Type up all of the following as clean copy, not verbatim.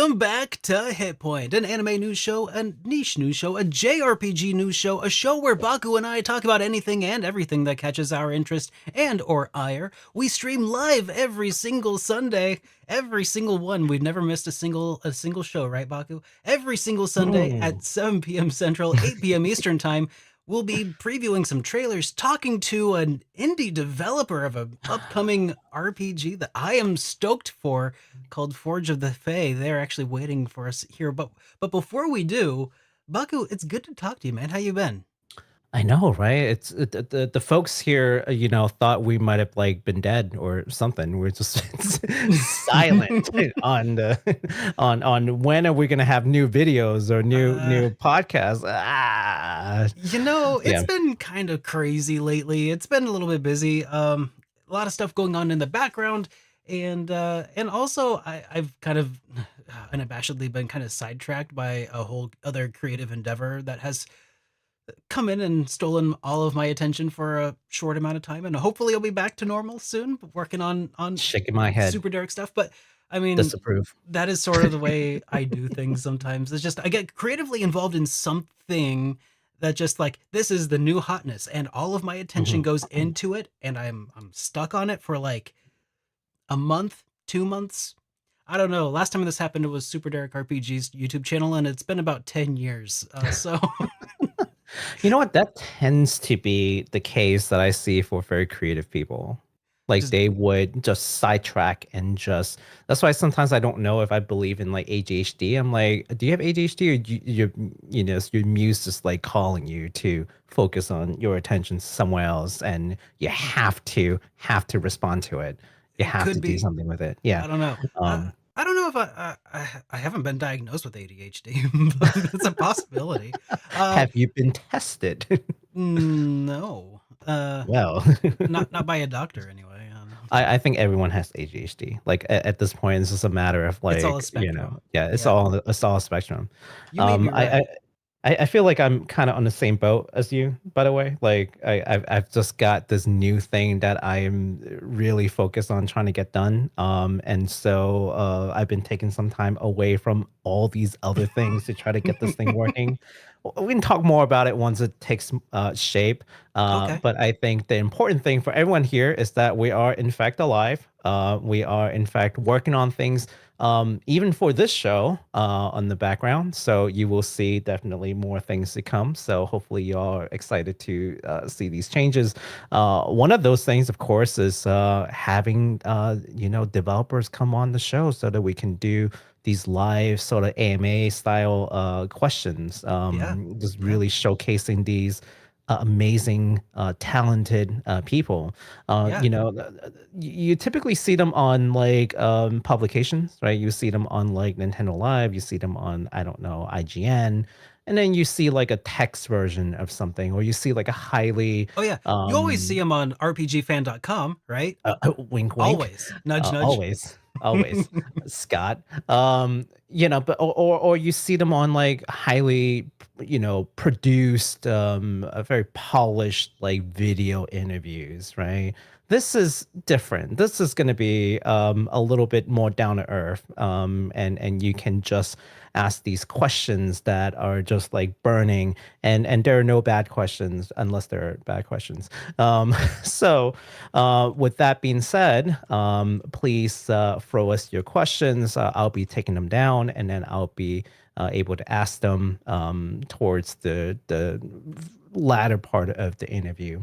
Welcome back to HitPoint, an anime news show, a niche news show, a JRPG news show, a show where Baku and I talk about anything and everything that catches our interest and or ire. We stream live every single Sunday, every single one. We've never missed a single show, right, Baku? Every single Sunday Mm. at 7 p.m. Central, 8 p.m. Eastern Time. We'll be previewing some trailers, talking to an indie developer of an upcoming RPG that I am stoked for, called Forge of the Fae. They're actually waiting for us here. But before we do, Baku, it's good to talk to you, man. How you been? I know, right? The folks here, thought we might have like been dead or something. We're just silent on the on when are we gonna have new videos or uh, new podcasts? Ah, it's yeah. been kind of crazy lately. It's been a little bit busy. A lot of stuff going on in the background, and also I've kind of unabashedly been kind of sidetracked by a whole other creative endeavor that has come in and stolen all of my attention for a short amount of time, and hopefully I'll be back to normal soon, working on Shaking my head, SuperDerek stuff. But I mean, disapprove. that is sort of the way I do things sometimes. It's just I get creatively involved in something that just like this is the new hotness, and all of my attention Mhm. goes into it, and I'm stuck on it for like a month, 2 months. I don't know. Last time this happened, it was SuperDerek RPG's YouTube channel, and it's been about 10 years. So You know what? That tends to be the case that I see for very creative people. Like just they would just sidetrack and just. That's why sometimes I don't know if I believe in like ADHD. I'm like, do you have ADHD, or your muse just like calling you to focus on your attention somewhere else, and you have to respond to it. You it have to could do be. something with it. Yeah. I don't know. Um, I don't know if I haven't been diagnosed with ADHD, but it's a possibility. Uh, have you been tested? no, Well. not by a doctor anyway. I think everyone has ADHD. Like at this point, it's just a matter of It's all a like, spectrum. yeah, Yeah, it's all a spectrum. you may be Um, I, I right. I feel like I'm kind of on the same boat as you, by the way. Like I've just got this new thing that I'm really focused on trying to get done. And so I've been taking some time away from all these other things to try to get this thing working. We can talk more about it once it takes shape. Okay. But I think the important thing for everyone here is that we are in fact alive. We are in fact working on things, even for this show, on the background. So you will see definitely more things to come. So hopefully you're excited to see these changes. One of those things, of course, is having developers come on the show so that we can do these live sort of AMA style questions, Yeah. just Yeah. really showcasing these amazing, talented people. Yeah. You typically see them on like publications, right? You see them on like Nintendo Live, you see them on, I don't know, IGN, and then you see like a text version of something, or you see like a highly Oh yeah. You always see them on RPGFan.com, right? wink wink, Always. Nudge nudge. always Scott. But or you see them on like highly produced, very polished like video interviews, right? This is different. This is going to be a little bit more down to earth, and you can just ask these questions that are just like burning, and there are no bad questions unless there are bad questions. So with that being said, please throw us your questions. I'll be taking them down, and then I'll be able to ask them towards the latter part of the interview.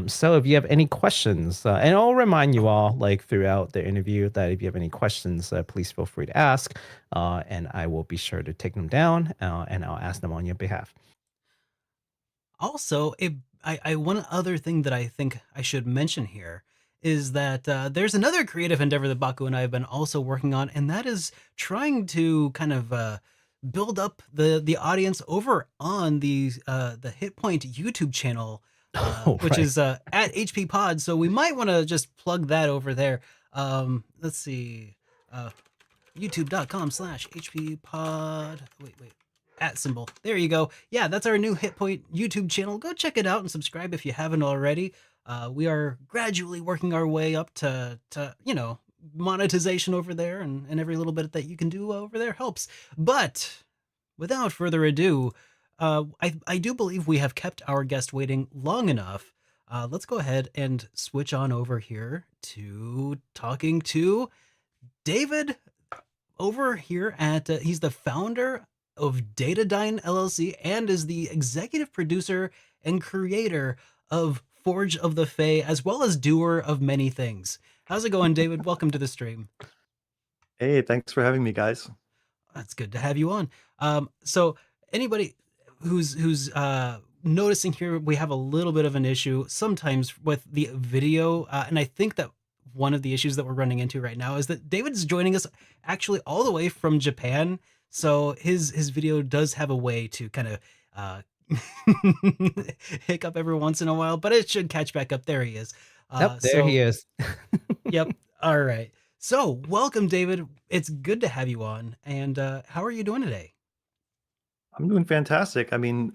So if you have any questions, and I'll remind you all like throughout the interview that if you have any questions, please feel free to ask, and I will be sure to take them down, and I'll ask them on your behalf. Also, one other thing that I think I should mention here is that there's another creative endeavor that Baku and I have been also working on, and that is trying to kind of build up the audience over on the HitPoint YouTube channel, Oh, which right. is at HP Pod. So we might want to just plug that over there. Let's see. Uh, youtube.com/HP pod. Wait, at symbol. There you go. Yeah, that's our new HitPoint YouTube channel. Go check it out and subscribe if you haven't already. We are gradually working our way up to monetization over there, and every little bit that you can do over there helps. But without further ado, I do believe we have kept our guest waiting long enough. Let's go ahead and switch on over here to talking to David over here at he's the founder of Datadyne LLC and is the executive producer and creator of Forge of the Fae, as well as doer of many things. How's it going, David? Welcome to the stream. Hey, thanks for having me, guys. That's good to have you on. So anybody who's noticing here, we have a little bit of an issue sometimes with the video, and I think that one of the issues that we're running into right now is that David's joining us actually all the way from Japan. So his video does have a way to kind of hiccup every once in a while, but it should catch back up. There he is. Yep, there he is. Yep. All right. So welcome, David. It's good to have you on. And how are you doing today? I'm doing fantastic. I mean,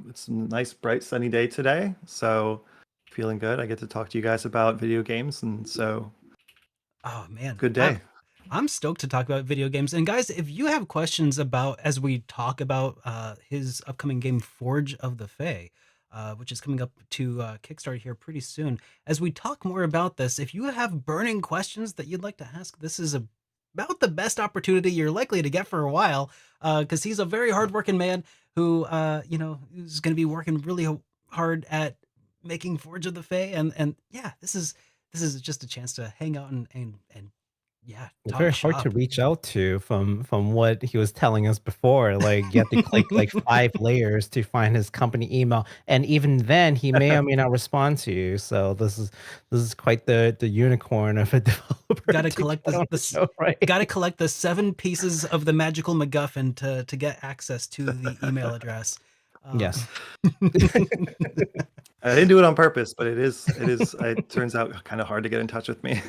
it's a nice, bright, sunny day today, so feeling good. I get to talk to you guys about video games, and so Oh man, good day. I'm stoked to talk about video games. And guys, if you have questions about as we talk about his upcoming game Forge of the Fae, which is coming up to Kickstart here pretty soon, as we talk more about this, if you have burning questions that you'd like to ask, this is about the best opportunity you're likely to get for a while, because he's a very hardworking man who, is going to be working really hard at making Forge of the Fae, and yeah, this is just a chance to hang out and yeah, It's talk very hard to shop. reach out to from what he was telling us before. Like you have to click like 5 layers to find his company email, and even then, he may or may not respond to you. So this is quite the unicorn of a developer Got to to collect get on the show, right? got to collect the 7 pieces of the magical MacGuffin to get access to the email address. Yes. I didn't do it on purpose, but it turns out kind of hard to get in touch with me.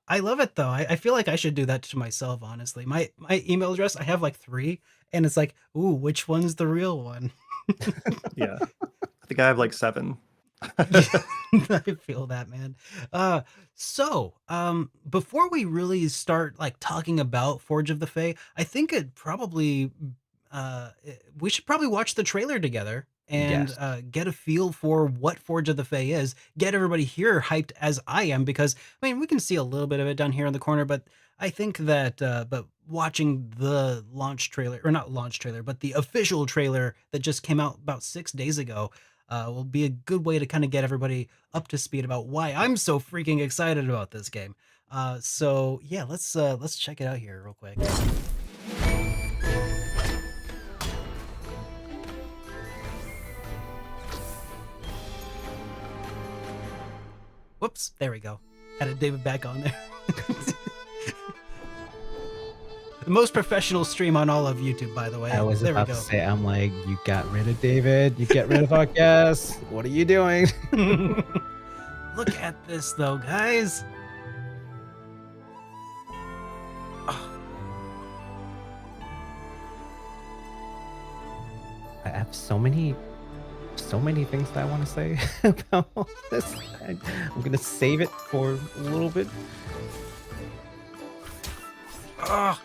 I love it though. I feel like I should do that to myself, honestly. My email address, I have like 3, and it's like, ooh, which one's the real one? Yeah, I think I have like 7. I feel that, man. Before we really start like talking about Forge of the Fae, I think we should probably watch the trailer together and Yes. get a feel for what Forge of the Fae is. Get everybody here hyped as I am, because I mean we can see a little bit of it down here in the corner, but I think that but watching the launch trailer, or not launch trailer, but the official trailer that just came out about 6 days ago, will be a good way to kind of get everybody up to speed about why I'm so freaking excited about this game. So yeah, let's check it out here real quick. Whoops, there we go. Added David back on there. The most professional stream on all of YouTube, by the way. I was There we about go. to say, I'm like, you got rid of David. You get rid of our guest. What are you doing? Look at this though, guys. Oh, I have so many things that I want to say about all this. I'm gonna save it for a little bit. oh.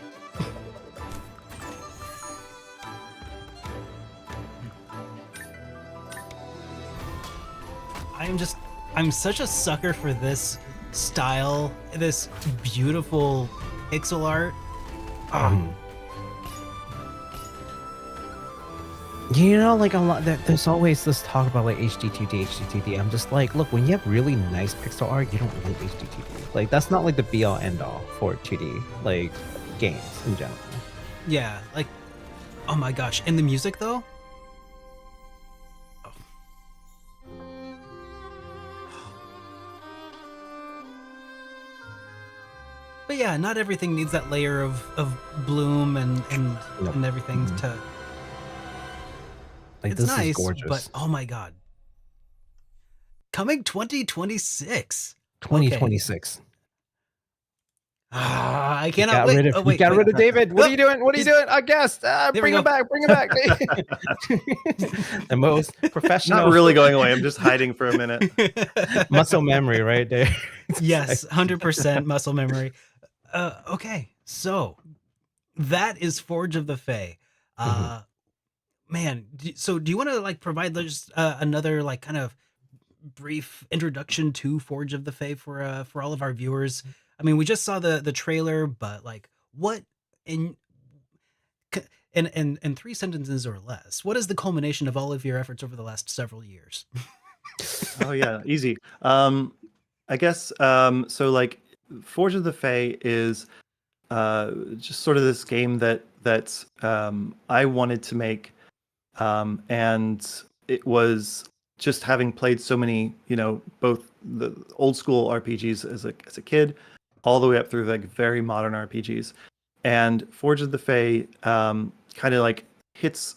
I'm such a sucker for this style, this beautiful pixel art. Oh, You know, like a lot that there's always this talk about like HD2D. I'm just like, look, when you have really nice pixel art, you don't need HD2D. Like that's not like the be all end all for 2D like games in general. yeah, like, oh my gosh. And the music though? Oh. But yeah, not everything needs that layer of bloom and Yep. and everything Mhm. to. Like It's this is nice, gorgeous. but oh my god. Coming 2026. Okay. 2026. I You cannot got wait. rid of Oh, you wait, got wait. rid of David. What are you doing? What are you He's- doing? Our guest. There we Bring go. him back. Bring him back. The most professional. Not really going away. I'm just hiding for a minute. Muscle memory right there. Yes, 100% muscle memory. Okay, so that is Forge of the Fae. Mhm. Uh, man, so do you want to like provide just another like kind of brief introduction to Forge of the Fae for all of our viewers? I mean, we just saw the trailer, but like, what in in three sentences or less, what is the culmination of all of your efforts over the last several years? Oh yeah, easy. I guess so. Like, Forge of the Fae is just sort of this game that I wanted to make, and it was just having played so many, both the old school RPGs as a kid, all the way up through like very modern RPGs, and Forge of the Fae kind of like hits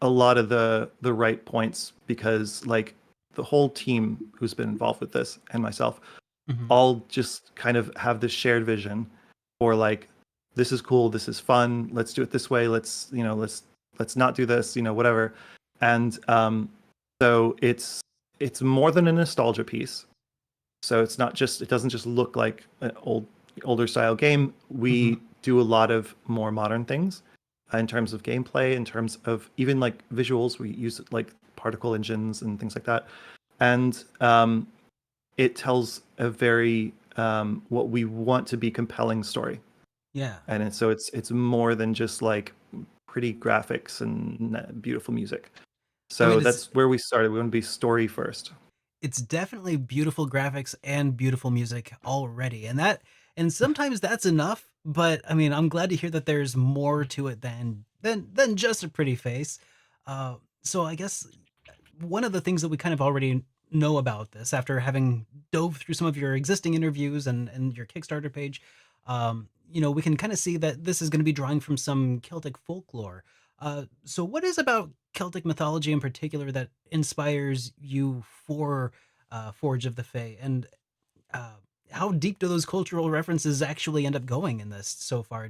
a lot of the right points because like the whole team who's been involved with this and myself Mhm. all just kind of have this shared vision for like, this is cool, this is fun, let's do it this way, let's not do this, whatever. And so it's more than a nostalgia piece. So it's not just, it doesn't just look like an older style game. Mhm. We do a lot of more modern things in terms of gameplay, in terms of even like visuals. We use like particle engines and things like that. And it tells a very what we want to be compelling story. Yeah. And so it's more than just like pretty graphics and beautiful music. I So mean, it's that's where we started. We want to be story first. it's definitely beautiful graphics and beautiful music already, and sometimes that's enough, but, I mean, I'm glad to hear that there's more to it than just a pretty face. So I guess one of the things that we kind of already know about this after having dove through some of your existing interviews and your Kickstarter page, we can kind of see that this is going to be drawing from some Celtic folklore. So, what is about Celtic mythology in particular that inspires you for Forge of the Fae, and uh, how deep do those cultural references actually end up going in this so far?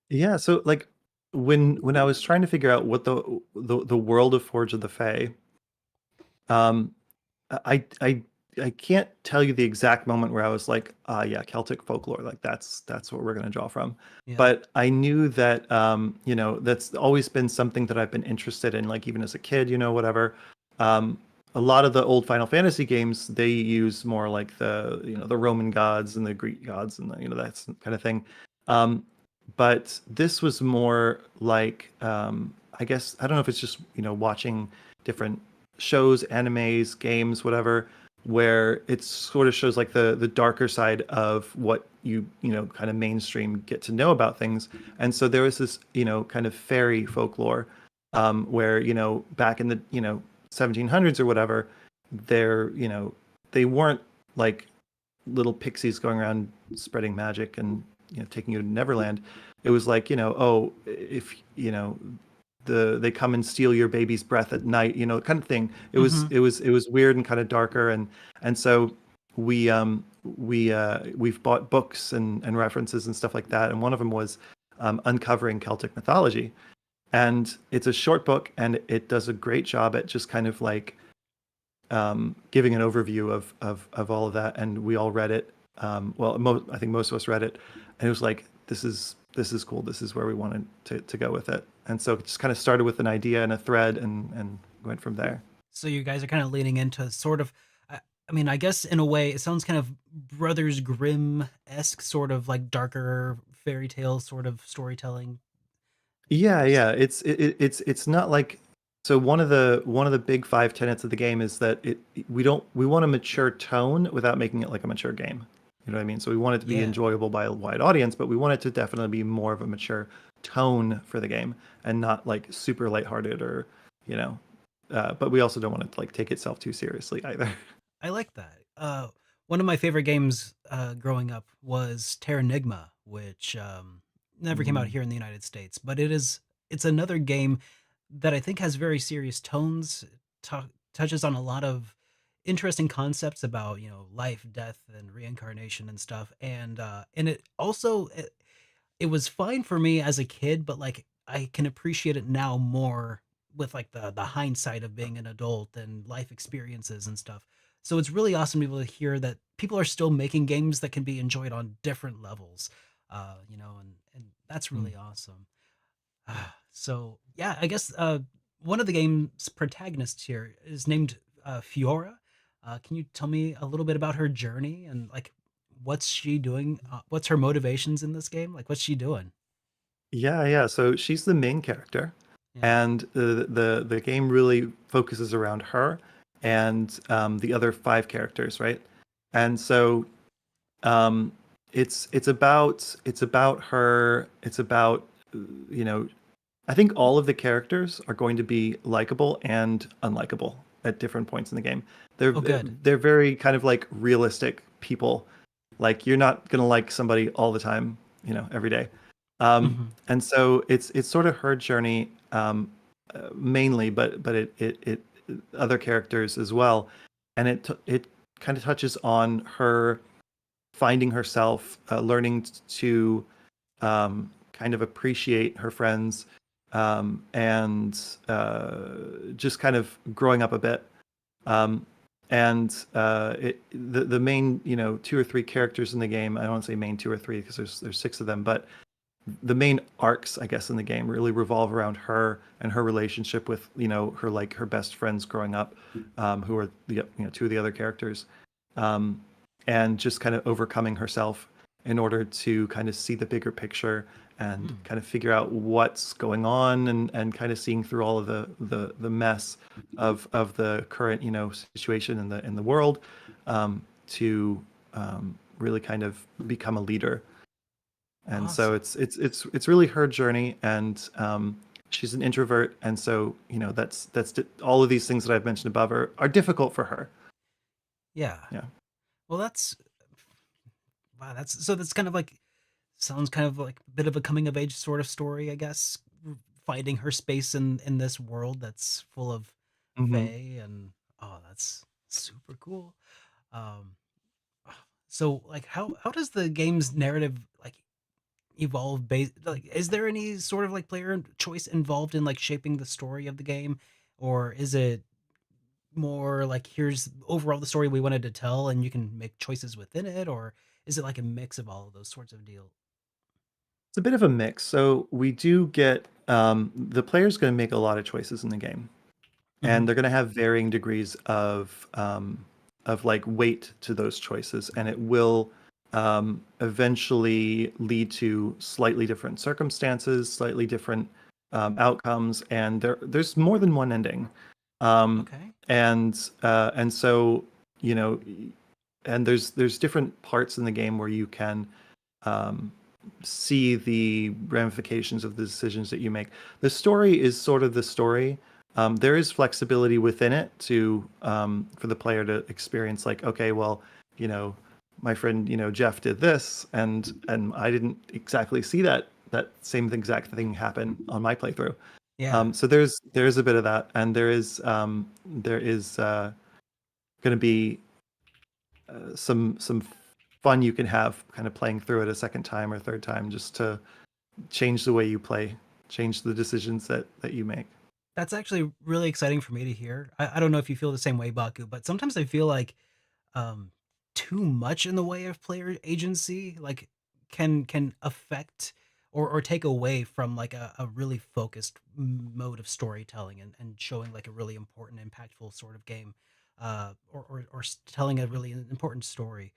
Yeah, so like when I was trying to figure out what the world of Forge of the Fae, um, I I can't tell you the exact moment where I was like, ah, yeah, Celtic folklore, like that's what we're gonna draw from. Yeah. But I knew that that's always been something that I've been interested in, like even as a kid, whatever. Um, a lot of the old Final Fantasy games, they use more like the Roman gods and the Greek gods and that kind of thing. Um, but this was more like I guess I don't know if it's just watching different shows, animes, games, whatever, where it sort of shows like the darker side of what you kind of mainstream get to know about things. And so there was this kind of fairy folklore where back in the 1700s or whatever, there they weren't like little pixies going around spreading magic and taking you to Neverland. It was like oh, if they come and steal your baby's breath at night, kind of thing. It was Hmm. it was it was weird and kind of darker, and so we've bought books and references and stuff like that, and one of them was uncovering Celtic mythology, and it's a short book, and it does a great job at just kind of like giving an overview of all of that, and we all read it. Well, I think most of us read it, and it was like, this is cool. This is where we wanted to go with it, and so it just kind of started with an idea and a thread, and went from there. So you guys are kind of leaning into sort of, I mean, I guess in a way it sounds kind of Brothers Grimm esque, sort of like darker fairy tale sort of storytelling. Yeah, yeah. It's not like, so one of the big five tenets of the game is that we want a mature tone without making it like a mature game. You know what I mean? So we want it to be Yeah. enjoyable by a wide audience, but we want it to definitely be more of a mature tone for the game and not like super lighthearted or you know. But we also don't want it to like take itself too seriously either. I like that. One of my favorite games growing up was Terranigma, which never came out Mm. here in the United States, but it's another game that I think has very serious tones, touches on a lot of interesting concepts about life, death, and reincarnation and stuff, and it was fine for me as a kid, but like I can appreciate it now more with like the hindsight of being an adult and life experiences and stuff. So it's really awesome to be able to hear that people are still making games that can be enjoyed on different levels, and that's Mm. really awesome. So yeah, I guess one of the game's protagonists here is named Fiora. Can you tell me a little bit about her journey and like what's she doing? What's her motivations in this game? Like, what's she doing? Yeah, yeah. So she's the main character, Yeah. and the game really focuses around her and the other five characters, right? And so um, it's about her. It's about you know. I think all of the characters are going to be likable and unlikable at different points in the game. They're Oh, good. they're very kind of like realistic people. Like you're not gonna like somebody all the time, every day. Hmm. And so it's sort of her journey mainly, but it other characters as well, and it kind of touches on her finding herself, learning to kind of appreciate her friends, and just kind of growing up a bit. Um, and the main two or three characters in the game. I don't want to say main two or three because there's six of them, but the main arcs, I guess, in the game really revolve around her and her relationship with her best friends growing up, who are the two of the other characters, um, and just kind of overcoming herself in order to kind of see the bigger picture and Mm. kind of figure out what's going on, and kind of seeing through all of the mess of the current situation in the world, to really kind of become a leader. And so Awesome. it's really her journey, and she's an introvert, and so all of these things that I've mentioned above are difficult for her. Yeah. Yeah. Well, that's wow. That's kind of like sounds kind of like a bit of a coming of age sort of story, I guess. Finding her space in this world that's full of Hmm. fae and oh, that's super cool. Um, so like how does the game's narrative like evolve based like is there any sort of like player choice involved in like shaping the story of the game, or is it more like here's overall the story we wanted to tell and you can make choices within it, or is it like a mix of all of those sorts of deals? It's a bit of a mix. So we do get the player's going to make a lot of choices in the game, Hmm. and they're going to have varying degrees of like weight to those choices, and it will eventually lead to slightly different circumstances, slightly different outcomes, and there's more than one ending. um, Okay. and so you know and there's different parts in the game where you can um, see the ramifications of the decisions that you make. The story is sort of the story. There is flexibility within it to for the player to experience, like, okay, well, you know, my friend, Jeff did this, and I didn't exactly see that same exact thing happen on my playthrough. Yeah. So there's a bit of that, and there is going to be some fun you can have kind of playing through it a second time or third time, just to change the way you play, change the decisions that you make. That's actually really exciting for me to hear. I don't know if you feel the same way, Baku, but sometimes I feel like um, too much in the way of player agency, like can affect or take away from like a really focused mode of storytelling and showing like a really important, impactful sort of game, telling a really important story.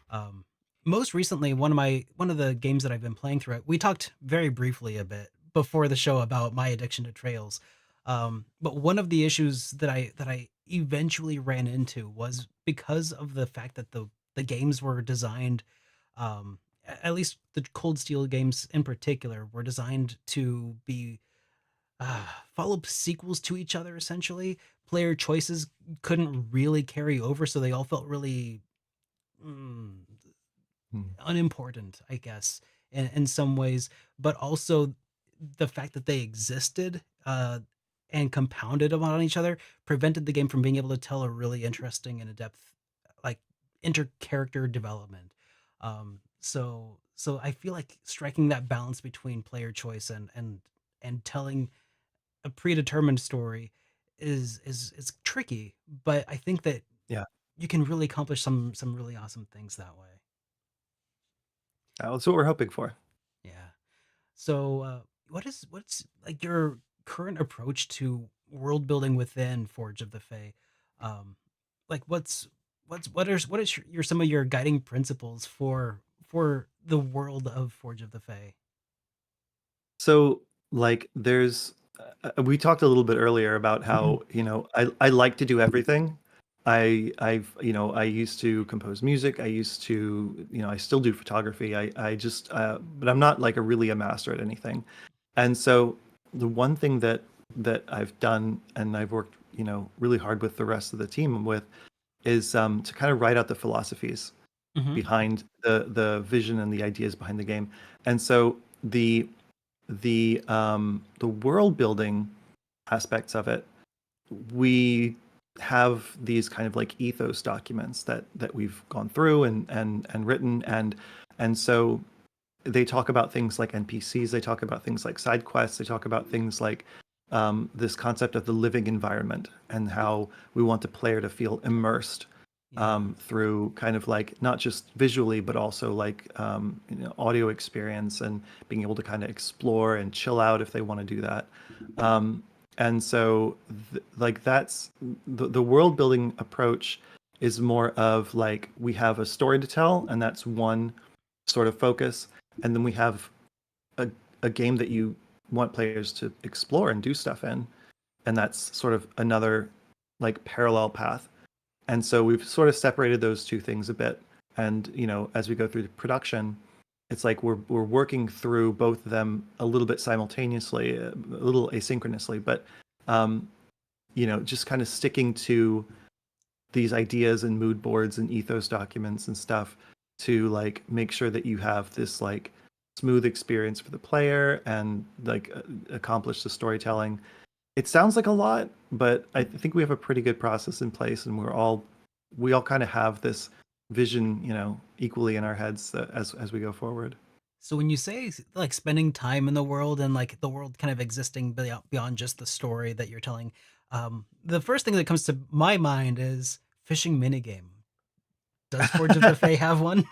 Um, Most recently, one of the games that I've been playing through it, we talked very briefly a bit before the show about my addiction to trails. But one of the issues that I eventually ran into was because of the fact that the games were designed, at least the Cold Steel games in particular, were designed to be follow sequels to each other. Essentially, player choices couldn't really carry over, so they all felt really mm, Hmm. unimportant, I guess, in some ways, but also the fact that they existed and compounded upon each other prevented the game from being able to tell a really interesting and in-depth like inter-character development. So I feel like striking that balance between player choice and telling a predetermined story is tricky, but I think that Yeah. you can really accomplish some really awesome things that way. That's what we're hoping for. Yeah. So, what's like your current approach to world building within Forge of the Fae? Um, like what is your some of your guiding principles for the world of Forge of the Fae? So, like, we talked a little bit earlier about how, I like to do everything. I used to compose music. I used to, I still do photography. I just, but I'm not like a master at anything. And so the one thing that I've done and I've worked, really hard with the rest of the team with is to kind of write out the philosophies Hmm. behind the vision and the ideas behind the game. And so the world building aspects of it, we have these kind of like ethos documents that we've gone through and written, and so they talk about things like NPCs, they talk about things like side quests, they talk about things like this concept of the living environment and how we want the player to feel immersed Yeah. through kind of like not just visually but also like audio experience and being able to kind of explore and chill out if they want to do that. And so like that's the world building approach is more of like we have a story to tell, and that's one sort of focus, and then we have a, a game that you want players to explore and do stuff in, and that's sort of another like parallel path. And so we've sort of separated those two things a bit. And as we go through the production, it's like we're working through both of them a little bit simultaneously, a little asynchronously, but um, just kind of sticking to these ideas and mood boards and ethos documents and stuff to like make sure that you have this like smooth experience for the player and like accomplish the storytelling. It sounds like a lot, but I think we have a pretty good process in place, and we all kind of have this vision, equally in our heads as we go forward. So when you say like spending time in the world and like the world kind of existing beyond just the story that you're telling, the first thing that comes to my mind is fishing minigame. Does Forge of the Fae have one?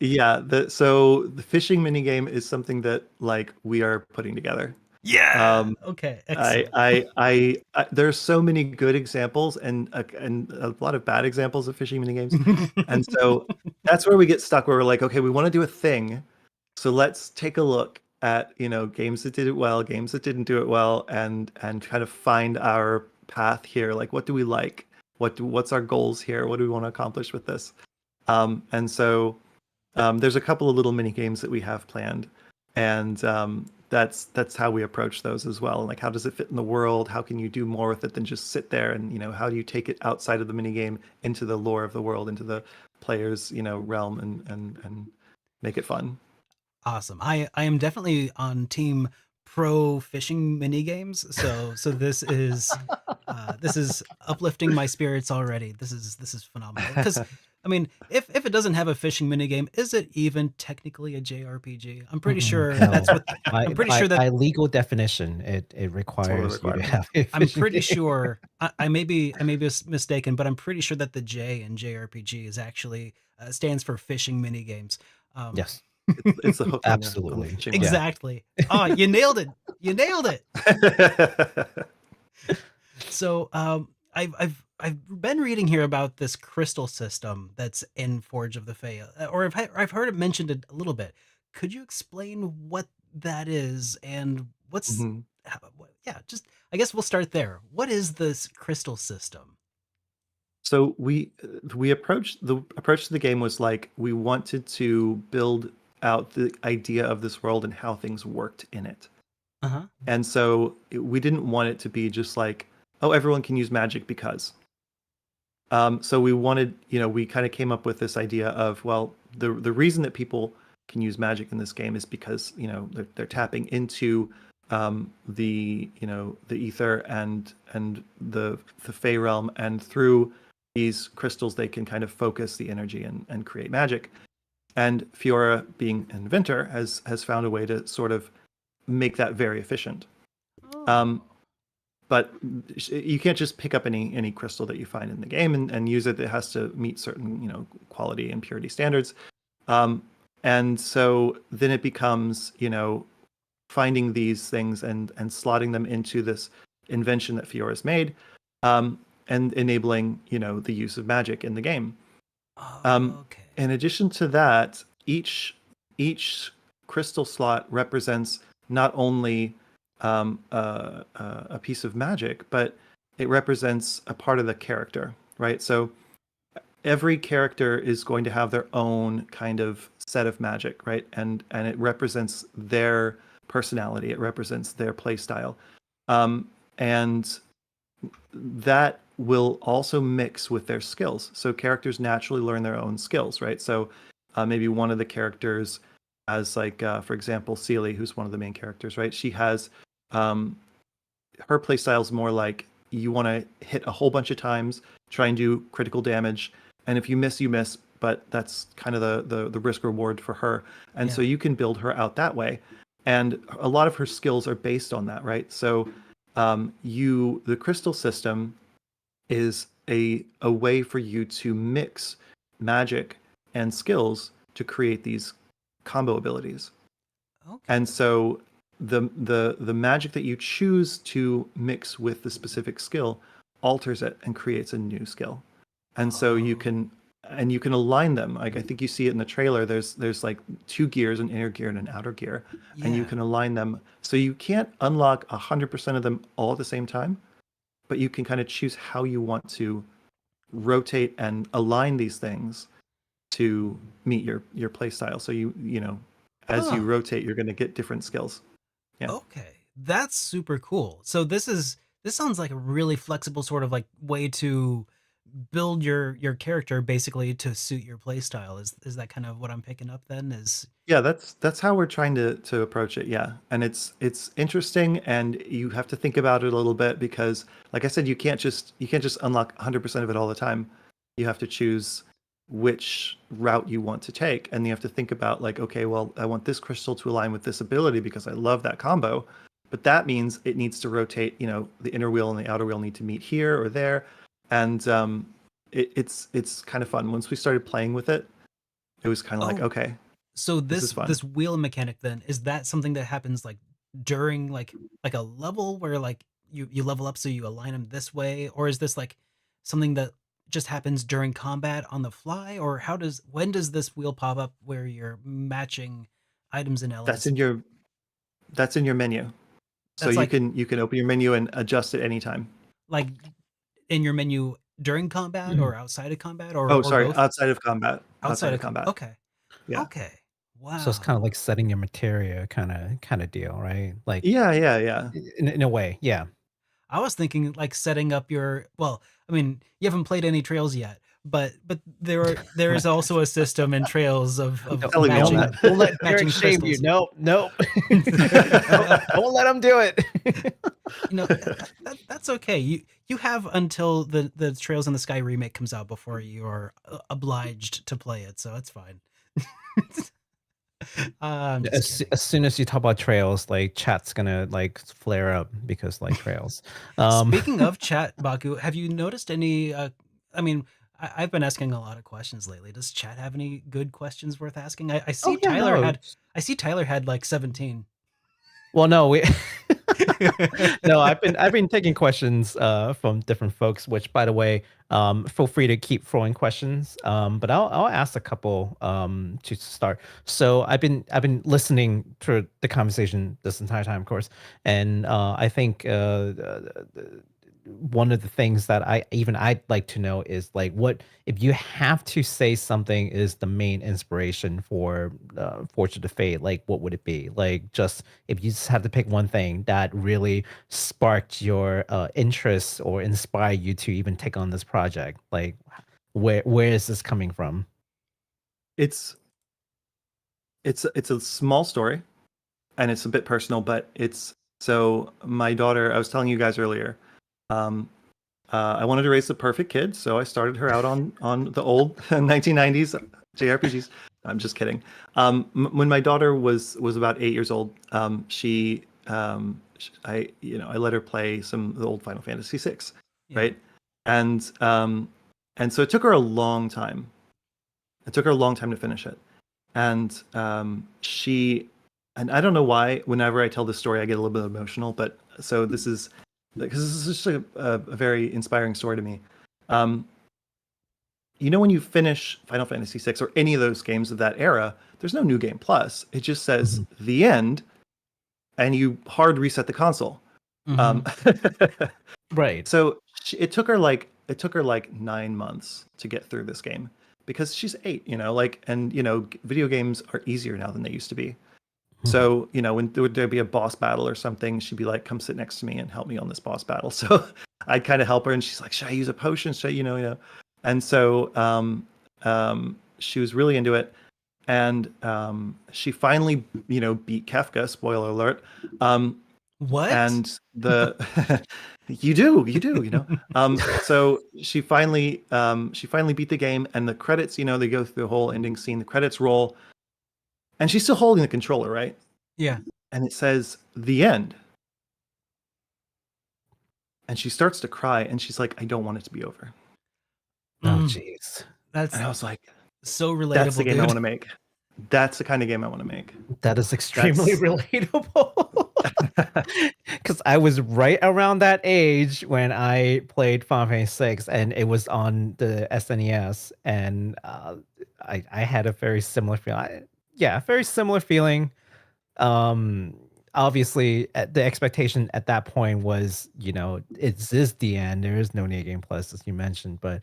Yeah, so the fishing minigame is something that like we are putting together. Yeah. Um, Okay. I, Excellent. there's so many good examples and a lot of bad examples of fishing minigames, and so that's where we get stuck. Where we're like, okay, we want to do a thing, so let's take a look at games that did it well, games that didn't do it well, and kind of find our path here. Like, what do we like? What's our goals here? What do we want to accomplish with this? And so there's a couple of little mini games that we have planned, and that's how we approach those as well. Like, how does it fit in the world? How can you do more with it than just sit there? And how do you take it outside of the mini game into the lore of the world, into the player's realm, and make it fun. Awesome. I am definitely on team pro fishing mini games. So this is uplifting my spirits already. This is phenomenal. Because I mean, if it doesn't have a fishing mini game, is it even technically a JRPG? I'm pretty sure that's No, what I'm pretty sure that by legal definition, it It's one of the requires you to requirements. have a I'm fishing pretty game. sure I may be mistaken, but I'm pretty sure that the J in JRPG is actually stands for fishing mini games. Um, Yes, It's a hook on the absolutely. fishing Yeah. line. exactly. Oh, you nailed it. You nailed it. So, I've been reading here about this crystal system that's in Forge of the Fae, or I've heard it mentioned a little bit. Could you explain what that is and what's Mhm. yeah, just I guess we'll start there. What is this crystal system? So we approach to the game was like we wanted to build out the idea of this world and how things worked in it. Uh-huh. And so we didn't want it to be just like, oh, everyone can use magic because. So we wanted, we kind of came up with this idea of, well, the reason that people can use magic in this game is because, they're tapping into the ether and the Fey realm, and through these crystals they can kind of focus the energy and create magic. And Fiora, being an inventor, has found a way to sort of make that very efficient. Oh. Um, but you can't just pick up any crystal that you find in the game and use it. It has to meet certain, you know, quality and purity standards. And so then it becomes, you know, finding these things and slotting them into this invention that Fiora's made, and enabling, you know, the use of magic in the game. Oh, okay. In addition to that, each crystal slot represents not only a piece of magic, but it represents a part of the character, right? So every character is going to have their own kind of set of magic, right? And it represents their personality. It represents their play style, and that will also mix with their skills. So characters naturally learn their own skills, right? So maybe one of the characters has, like, for example, Seely, who's one of the main characters, right? She has her play style is more like you want to hit a whole bunch of times, try and do critical damage, and if you miss, you miss. But that's kind of the risk reward for her, and so you can build her out that way. And a lot of her skills are based on that, right? So the crystal system is a way for you to mix magic and skills to create these combo abilities. Okay. And so the magic that you choose to mix with the specific skill alters it and creates a new skill. And so you can align them. Like, I think you see it in the trailer. There's like two gears, an inner gear and an outer gear, and you can align them. So you can't unlock 100% of them all at the same time, but you can kind of choose how you want to rotate and align these things to meet your play style. So you know, as you rotate, you're going to get different skills. Yeah. Okay. That's super cool. So this sounds like a really flexible sort of like way to build your character basically to suit your play style. Is that kind of what I'm picking up then? Yeah, that's how we're trying to approach it. Yeah, and it's interesting, and you have to think about it a little bit because, like I said, you can't just unlock 100% of it all the time. You have to choose which route you want to take, and you have to think about, like, okay, well, I want this crystal to align with this ability because I love that combo, but that means it needs to rotate. You know, the inner wheel and the outer wheel need to meet here or there, and it's kind of fun. Once we started playing with it, it was kind of like, okay. So This is fun. this wheel mechanic then, is that something that happens like during like a level where like you level up so you align them this way, or is this like something that just happens during combat on the fly, or when does this wheel pop up where you're matching items and elements? That's in your menu. So That's like you can open your menu and adjust it anytime. like in your menu during combat or outside of combat or Oh, sorry, both? outside of combat. Outside of combat. Okay. Yeah. Okay. So it's kind of Wow. like setting your materia kind of deal, right? Like Yeah. in a way, yeah. I was thinking like setting up well, I mean, you haven't played any Trails yet, but there is also a system in Trails of Telling me all matching that. Don't let matching Derek shame you. crystals. Nope. Don't let him do it. You know, that's okay. You have until the Trails in the Sky remake comes out before you are obliged to play it, so it's fine. I'm just kidding. As soon as you talk about trails, like chat's gonna like flare up because like trails. Speaking of chat, Baku, have you noticed any? I mean, I've been asking a lot of questions lately. Does chat have any good questions worth asking? I Oh see yeah, no. I see Tyler had like 17. Well, no, we no, I've been taking questions from different folks, which by the way, feel free to keep throwing questions. But I'll ask a couple to start. So I've been listening to the conversation this entire time, of course, and I think one of the things that I'd like to know is like what if you have to say something is the main inspiration for Fortune of Fate, like what would it be? Like just if you just had to pick one thing that really sparked your interest or inspired you to even take on this project, like where is this coming from? It's a small story, and it's a bit personal, but it's so my daughter. I was telling you guys earlier. I wanted to raise the perfect kid, so I started her out on the old 1990s JRPGs. I'm just kidding. When my daughter was about 8 years old, she I let her play some of the old Final Fantasy VI, Yeah. right? And so it took her a long time. It took her a long time to finish it, and and I don't know why. Whenever I tell this story, I get a little bit emotional. But so this is because this is just a very inspiring story to me. When you finish Final Fantasy VI or any of those games of that era, there's no New Game Plus. It just says the end, and you hard reset the console. Right. So it took her like 9 months to get through this game because she's 8, and video games are easier now than they used to be. So, when there'd be a boss battle or something, she'd be like, come sit next to me and help me on this boss battle. So I'd kind of help her, and she's like, should I use a potion? Should I, And so she was really into it. And she finally, beat Kefka, spoiler alert. What? And you do. So she finally beat the game, and the credits, they go through the whole ending scene, the credits roll. And she's still holding the controller, right? Yeah. And it says the end. And she starts to cry, and she's like, I don't want it to be over. Oh, jeez. And I was like, so relatable. That's the game I want to make. That's the kind of game I want to make. That is extremely relatable. Because I was right around that age when I played Final Fantasy VI, and it was on the SNES, and I had a very similar feeling. Very similar feeling. Obviously, the expectation at that point was, it is the end. There is no New Game Plus, as you mentioned, but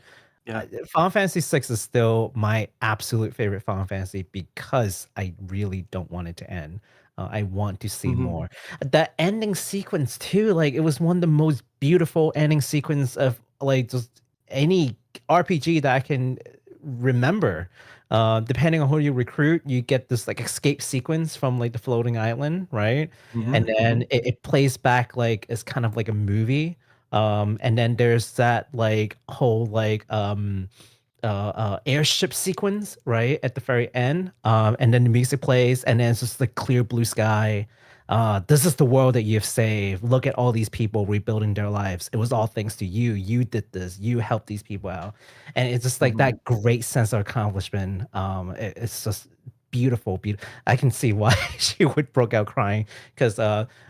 Final Fantasy VI is still my absolute favorite Final Fantasy because I really don't want it to end. I want to see more. The ending sequence too, like it was one of the most beautiful ending sequence of like just any RPG that I can remember. Depending on who you recruit, you get this like escape sequence from like the floating island, right? And then it plays back like it's kind of like a movie. And then there's that like whole like airship sequence right at the very end. And then the music plays, and then it's just the clear blue sky. This is the world that you've saved. Look at all these people rebuilding their lives. It was all thanks to you. You did this. You helped these people out. And it's just like that great sense of accomplishment. It's just beautiful. I can see why she would broke out crying, because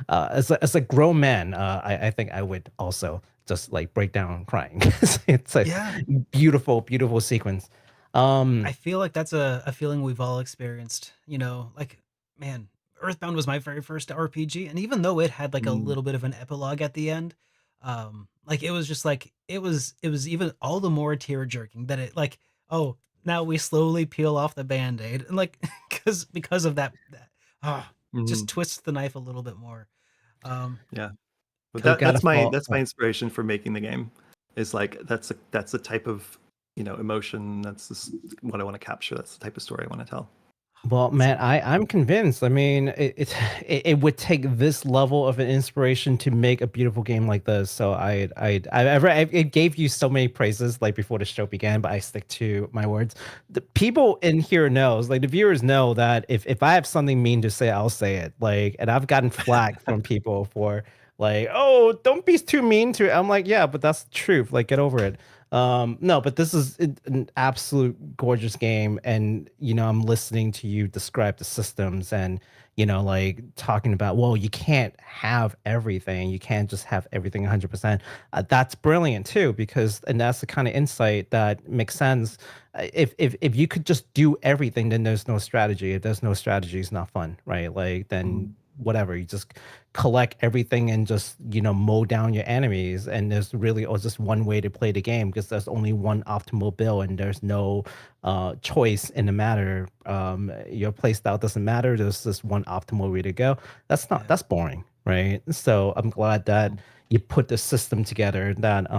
as a grown man, I think I would also just like break down crying. It's a beautiful sequence. I feel like that's a feeling we've all experienced. Like, man, Earthbound was my very first RPG, and even though it had like a little bit of an epilogue at the end, like it was just like it was even all the more tear jerking that it like, oh, now we slowly peel off the band-aid, and like because of that just twists the knife a little bit more. But that's my inspiration for making the game. Is like that's the type of emotion. That's just what I want to capture. That's the type of story I want to tell. Well, man, I'm convinced. I mean, it would take this level of an inspiration to make a beautiful game like this. So I gave you so many praises like before the show began, but I stick to my words. The people in here knows, like the viewers know that if I have something mean to say, I'll say it. Like, and I've gotten flack from people for like, oh, don't be too mean to it. I'm like, yeah, but that's the truth. Like, get over it. No, but this is an absolute gorgeous game, and I'm listening to you describe the systems, and like talking about, well, you can't have everything, you can't just have everything 100%. That's brilliant too, and that's the kind of insight that makes sense. If you could just do everything, then there's no strategy. If there's no strategy, it's not fun, right? Like then whatever, you just collect everything and just mow down your enemies, and there's really just one way to play the game, because there's only one optimal build, and there's no choice in the matter. Your playstyle doesn't matter. There's just one optimal way to go. That's boring, right? So I'm glad that you put the system together that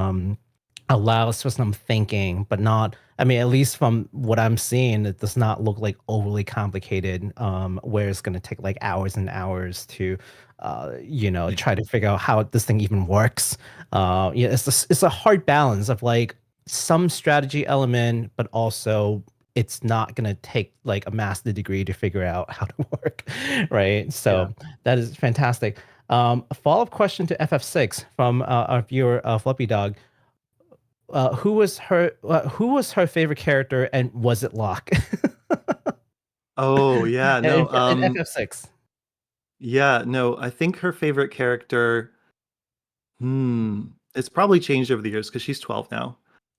allows for some thinking, but not, I mean, at least from what I'm seeing, it does not look like overly complicated, where it's going to take like hours and hours to, try to figure out how this thing even works. It's a hard balance of like some strategy element, but also it's not going to take like a master's degree to figure out how to work, right? So that is fantastic. A follow-up question to FF6 from our viewer Fluffy Dog. Who was her favorite character, and was it Locke? Oh yeah, no. In FF6. Yeah, no. I think her favorite character. It's probably changed over the years because she's 12 now.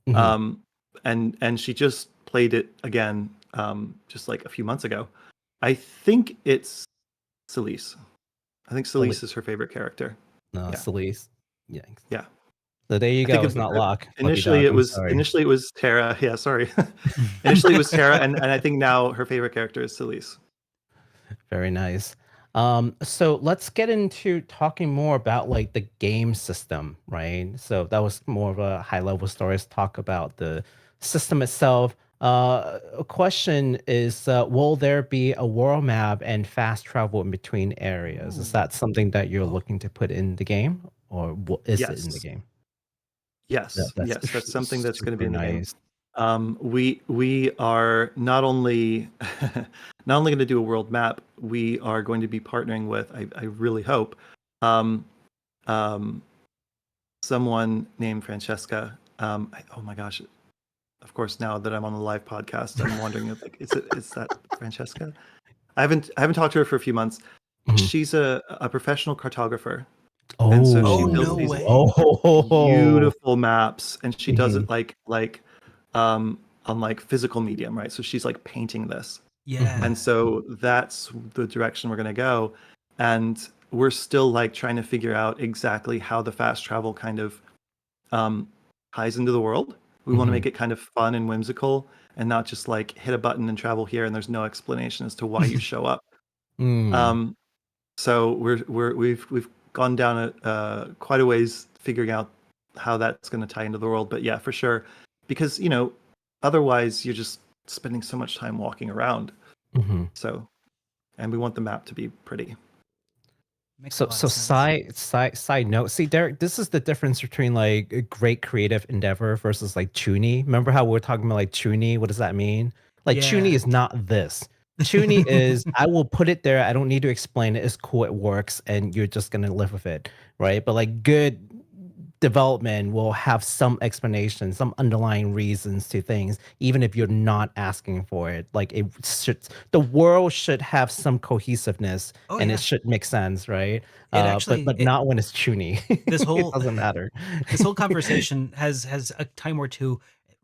Mhm. Um, and she just played it again, just like a few months ago. I think it's Celise. I think Celise is her favorite character. No, Yeah, Celeste. Yeah. yeah. So there you I think go. It's not Locke. Fluffy initially Dog. it I'm was sorry. initially it was Tara. Yeah, sorry. Initially it was Tara, and I think now her favorite character is Celise. Very nice. So let's get into talking more about like the game system, right? So that was more of a high level story. Let's talk about the system itself. A question is, will there be a world map and fast travel in between areas? Is Ooh. that something that you're Oh, looking to put in the game, or is it in the Yes, game? yes, That's yes. That's something that's going to be super in the game. nice. We are not only not only going to do a world map. We are going to be partnering with. I really hope. Um, um, Someone named Francesca. Oh my gosh! Of course, now that I'm on the live podcast, I'm wondering if like is that Francesca? I haven't talked to her for a few months. Mhm. She's a professional cartographer, and so she oh, builds no Oh, these way. oh. beautiful maps, and she does Mhm, it like on like physical medium, right? So she's like painting this, mhm, and Yeah. so that's the direction we're gonna go, and we're still like trying to figure out exactly how the fast travel kind of um, ties into the world. We want to mhm, make it kind of fun and whimsical, and not just like hit a button and travel here, and there's no explanation as to why you show up. mm. Um, so we've gone down quite a ways figuring out how that's going to tie into the world. But yeah, for sure, because otherwise you're just spending so much time walking around. Mhm. So, and we want the map to be pretty. Makes a So lot of sense. side note. See, Derek, this is the difference between like a great creative endeavor versus like Chuny. Remember how we were talking about like Chuny? What does that mean? Like Chuny Yeah. is not this. Chuny is I will put it there. I don't need to explain it. It's cool. It works, and you're just gonna live with it, right? But like good development will have some explanation, some underlying reasons to things, even if you're not asking for it. Like the world should have some cohesiveness, Oh, and it yeah. should make sense, right? It But actually not when it's chuny. this It whole doesn't matter. this whole conversation has a time or two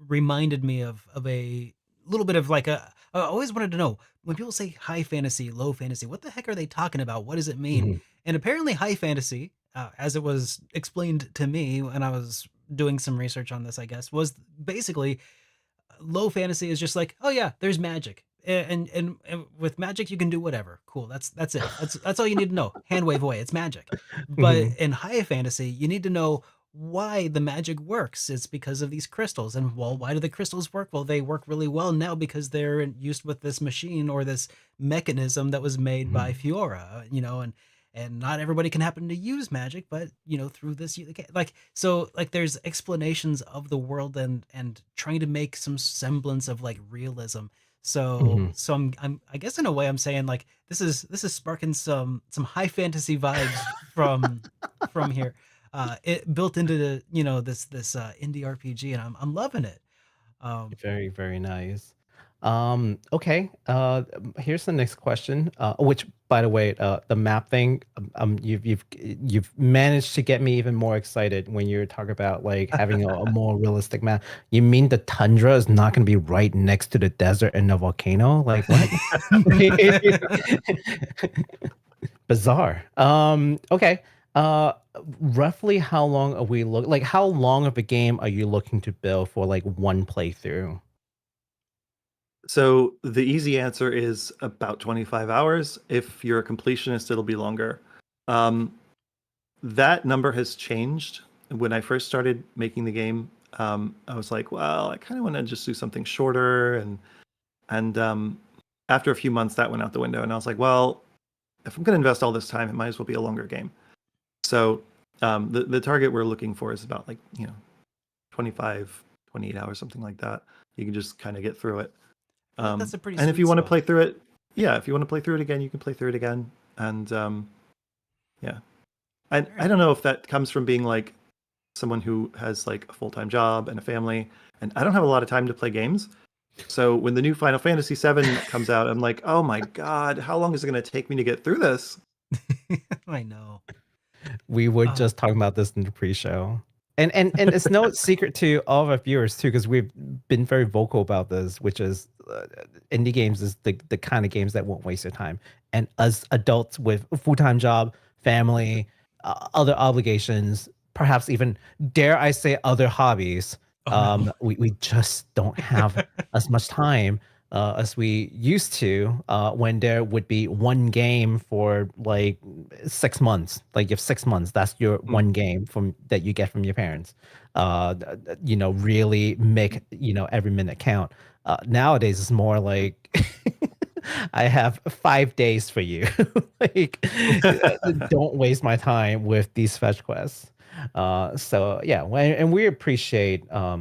reminded me of a little bit of like I always wanted to know when people say high fantasy, low fantasy, what the heck are they talking about? What does it mean? Mhm, And apparently, high fantasy, as it was explained to me when I was doing some research on this, I guess, was basically low fantasy is just like, oh yeah, there's magic. And with magic you can do whatever. Cool. That's it. That's all you need to know. Hand wave away. It's magic. But mhm, in high fantasy, you need to know why the magic works. It's because of these crystals. And well, why do the crystals work? Well, they work really well now because they're used with this machine or this mechanism that was made mhm, by Fiora, and not everybody can happen to use magic, but through this you can, like, so like there's explanations of the world and trying to make some semblance of like realism. So mhm. so I'm I guess in a way I'm saying like this is sparking some high fantasy vibes from here. It built into the this indie RPG, and I'm loving it. Um Very, very nice. Okay. Here's the next question. Which, by the way, the map thing, you've managed to get me even more excited when you're talking about like having a more realistic map. You mean the tundra is not going to be right next to the desert and the volcano? Like what? Bizarre. Okay. Uh, Roughly how long are we look like how long of a game are you looking to build for like one playthrough? So the easy answer is about 25 hours. If you're a completionist, it'll be longer. Um, that number has changed. When I first started making the game, I was like, well, I kind of want to just do something shorter, and after a few months, that went out the window, and I was like, well, if I'm going to invest all this time, it might as well be a longer game. So the target we're looking for is about like 25, 28 hours, something like that. You can just kind of get through it. I feel like that's a pretty And if sweet you want to spot. play through it, yeah, if you want to play through it again, you can play through it again. And yeah, I don't know if that comes from being like someone who has like a full-time job and a family, and I don't have a lot of time to play games. So when the new Final Fantasy VII comes out, I'm like, oh my god, how long is it going to take me to get through this? I know. We were Oh, just talking about this in the pre-show. And it's no secret to all of our viewers too, because we've been very vocal about this, which is indie games is the kind of games that won't waste your time. And as adults with a full-time job, family, other obligations, perhaps even, dare I say, other hobbies, oh no. we just don't have as much time as we used to, when there would be one game for like 6 months. Like you have 6 months, that's your Mm. one game from that you get from your parents. Really make every minute count. Nowadays it's more like I have 5 days for you. Like, don't waste my time with these fetch quests. So yeah, and we appreciate all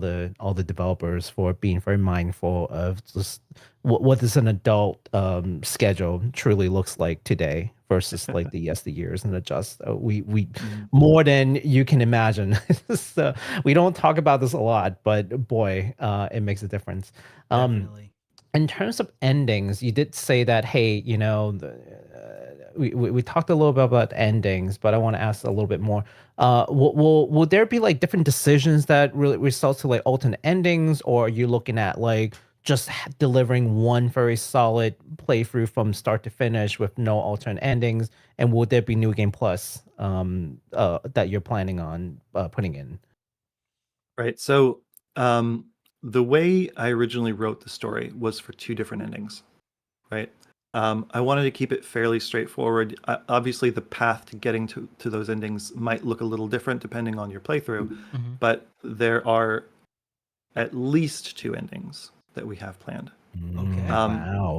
the developers for being very mindful of just what does an adult schedule truly looks like today versus like the yesteryears, and adjust. We Mm. more than you can imagine. So we don't talk about this a lot, but boy, it makes a difference. Um, Definitely. in terms of endings, you did say that, hey, we talked a little bit about endings, but I want to ask a little bit more. Will there be like different decisions that really result to like alternate endings, or are you looking at like just delivering one very solid playthrough from start to finish with no alternate endings? And will there be New Game Plus that you're planning on putting in? Right. So um, the way I originally wrote the story was for two different endings. Right. I wanted to keep it fairly straightforward. Obviously, the path to getting to those endings might look a little different depending on your playthrough, Hmm. but there are at least two endings that we have planned. Okay. And Wow.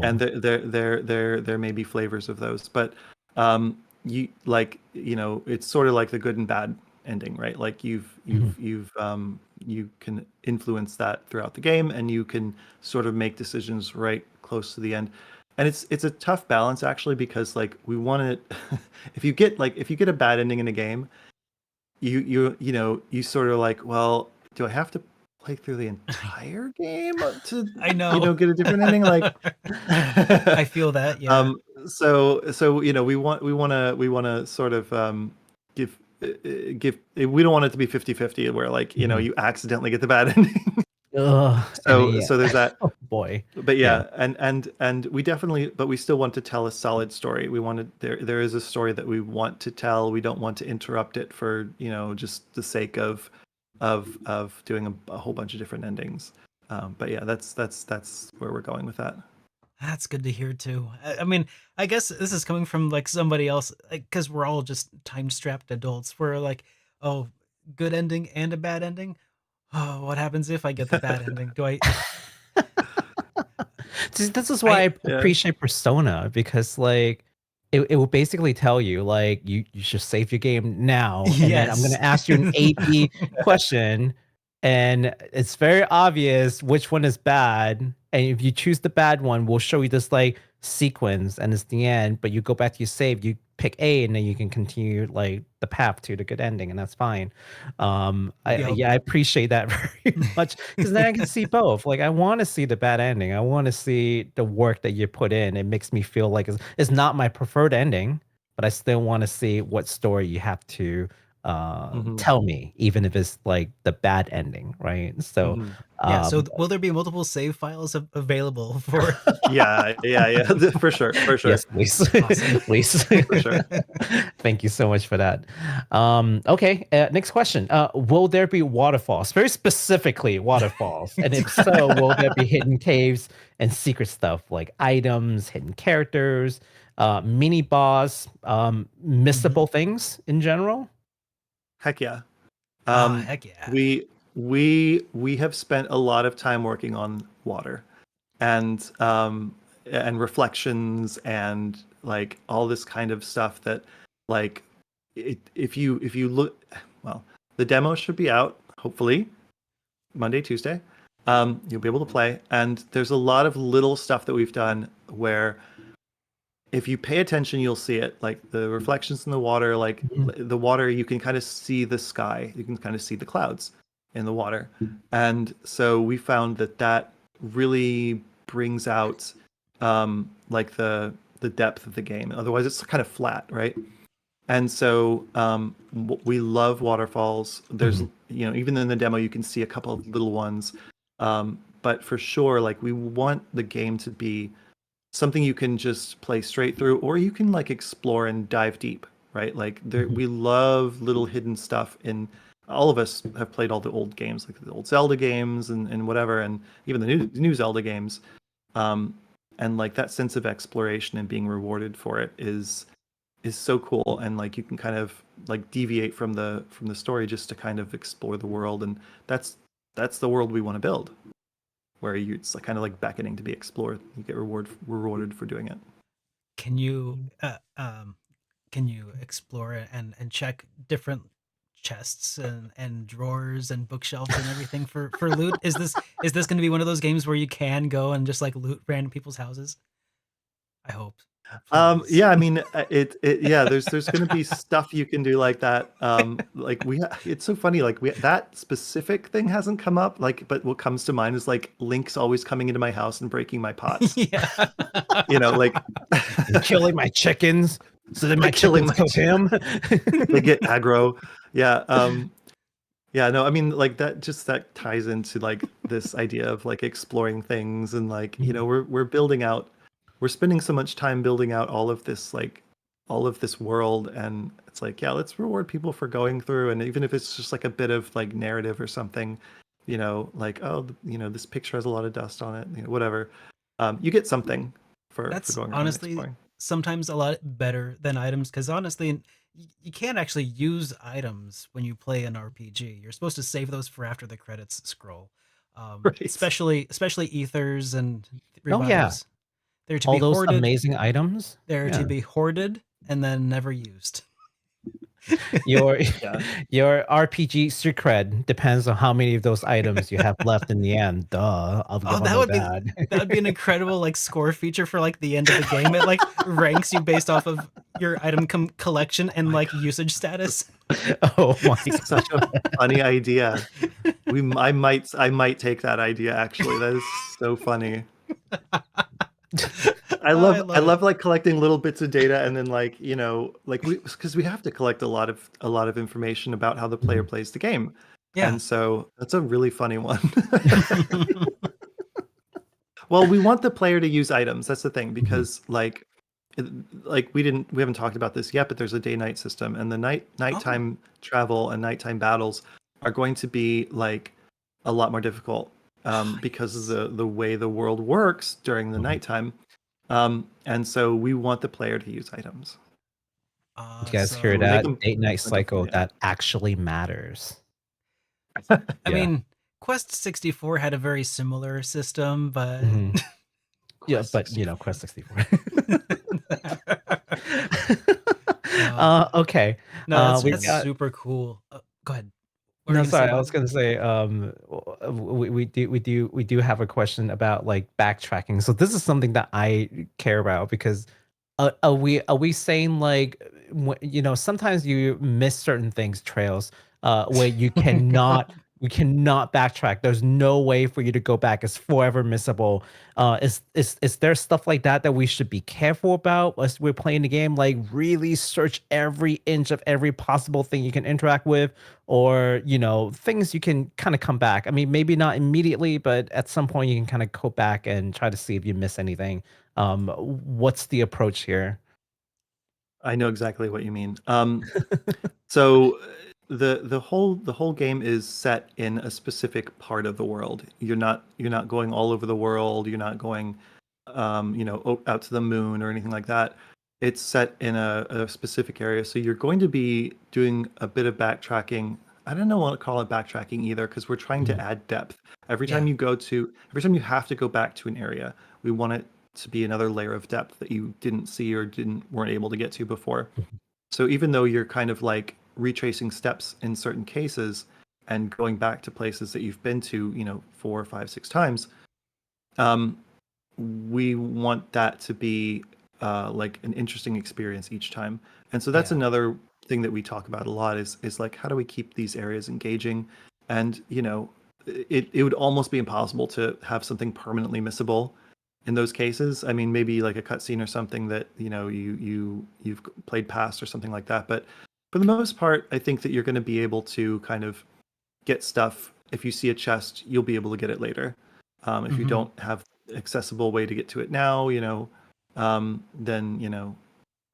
there may be flavors of those, but it's sort of like the good and bad ending, right? Like you can influence that throughout the game, and you can sort of make decisions right close to the end. And it's a tough balance actually, because like we want it if you get a bad ending in a game, you sort of like, well, do I have to play through the entire game to I know. get a different ending? Like, I feel that. Yeah. um, so we want to sort of give we don't want it to be 50-50 where like Mhm. you accidentally get the bad ending. Ugh, and So yeah. so there's that. Oh boy. But Yeah. yeah, and we definitely, but we still want to tell a solid story. We wanted there is a story that we want to tell. We don't want to interrupt it for just the sake of doing a whole bunch of different endings. But yeah, that's where we're going with that. That's good to hear too. I mean, I guess this is coming from like somebody else, because we're all just time-strapped adults. We're like, oh, good ending and a bad ending. Oh, what happens if I get the bad ending? Do I? See, this is why I I Yeah. appreciate Persona, because like it will basically tell you like you should save your game now, and then I'm gonna yes. ask you an AP question, and it's very obvious which one is bad. And if you choose the bad one, we'll show you this like sequence, and it's the end. But you go back to your save, you pick A, and then you can continue like the path to the good ending, and that's fine. Yep. Yeah, I appreciate that very much, because then I can see both. Like, I want to see the bad ending. I want to see the work that you put in. It makes me feel like it's not my preferred ending, but I still want to see what story you have to Hmm. tell me, even if it's like the bad ending, right? So, Hmm. Yeah. So, um, will there be multiple save files available for? Yeah, for sure, for sure, yes, please, Awesome. please. for sure. Thank you so much for that. Okay, next question. Will there be waterfalls? Very specifically, waterfalls. And if so, will there be hidden caves and secret stuff like items, hidden characters, mini boss, Mhm. missable things in general? Heck yeah. Oh, Um, heck yeah. we have spent a lot of time working on water, and reflections, and like all this kind of stuff that like if you look, well, the demo should be out hopefully Monday, Tuesday. You'll be able to play, and there's a lot of little stuff that we've done where if you pay attention, you'll see it. Like the reflections in the water, like Mhm. the water, you can kind of see the sky. You can kind of see the clouds in the water. And so we found that that really brings out like the depth of the game. Otherwise, it's kind of flat, right? And so we love waterfalls. There's, Mhm. even in the demo, you can see a couple of little ones. But for sure, like we want the game to be something you can just play straight through, or you can like explore and dive deep, right? Like there, Mhm. we love little hidden stuff in. All of us have played all the old games, like the old Zelda games and whatever, and even the new Zelda games. Um, and like that sense of exploration and being rewarded for it is so cool. And like you can kind of like deviate from the story just to kind of explore the world, and that's the world we want to build, where it's like kind of like beckoning to be explored. You get rewarded for doing it. Can you can you explore it and check different chests and drawers and bookshelves and everything for loot? Is this going to be one of those games where you can go and just like loot random people's houses? I hope. Please. Yeah, I mean, yeah. There's going to be stuff you can do like that. Like it's so funny. Like that specific thing hasn't come up. Like, but what comes to mind is like Link's always coming into my house and breaking my pots. Yeah. Like And killing my chickens so that my killing chickens my kill him. they get aggro. Yeah. Yeah. No, I mean, like that. Just that ties into like this idea of like exploring things, and like we're building out. We're spending so much time building out all of this world, and it's like, yeah, let's reward people for going through, and even if it's just like a bit of like narrative or something, like, oh, this picture has a lot of dust on it, whatever. You get something for That's going around and honestly exploring. sometimes a lot better than items because honestly, you can't actually use items when you play an RPG. You're supposed to save those for after the credits scroll. Right. Especially ethers and Oh yeah, revives. They're to all be those hoarded. amazing items. They're to Yeah, be hoarded and then never used. your Yeah. your RPG street cred depends on how many of those items you have left in the end. Duh, we Oh, all know that. that would be an incredible like score feature for like the end of the game. It like ranks you based off of your item collection and My like God, usage status. Oh my god. such a funny idea. I might take that idea actually. That is so funny. I Oh, I love I love it. love like collecting little bits of data, and then like like because we have to collect a lot of information about how the player Mhm. plays the game, Yeah. and so that's a really funny one. Well, we want the player to use items. That's the thing, Mhm. because it- like we haven't talked about this yet, but there's a day-night system, and the Oh, nighttime travel and nighttime battles are going to be like a lot more difficult, because of yes. the way the world works during the Mhm. nighttime. And so we want the player to use items. You guys hear So we make that? Awesome. them Date night plentiful, cycle yeah. that actually matters. I Yeah. mean, Quest 64 had a very similar system, but Mhm. Yeah, Quest but 64. Quest 64. uh, Okay. Oh, no, that's We that's funny. got super cool. Go ahead. What were no, you gonna say sorry. I about was gonna say, we do have a question about like backtracking. So this is something that I care about because are we saying like sometimes you miss certain things, trails, where you cannot backtrack. There's no way for you to go back. It's forever missable. Is there stuff like that we should be careful about as we're playing the game? Like really search every inch of every possible thing you can interact with, or things you can kind of come back. I mean, maybe not immediately, but at some point you can kind of go back and try to see if you miss anything. What's the approach here? I know exactly what you mean. So the whole game is set in a specific part of the world. You're not going all over the world. You're not going out to the moon or anything like that. It's set in a specific area. So you're going to be doing a bit of backtracking. I don't know what to call it backtracking either, because we're trying to Mhm. add depth. yeah. Every time you have to go back to an area, we want it to be another layer of depth that you didn't see or weren't able to get to before. Mhm. So even though you're kind of like retracing steps in certain cases and going back to places that you've been to, 4, 5, 6 times, um, we want that to be like an interesting experience each time. And so that's Yeah. another thing that we talk about a lot is like how do we keep these areas engaging? And it would almost be impossible to have something permanently missable in those cases. I mean, maybe like a cutscene or something that you've played past or something like that. But for the most part, I think that you're going to be able to kind of get stuff. If you see a chest, you'll be able to get it later. If you Hmm. don't have accessible way to get to it now, then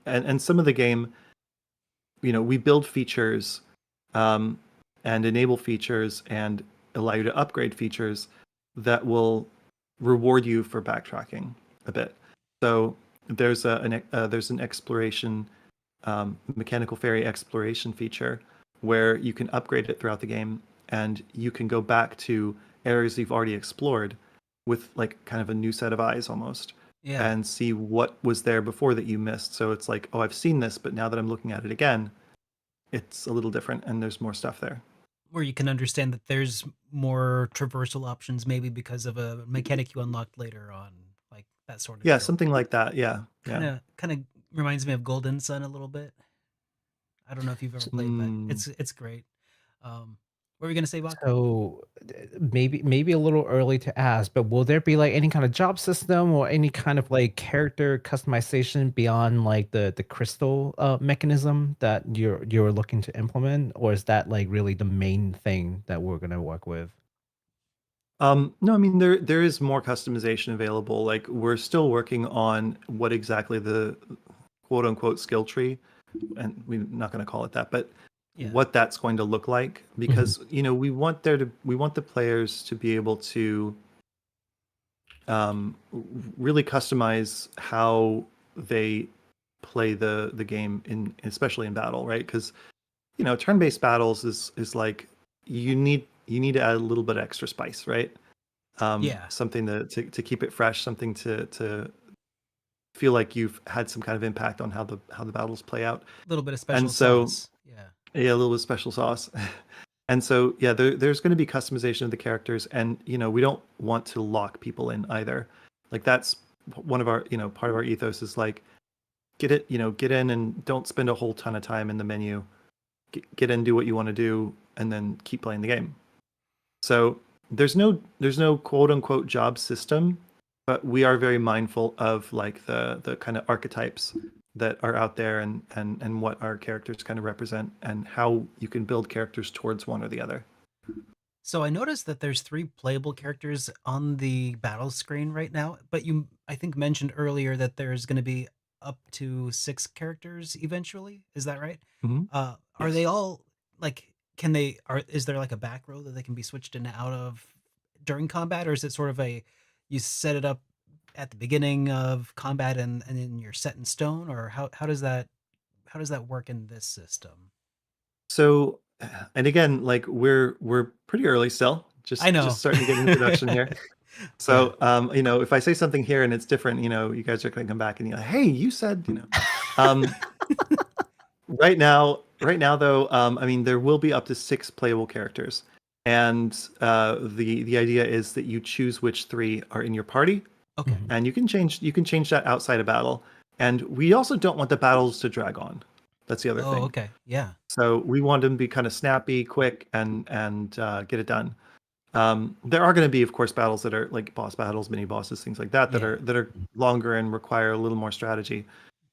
and some of the game, we build features um, and enable features and allow you to upgrade features that will reward you for backtracking a bit. So there's an exploration mechanical fairy exploration feature where you can upgrade it throughout the game and you can go back to areas you've already explored with like kind of a new set of eyes almost Yeah. and see what was there before that you missed. So it's like, oh, I've seen this, but now that I'm looking at it again, it's a little different and there's more stuff there. Where you can understand that there's more traversal options, maybe because of a mechanic you unlocked later on, like that sort of Yeah, deal. something like that. Yeah. Kind Yeah. of, kind of reminds me of Golden Sun a little bit. I don't know if you've ever played, but Mm. it's great. What were you gonna say, Baku? So maybe a little early to ask, but will there be like any kind of job system or any kind of like character customization beyond like the crystal mechanism that you're looking to implement, or is that like really the main thing that we're gonna work with? No, I mean there is more customization available. Like we're still working on what exactly the quote unquote skill tree, and we're not going to call it that, but Yeah. what that's going to look like Mhm. because we want the players to be able to um, really customize how they play the game in especially in battle, right? Because turn-based battles is like you need to add a little bit extra spice, right? Yeah. Something to keep it fresh, something to feel like you've had some kind of impact on how the battles play out. A little bit of And special so, sauce. Yeah. yeah, a little bit of special sauce. And so, yeah, there's going to be customization of the characters, and we don't want to lock people in either. Like that's one of our, part of our ethos is like get in and don't spend a whole ton of time in the menu. Get in, do what you want to do, and then keep playing the game. So there's no quote unquote job system, but we are very mindful of like the kind of archetypes that are out there and what our characters kind of represent and how you can build characters towards one or the other. So I noticed that there's 3 playable characters on the battle screen right now, but you, I think, mentioned earlier that there's going to be up to 6 characters eventually. Is that right? Hmm. Are they Yes. all like? Can they? Is there like a back row that they can be switched in and out of during combat, or is it sort of a you set it up at the beginning of combat and then you're set in stone, or how does that work in this system? So, and again, like we're pretty early still, I just know. starting to get into production here. Yeah. So, if I say something here and it's different, you guys are going to come back and you're like, hey, you said, um, right now though, I mean, there will be up to 6 playable characters, and the idea is that you choose which 3 are in your party, Okay. Mhm. and you can change that outside of battle. And we also don't want the battles to drag on. That's the other Oh, thing. okay. Yeah. So we want them to be kind of snappy, quick, and get it done. There are going to be, of course, battles that are like boss battles, mini bosses, things like that, that Yeah. are that are longer and require a little more strategy.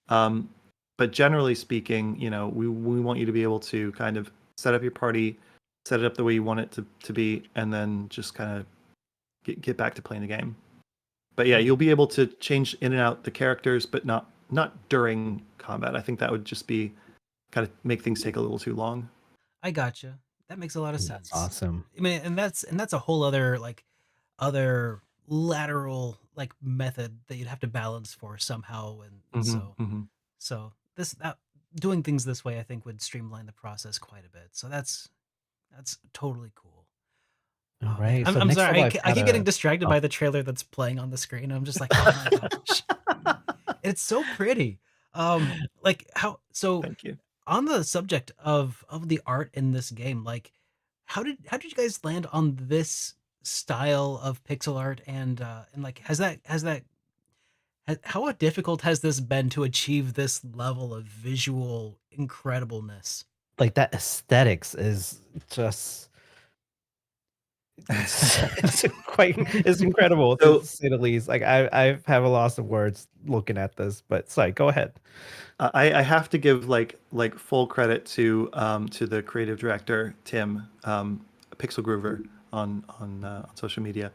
Um, but generally speaking, we want you to be able to kind of set up your party, set it up the way you want it to be, and then just kind of get back to playing the game. But yeah, Okay. you'll be able to change in and out the characters, but not during combat. I think that would just be kind of make things take a little too long. I gotcha. That makes a lot of That's sense. awesome. I mean, and that's a whole other like other lateral like method that you'd have to balance for somehow, and Hmm. so Hmm. so this that doing things this way I think would streamline the process quite a bit. So that's totally cool. All Oh man, right. I'm, So I'm next sorry. up, I've I got keep getting a. distracted Oh, by the trailer that's playing on the screen. I'm just like, oh my gosh, it's so pretty. Like so Thank you. on the subject of the art in this game, like how did you guys land on this style of pixel art, and like How difficult has this been to achieve this level of visual incredibleness? Like that aesthetics is just it's quite it's incredible to So say the least. Like I have a loss of words looking at this, but sorry, go ahead. I have to give like full credit to the creative director Tim Pixel Groover on social media.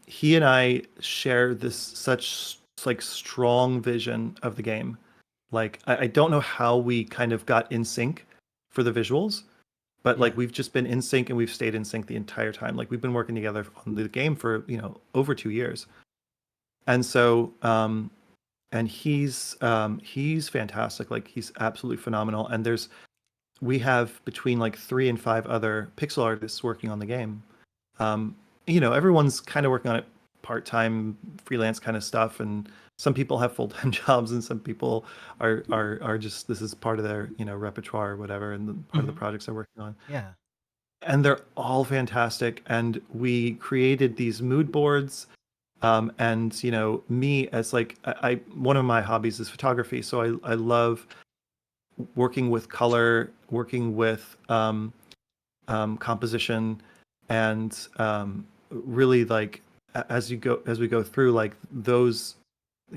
He and I share this such like strong vision of the game. Like I don't know how we kind of got in sync for the visuals, but Yeah. like we've just been in sync and we've stayed in sync the entire time. Like we've been working together on the game for over 2 years, and so and he's fantastic. Like he's absolutely phenomenal. And we have between like 3 and 5 other pixel artists working on the game. Um, everyone's kind of working on it part-time, freelance kind of stuff, and some people have full-time jobs, and some people are just this is part of their repertoire or whatever, and part of the Mhm. projects they're working on. Yeah. And they're all fantastic. And we created these mood boards. And me as like I one of my hobbies is photography, so I love working with color, working with composition, and really like as we go through like those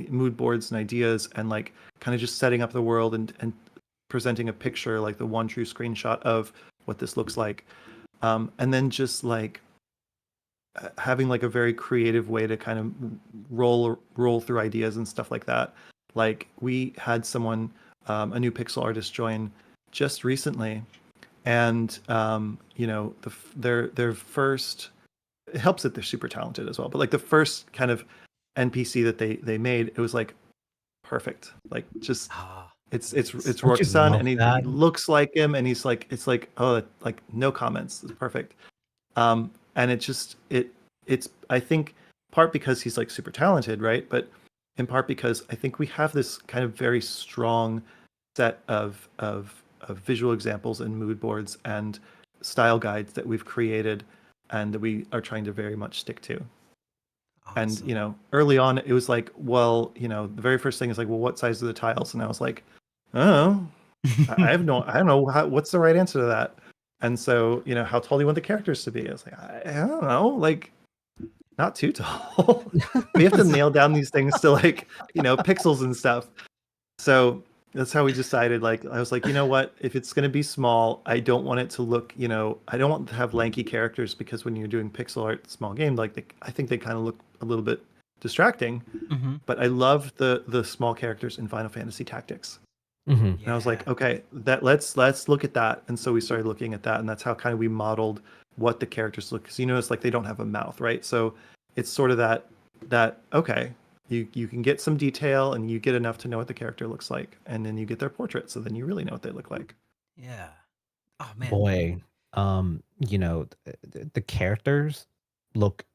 mood boards and ideas, and like kind of just setting up the world and presenting a picture, like the one true screenshot of what this looks like, and then just like having like a very creative way to kind of roll through ideas and stuff like that. Like we had someone, a new pixel artist, join just recently, and their first, it helps that they're super talented as well, but like the first kind of NPC that they made, it was like perfect. Like just Ah, it's Don't you Rourke's son, love and he that? looks like him, and he's like, it's like, oh, like no comments, it's perfect. And it's I think part because he's like super talented, right? But in part because I think we have this kind of very strong set of visual examples and mood boards and style guides that we've created and that we are trying to very much stick to. And awesome. early on it was like, well, the very first thing is like, well, what size are the tiles? And I was like, oh, I don't know what's the right answer to that. And so, how tall do you want the characters to be? I was like, I don't know, like not too tall. We have to nail down these things to like, pixels and stuff. So that's how we decided. Like, I was like, you know what? If it's going to be small, I don't want it to look, I don't want to have lanky characters, because when you're doing pixel art, small game, like I think they kind of look a little bit distracting. Hmm. But I love the small characters in Final Fantasy Tactics. Hmm. And I was Yeah. like, okay, that let's look at that. And so we started looking at that, and that's how kind of we modeled what the characters look. Because it's like they don't have a mouth, right? So it's sort of that okay, you can get some detail and you get enough to know what the character looks like, and then you get their portrait, so then you really know what they look like. Yeah. Oh man. Boy, the characters look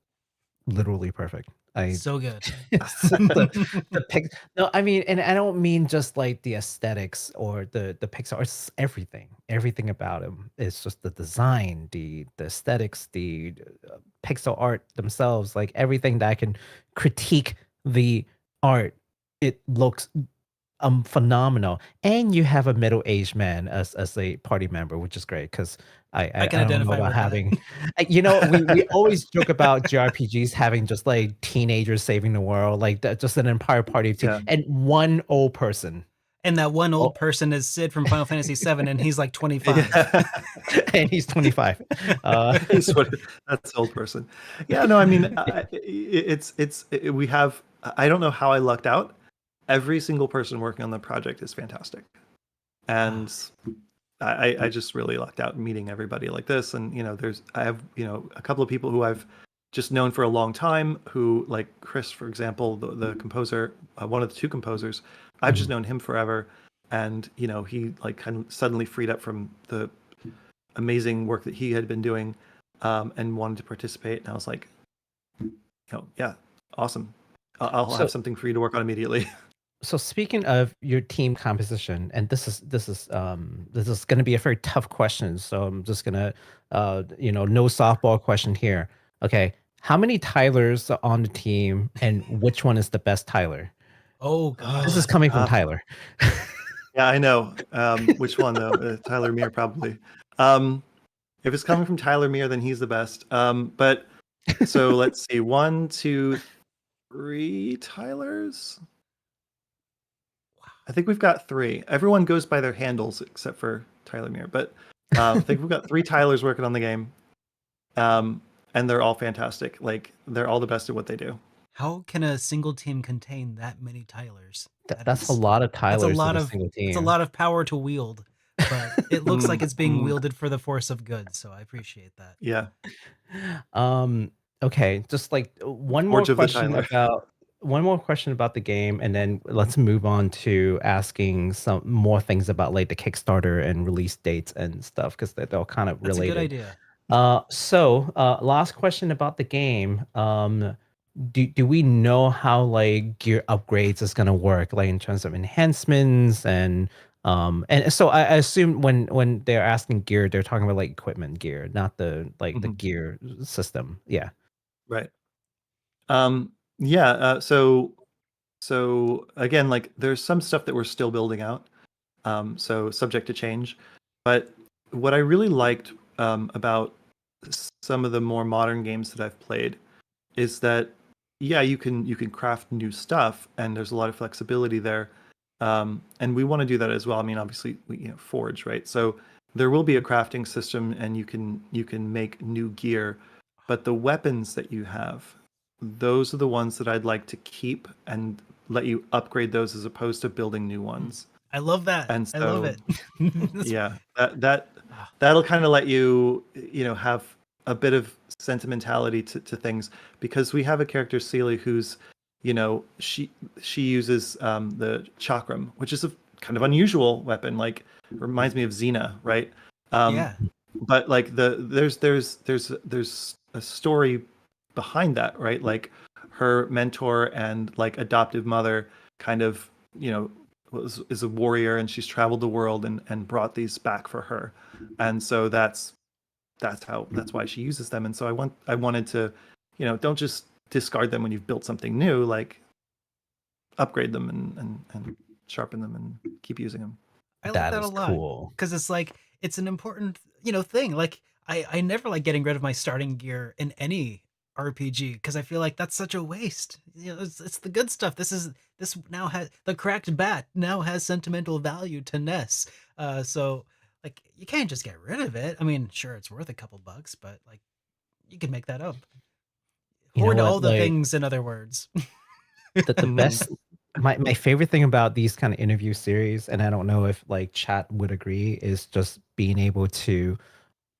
literally perfect. I So good. the pic no, I mean, and I don't mean just like the aesthetics or the pixel, it's everything about him. It's just the design, the aesthetics, the pixel art themselves, like everything that I can critique the art. It looks phenomenal. And you have a middle-aged man as a party member, which is great because I can I don't know identify about with that. having we always joke about JRPGs having just like teenagers saving the world, like that, just an entire party of teen Yeah. and one old person. And that one Oh, old person is Sid from Final Fantasy VII, and he's like 25. Yeah. and he's 25. He's what that's the old person. Yeah, no, I mean, we have. I don't know how I lucked out. Every single person working on the project is fantastic, Ah, and I just really lucked out meeting everybody like this. And I have a couple of people who I've just known for a long time, who like Chris, for example, the composer, one of the two composers. I've just Mhm. known him forever, and he like kind of suddenly freed up from the amazing work that he had been doing, and wanted to participate. And I was like, yeah, awesome. I'll have So something for you to work on immediately. So speaking of your team composition, and this is going to be a very tough question. So I'm just gonna no softball question here. Okay, how many Tylers are on the team, and which one is the best Tyler? Oh This is God. coming from Tyler. Yeah, I know. Which one though? Tyler Meir probably. Um, if it's coming from Tyler Meir, then he's the best. But so let's see, 1, 2, 3 Tylers. I think we've got 3. Everyone goes by their handles except for Tyler Meir, but I think we've got 3 Tylers working on the game, and they're all fantastic. Like they're all the best at what they do. How can a single team contain that many Tylers? That That's a is lot of that's a Tylers in lot a of single that's a team. lot of power to wield, but it looks like it's being Mm, wielded for the force of good, so I appreciate that. yeah, Um, okay, just like Forge of the Tyler. one more question about the game, and then let's move on to asking some more things about like the Kickstarter and release dates and stuff because they're all kind of That's a good related. idea. Last question about the game. Do we know how like gear upgrades is gonna work, like in terms of enhancements and so I assume when they're asking gear, they're talking about like equipment gear, not the like the Mhm. gear system. Yeah. Right. Yeah. So again, like there's some stuff that we're still building out. So subject to change. But what I really liked about some of the more modern games that I've played is that yeah, you can craft new stuff, and there's a lot of flexibility there. And we want to do that as well. I mean, obviously, Forge, right? So there will be a crafting system, and you can make new gear, but the weapons that you have, those are the ones that I'd like to keep and let you upgrade those as opposed to building new ones. I love that. And I love so it. That's- yeah, that ah, that'll kind of let you, have a bit of sentimentality to things, because we have a character Celia who's, she uses the chakram, which is a kind of unusual weapon. Like reminds me of Xena, right? Um, yeah. but like there's a story behind that, right? Like her mentor and like adoptive mother kind of, is a warrior, and she's traveled the world and brought these back for her. And so that's why she uses them. And so I wanted to, don't just discard them when you've built something new, like upgrade them and sharpen them and keep using them. I like That that a is lot cool. because it's like it's an important, thing. Like I never like getting rid of my starting gear in any RPG because I feel like that's such a waste. It's the good stuff. This now has the cracked bat now has sentimental value to Ness. So like you can't just get rid of it. I mean, sure, it's worth a couple bucks, but like you can make that up. You know Hoard what? all the Like things, in other words. the Mhm. best my favorite thing about these kind of interview series, and I don't know if like chat would agree, is just being able to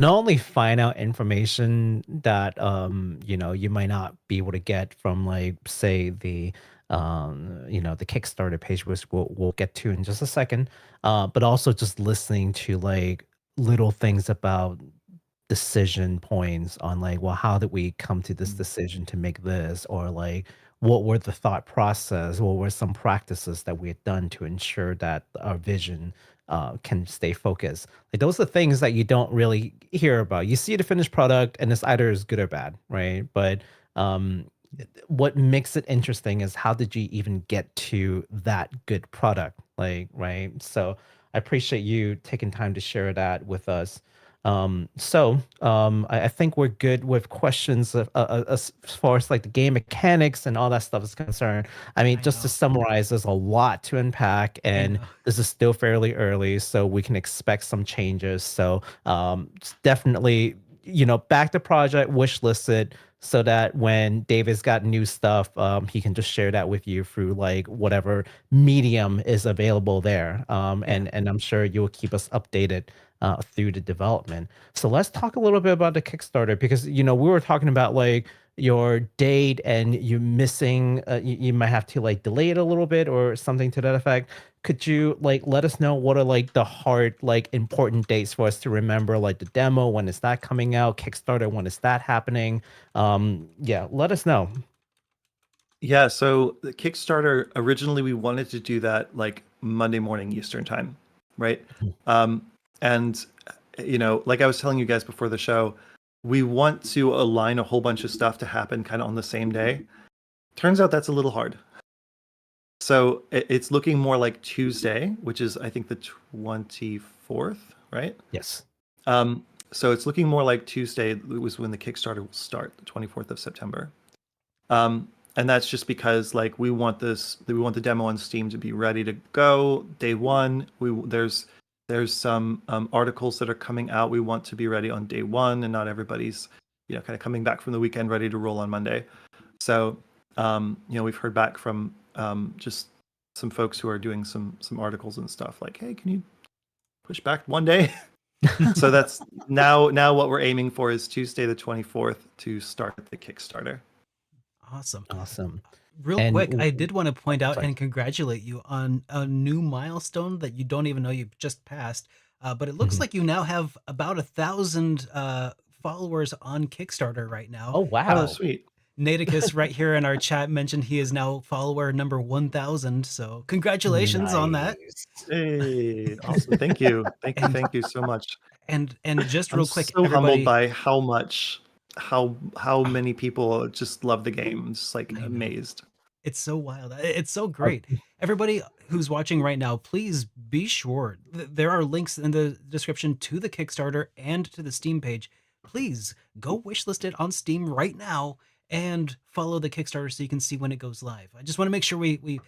not only find out information that you might not be able to get from like say the Kickstarter page, which we'll get to in just a second, but also just listening to like little things about decision points on like, well, how did we come to this decision to make this, or like what were the thought process, what were some practices that we had done to ensure that our vision can stay focused. Like those are things that you don't really hear about. You see the finished product and it's either as good or bad, right? But what makes it interesting is how did you even get to that good product, like, right? So I appreciate you taking time to share that with us. I think we're good with questions as far as like the game mechanics and all that stuff is concerned. I mean, I just to know. summarize, there's a lot to unpack, I and know. this is still fairly early, so we can expect some changes. So definitely, back the project, wish list it, so that when David's got new stuff, he can just share that with you through like whatever medium is available there. Yeah. And I'm sure you'll keep us updated through the development. So let's talk a little bit about the Kickstarter, because we were talking about like your date and you missing you might have to like delay it a little bit or something to that effect. Could you like let us know what are like the hard like important dates for us to remember, like the demo, when is that coming out, Kickstarter, when is that happening? Yeah, let us know. Yeah, so the Kickstarter, originally we wanted to do that like Monday morning Eastern time, right? Um, and like I was telling you guys before the show, we want to align a whole bunch of stuff to happen kind of on the same day. Turns out that's a little hard. So it's looking more like Tuesday, which is I think the 24th, right? Yes. So it's looking more like Tuesday. It was when the Kickstarter will start, the 24th of September. And that's just because like we want the demo on Steam to be ready to go day one. There's some articles that are coming out. We want to be ready on day one, and not everybody's kind of coming back from the weekend ready to roll on Monday. So we've heard back from just some folks who are doing some articles and stuff like, hey, can you push back one day? So that's now what we're aiming for is Tuesday the 24th to start the Kickstarter. Awesome. Real And quick, I did want to point out sorry. and congratulate you on a new milestone that you don't even know you've just passed. But it looks Mhm. like you now have about 1,000 followers on Kickstarter right now. Oh Oh, wow. sweet. Naticus right here in our chat mentioned he is now follower number 1,000. So congratulations on that. Nice. Hey, awesome. Thank you. And Thank you so much. and just I'm real quick, so humbled everybody. by how many people just love the game. I'm just like I know. amazed. It's so wild. It's so great. Everybody who's watching right now, please be sure there are links in the description to the Kickstarter and to the Steam page. Please go wishlist it on Steam right now and follow the Kickstarter so you can see when it goes live. I just want to make sure we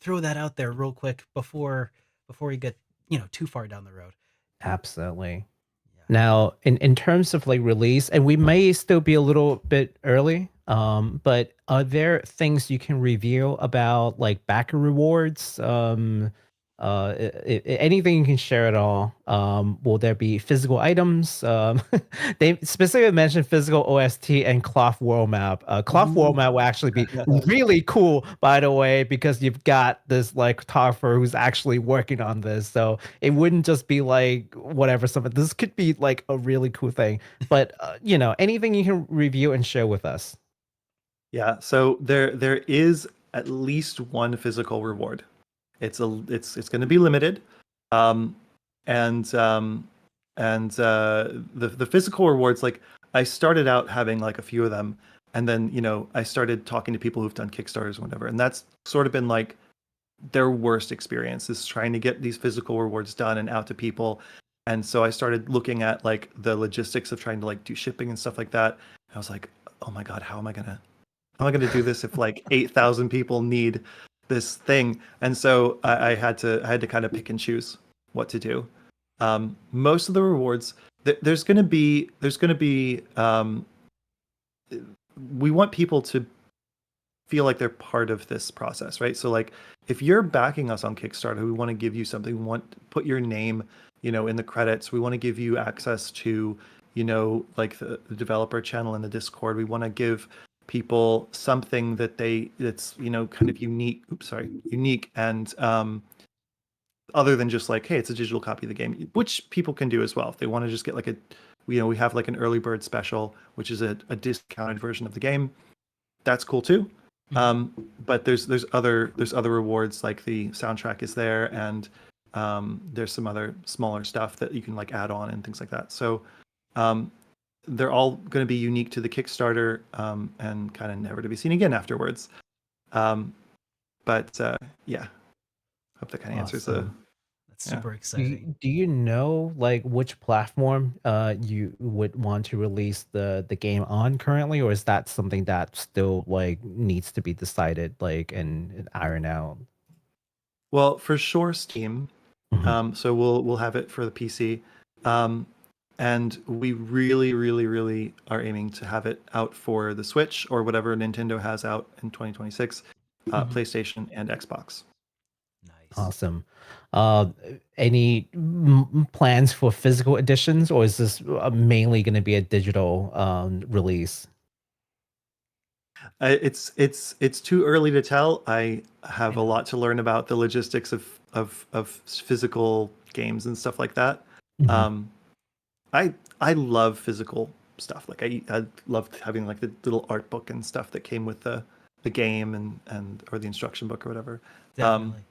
throw that out there real quick before we get too far down the road. Absolutely. Yeah. Now, in terms of like release, and we may still be a little bit early, but are there things you can reveal about like backer rewards? Anything you can share at all? Will there be physical items? They specifically mentioned physical OST and cloth world map. Cloth world Ooh. map will actually be really cool, by the way, because you've got this like photographer who's actually working on this. So it wouldn't just be like whatever. Something this could be like a really cool thing. But anything you can review and share with us. Yeah, so there is at least one physical reward. It's going to be limited, um, and the physical rewards, like I started out having like a few of them, and then I started talking to people who've done Kickstarters and whatever, and that's sort of been like their worst experience is trying to get these physical rewards done and out to people. And so I started looking at like the logistics of trying to like do shipping and stuff like that. I was like, oh my god, how am I gonna do this if like 8,000 people need this thing? And so I had to kind of pick and choose what to do. Most of the rewards, there's gonna be we want people to feel like they're part of this process, right? So like if you're backing us on Kickstarter, we want to give you something. We want to put your name, in the credits. We want to give you access to, like the developer channel in the Discord. We want to give people something that's kind of unique. Unique and other than just like, hey, it's a digital copy of the game, which people can do as well if they want to just get like we have like an early bird special, which is a discounted version of the game. That's cool too. But there's other rewards, like the soundtrack is there, and there's some other smaller stuff that you can like add on and things like that. So they're all going to be unique to the Kickstarter, and kind of never to be seen again afterwards. But yeah, hope that kind of answers the. Awesome. That's Yeah. super exciting. Do you know like which platform you would want to release the game on currently, or is that something that still like needs to be decided like and iron out? Well, for sure, Steam. Mhm. So we'll have it for the PC, and we really, really, really are aiming to have it out for the Switch or whatever Nintendo has out in 2026, PlayStation and Xbox. Nice. Awesome. Any plans for physical editions, or is this mainly going to be a digital release? It's too early to tell. I have a lot to learn about the logistics of physical games and stuff like that. Mhm. I love physical stuff. Like I loved having like the little art book and stuff that came with the game and or the instruction book or whatever. Definitely.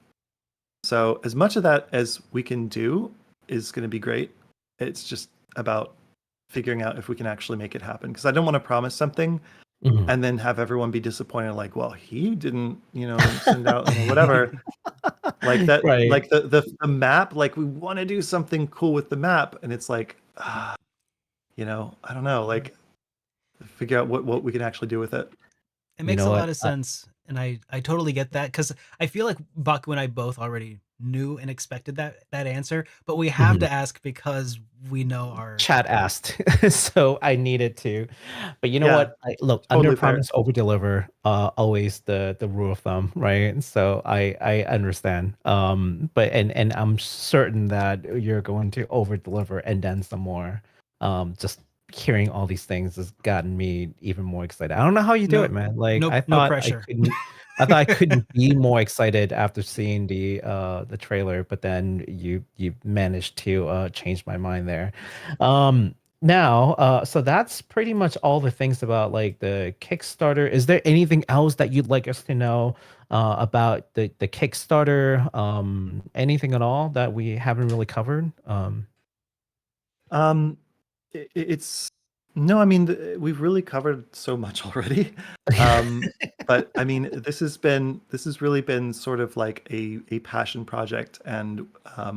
So as much of that as we can do is going to be great. It's just about figuring out if we can actually make it happen, because I don't want to promise something Mhm. and then have everyone be disappointed, like, well, he didn't, send out, whatever. Like that, Right. like the map, like we want to do something cool with the map, and it's like, I don't know, like figure out what we can actually do with it. It You makes know a what? lot of sense, and I totally get that because I feel like Baku and I both already knew and expected that answer, but we have Mhm. to ask because we know our Chat asked, so I needed to. But you know Yeah, what? Look, under totally fair. promise, over deliver. Always the rule of thumb, right? So I understand. But and I'm certain that you're going to over deliver and then some more. Just hearing all these things has gotten me even more excited. I don't know how you do no it, man. Like no pressure. I thought I couldn't be more excited after seeing the trailer, but then you managed to change my mind there. Now, so that's pretty much all the things about like the Kickstarter. Is there anything else that you'd like us to know about the Kickstarter? Anything at all that we haven't really covered? Um, it's no, I mean, we've really covered so much already. But I mean, this has really been sort of like a passion project, and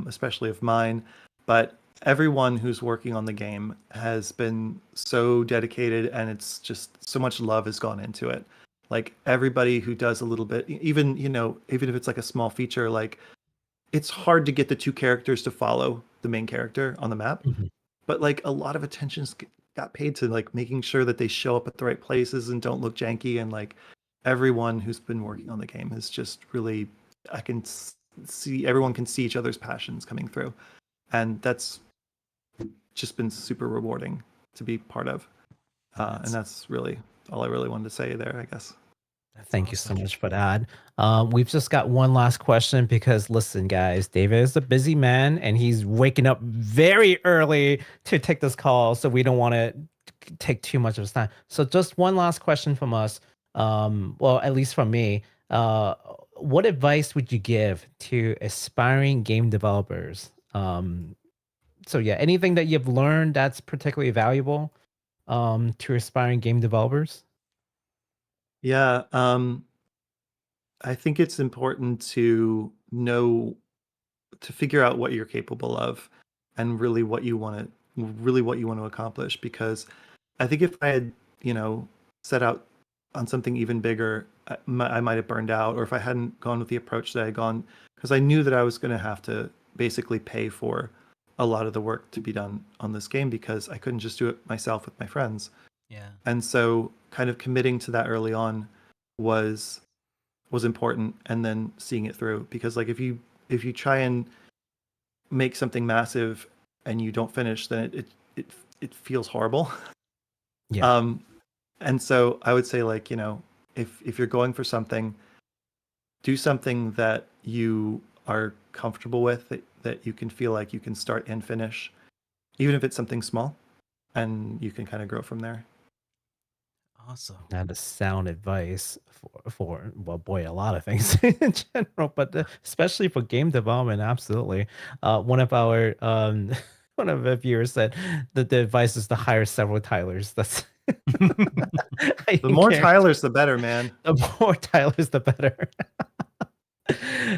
especially of mine. But everyone who's working on the game has been so dedicated, and it's just so much love has gone into it. Like everybody who does a little bit, even even if it's like a small feature, like it's hard to get the two characters to follow the main character on the map, Mhm. but like a lot of got paid to like making sure that they show up at the right places and don't look janky, and like everyone who's been working on the game is just really, I can see everyone can see each other's passions coming through, and that's just been super rewarding to be part of, and That's that's really all I really wanted to say there, I guess. that's Thank you so awesome. much for that. We've just got one last question because listen, guys, David is a busy man and he's waking up very early to take this call, so we don't want to take too much of his time. So just one last question from us. Well, at least from me. What advice would you give to aspiring game developers? So yeah, anything that you've learned that's particularly valuable to aspiring game developers? Yeah, I think it's important to know, to figure out what you're capable of, and really what you want to accomplish, because I think if I had, set out on something even bigger, I might have burned out, or if I hadn't gone with the approach that I had gone, because I knew that I was going to have to basically pay for a lot of the work to be done on this game, because I couldn't just do it myself with my friends. Yeah. And so kind of committing to that early on was important, and then seeing it through, because like if you try and make something massive and you don't finish, then it feels horrible. Yeah. Um, and so I would say, like, if you're going for something, do something that you are comfortable with, that you can feel like you can start and finish, even if it's something small, and you can kind of grow from there. Awesome. That is sound advice for well, boy, a lot of things in general, but especially for game development, absolutely. One of our one of the viewers said that the advice is to hire several Tylers. That's I The more guarantee Tylers, the better, man. the more Tylers, the better.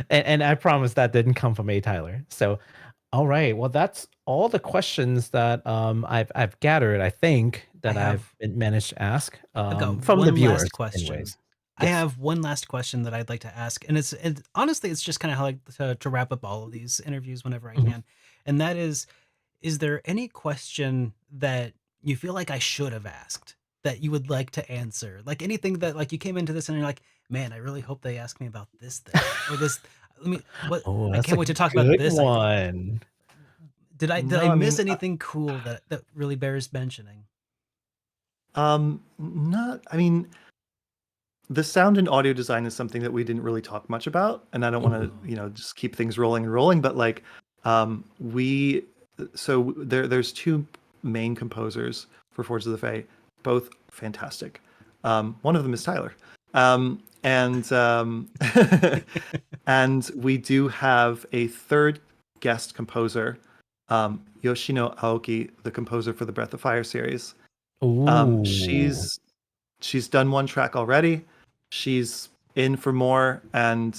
And I promise that didn't come from a Tyler. So all right. Well, that's all the questions that I've gathered, I think, I that I've have managed to ask I've got from the one viewers last question. anyways. I Yes. have one last question that I'd like to ask, and honestly, it's just kind of how I like to wrap up all of these interviews whenever I Mhm. can. And that is there any question that you feel like I should have asked that you would like to answer? Like anything that like you came into this and you're like, man, I really hope they ask me about this thing or this. Let me what Oh, I that's can't a wait to talk about good this idea. one. Did I No, I miss mean, anything cool that really bears mentioning? not. I mean, the sound and audio design is something that we didn't really talk much about, and I don't want Mhm. to, just keep things rolling and rolling. But like, we, so there's two main composers for Forge of the Fae, both fantastic. One of them is Tyler, and and we do have a third guest composer, Yoshino Aoki, the composer for the Breath of Fire series. Ooh. She's she's done one track already. She's in for more, and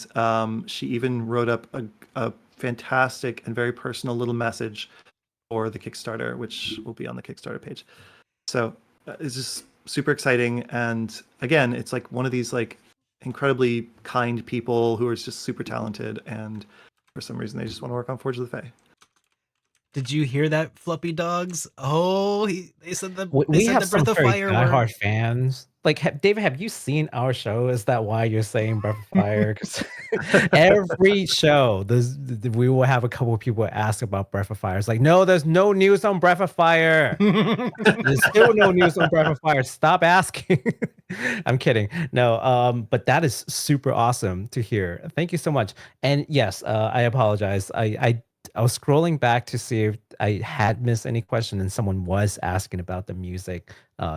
she even wrote up a fantastic and very personal little message for the Kickstarter, which will be on the Kickstarter page. So it's just super exciting. And again, it's like one of these like incredibly kind people who are just super talented, and for some reason they just want to work on Forge of the Fae. Did you hear that, Fluffy Dogs? Oh, they said We have the some Breath of very Fire diehard word. fans. Like, David, have you seen our show? Is that why you're saying Breath of Fire? 'Cause every show, we will have a couple of people ask about Breath of Fire. It's like, no, there's no news on Breath of Fire. There's still no news on Breath of Fire. Stop asking. I'm kidding. No, but that is super awesome to hear. Thank you so much. And yes, I apologize. I was scrolling back to see if I had missed any question, and someone was asking about the music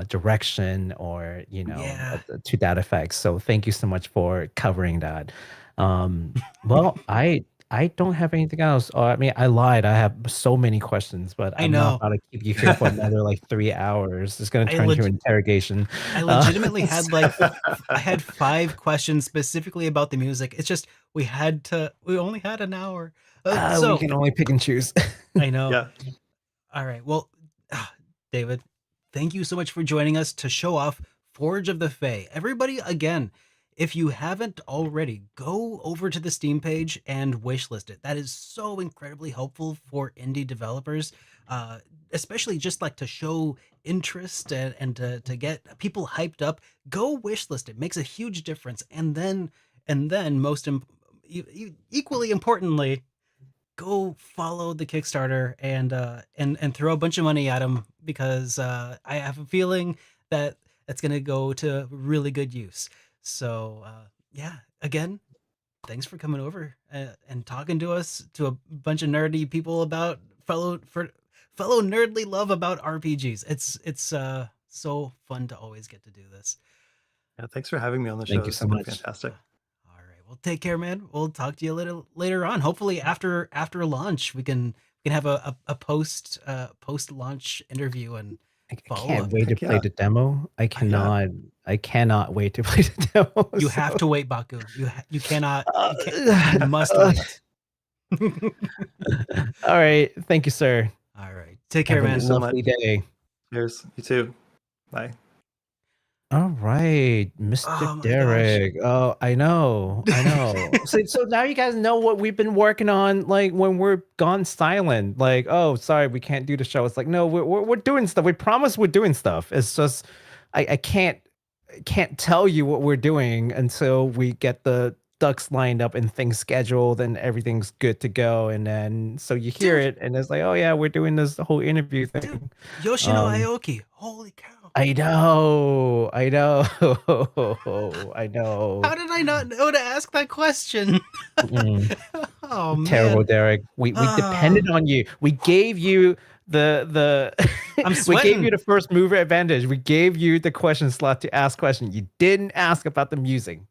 direction or Yeah. to that effect. So thank you so much for covering that. Well, I don't have anything else. I mean, I lied. I have so many questions, but I I'm not know. about to keep you here for another like 3 hours. It's going to I turn into leg- an interrogation. I Uh, legitimately had like I had 5 questions specifically about the music. It's just we only had an hour. we So can only pick and choose. I know. Yeah. All right. Well, David, thank you so much for joining us to show off Forge of the Fae. Everybody, again, if you haven't already, go over to the Steam page and wishlist it. That is so incredibly helpful for indie developers, especially just like to show interest and to get people hyped up. Go wishlist it. Makes a huge difference. And then equally importantly, go follow the Kickstarter and throw a bunch of money at them, because I have a feeling that that's gonna go to really good use. So yeah, again, thanks for coming over and talking to us, to a bunch of nerdy people about fellow nerdly love about RPGs. It's so fun to always get to do this. Yeah. Thanks for having me on the show. Thank you This so has been much. fantastic. All right. Well, take care, man. We'll talk to you later on. Hopefully after launch we can have a post launch interview and I follow can't up. wait to Heck play yeah. the demo. Yeah. I cannot wait to play the demo. You So, have to wait, Baku. You cannot. You uh, must uh, wait. all right. Thank you, sir. All right. Take care, Have a Thank you man. so much. lovely day. Cheers. You too. Bye. All right, Mr. Oh my gosh. Derek. Oh, I know, I know. So now you guys know what we've been working on. Like when we're gone silent, like, oh, sorry, we can't do the show. It's like, no, we're doing stuff. We promise we're doing stuff. It's just, I can't tell you what we're doing until we get the ducks lined up and things scheduled and everything's good to go. And then so you hear Dude, it, and it's like, oh yeah, we're doing this whole interview dude. thing. Yoshino Um, Aoki. Holy cow. I know, I know, I How know. did I not know to ask that question? Mm, Oh terrible, man. Derek. We Ah, depended on you. We gave you the I'm we gave you sweating. the first mover advantage. We gave you the question slot to ask questions. You didn't ask about the music.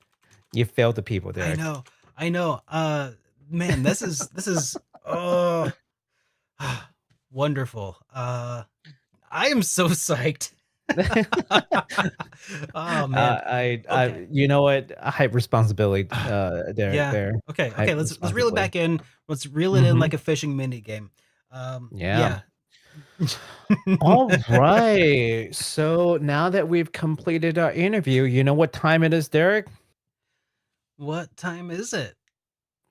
You failed the people, I Derek. know. I know. Man, this is oh wonderful. I am so psyched. Oh man. Okay. You know what? A hype responsibility, Derek. Yeah. There, Okay. hype Okay. Let's reel it responsibly. back in. Let's reel it in Hmm. like a fishing mini game. Yeah. Yeah. All right. So now that we've completed our interview, you know what time it is, Derek? What time is it?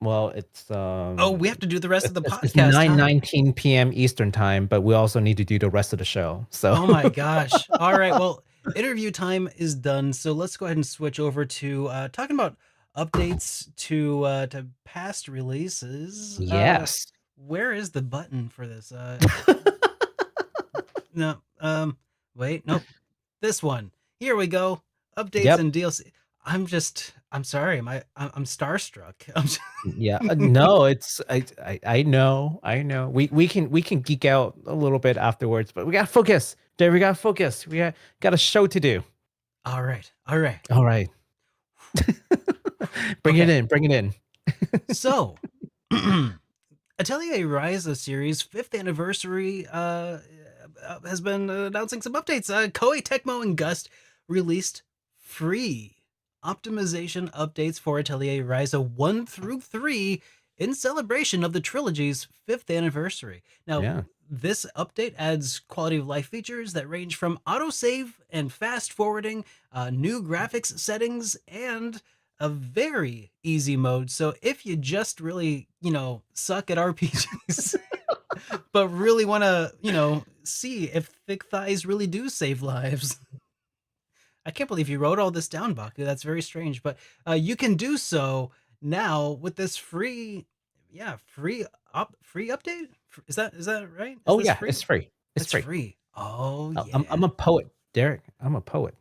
Well, it's Oh, we have to do the rest of the it's podcast, huh? 9:19 p.m. Eastern time, but we also need to do the rest of the show. So Oh my gosh. All right. Well, interview time is done. So let's go ahead and switch over to talking about updates to past releases. yes. Where is the button for this? No. Wait. Nope. This one. Here we go. Updates Yep. and DLC. I'm sorry. I'm starstruck. Yeah. No, it's I know. I know. We can geek out a little bit afterwards, but we got to focus. There we got to focus. We got a show to do. All right. All right. All right. Bring it Okay. in. Bring it in. So, Atelier Ryza series 5th anniversary has been announcing some updates. Koei Tecmo and Gust released free optimization updates for Atelier Ryza 1 through 3 in celebration of the trilogy's 5th anniversary. Now, Yeah. this update adds quality of life features that range from autosave and fast forwarding, new graphics settings, and a very easy mode. So if you just really, suck at RPGs, but really want to, see if thick thighs really do save lives. I can't believe you wrote all this down, Baku. That's very strange, but you can do so now with this free, free update. Is that right? Is Oh this yeah, free? it's free. It's It's free. free. Oh I'm yeah. a poet, Derek. I'm a poet.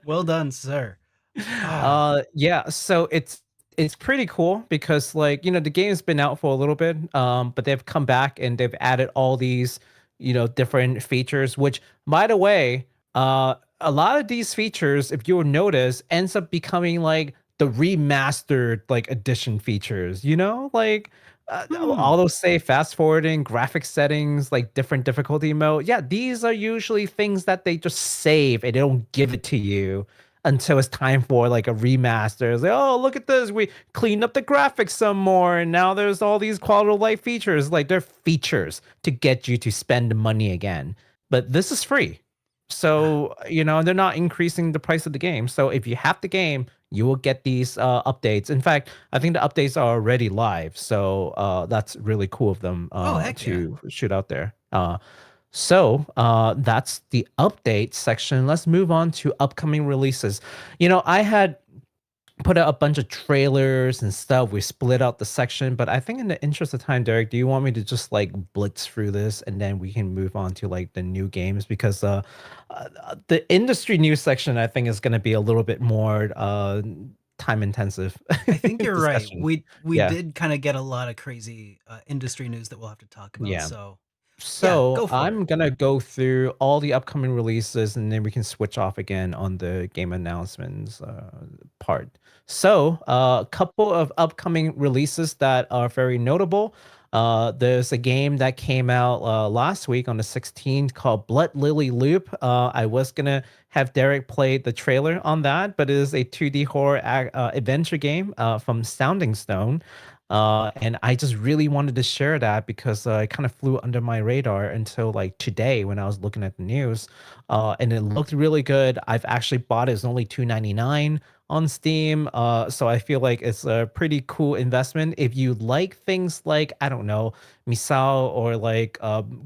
Well done, sir. Ah, Yeah, so it's pretty cool because like, the game's been out for a little bit, but they've come back and they've added all these, different features, which by the way, a lot of these features, if you'll notice, ends up becoming like the remastered like edition features, like all hmm. those say fast forwarding, graphic settings, like different difficulty mode. Yeah, these are usually things that they just save and they don't give it to you until it's time for like a remaster. It's like, oh, look at this. We cleaned up the graphics some more. And now there's all these quality of life features. Like they're features to get you to spend money again. But this is free. So, they're not increasing the price of the game. So if you have the game, you will get these updates. In fact, I think the updates are already live. So that's really cool of them Oh heck yeah. to shoot out there. So that's the update section. Let's move on to upcoming releases. I had put out a bunch of trailers and stuff. We split out the section, but I think in the interest of time, Derek, do you want me to just like blitz through this and then we can move on to like the new games? Because the industry news section, I think, is going to be a little bit more time intensive I think you're right. discussion. We Yeah. did kind of get a lot of crazy industry news that we'll have to talk about. Yeah. So yeah, So go for it. I'm gonna go through all the upcoming releases, and then we can switch off again on the game announcements part. So a couple of upcoming releases that are very notable. There's a game that came out last week on the 16th called Blood Lily Loop. I was gonna have Derek play the trailer on that, but it is a 2D horror adventure game from Sounding Stone. And I just really wanted to share that because it kind of flew under my radar until like today when I was looking at the news. And it looked really good. I've actually bought it. It's only $2.99 on Steam. So I feel like it's a pretty cool investment. If you like things like, I don't know, Misao or like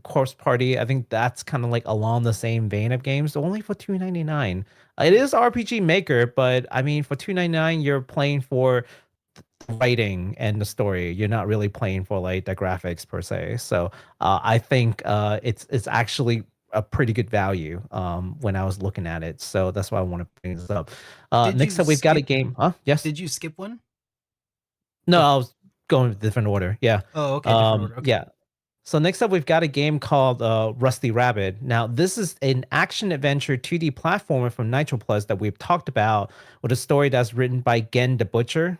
Corpse Party, I think that's kind of like along the same vein of games, only for $2.99. It is RPG Maker, but I mean, for $2.99, you're playing for writing and the story. You're not really playing for like the graphics per se. So I think it's actually a pretty good value when I was looking at it. So that's why I want to bring this up. Did Next you up, we've got a skip game. Huh? Yes. did you skip one? No, The I was going with different order. Yeah. Oh, okay, different order. Okay. Yeah. So next up, we've got a game called Rusty Rabbit. Now, this is an action-adventure 2D platformer from Nitro Plus that we've talked about with a story that's written by Gen the Butcher,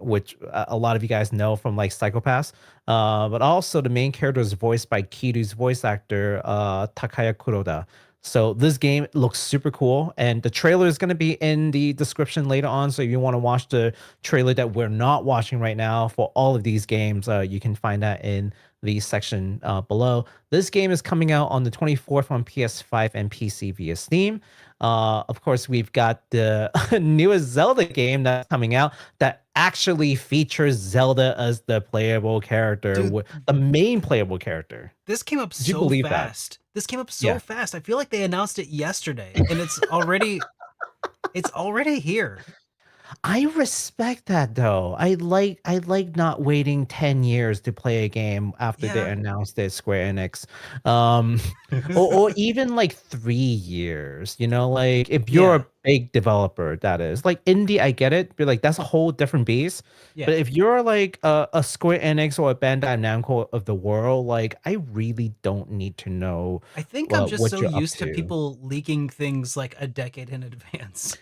which a lot of you guys know from like Psychopaths. But also the main character is voiced by Kiru's voice actor, Takaya Kuroda. So this game looks super cool, and the trailer is going to be in the description later on. So if you want to watch the trailer that we're not watching right now for all of these games, you can find that in the section below. This game is coming out on the 24th on PS5 and PC via Steam. Of course, we've got the newest Zelda game that's coming out that actually features Zelda as the playable character, Dude, the main playable character. this came up Did you so believe that? fast. This came up so Yeah. fast. I feel like they announced it yesterday and it's already here. I respect that though. I like not waiting 10 years to play a game after they Yeah. announced it, Square Enix. Um or even like 3 years, like if you're Yeah. a big developer, that is. Like indie, I get it, but like that's a whole different beast. But Yeah. if you're like a Square Enix or a Bandai Namco of the world, like I really don't need to know I think I'm just what so you're up used to to. people leaking things like a decade in advance.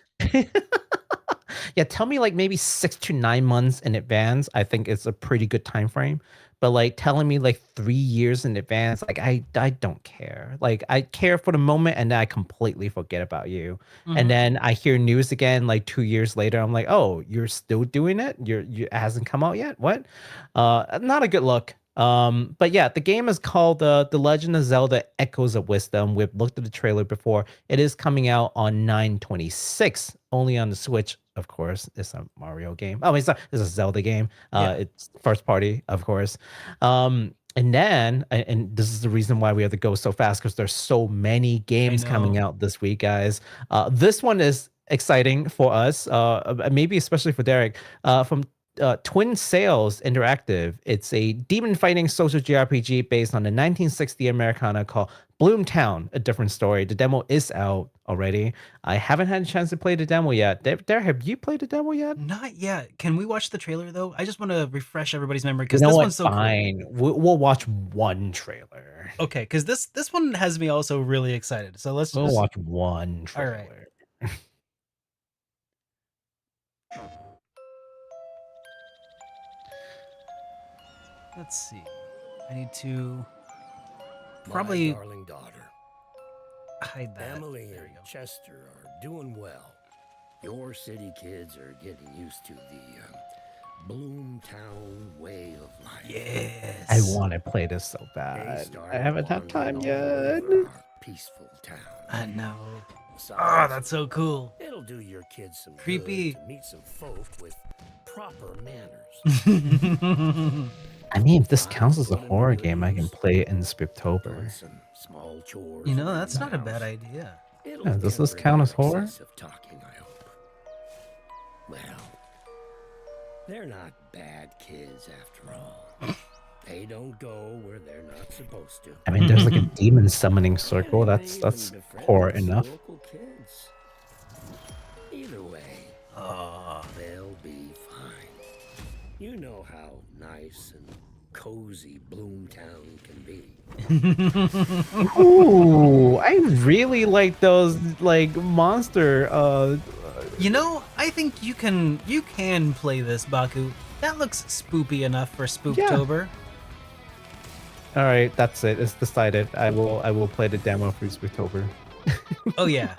Yeah, tell me like maybe 6 to 9 months in advance. I think it's a pretty good time frame. but like telling me like 3 years in advance, like I don't care. Like I care for the moment, and then I completely forget about you. And Mhm. then I hear news again like 2 years later. I'm like, oh, you're still doing it? It hasn't come out yet? What? Not a good look. But yeah, the game is called The Legend of Zelda Echoes of Wisdom. We've looked at the trailer before. It is coming out on 9/26, only on the Switch, of course. It's a Mario game. Oh, it's a Zelda game. Yeah. It's first party, of course. And then, and this is the reason why we have to go so fast, because there's so many games coming know. out this week, guys. This one is exciting for us, maybe especially for Derek. From Twin Sails Interactive. It's a demon fighting social JRPG based on the 1960 Americana called Bloomtown, A Different Story. The demo is out already. I haven't had a chance to play the demo yet. Derek, have you played the demo yet? Not yet. Can we watch the trailer though? I just want to refresh everybody's memory You because know this what? one's so cool. Fine. We'll watch one trailer. Okay, because this one has me also really excited. So let's We'll just watch one all trailer. right. Let's see. I need to probably My darling daughter, hide that. Emily There we and go. Chester are doing well. Your city kids are getting used to the Bloomtown way of life. Yes. I want to play this so They bad. I started haven't had time wandering all yet. over our peaceful town. I know. Besides, Oh, that's so cool. it'll do your kids some Creepy. good to meet some folk with proper manners. I mean, if this counts as a horror game, I can play it in Spooktober. Doing some small chores You know, around that's the not a bad house. idea. It'll Yeah, does get this rid count of as horror? excessive talking, I hope. Well, they're not bad kids after all. They don't go where they're not supposed to. I mean, there's like a demon summoning circle. And they That's even befriend horror some enough. local kids. Either way, Oh, they'll be fine. You know how nice and cozy Bloomtown can be. Ooh, I really like those like monster. you know, I think you can play this, Baku. That looks spoopy enough for Spooktober. All right, that's it. It's decided. I will play the demo for Spooktober. Oh yeah.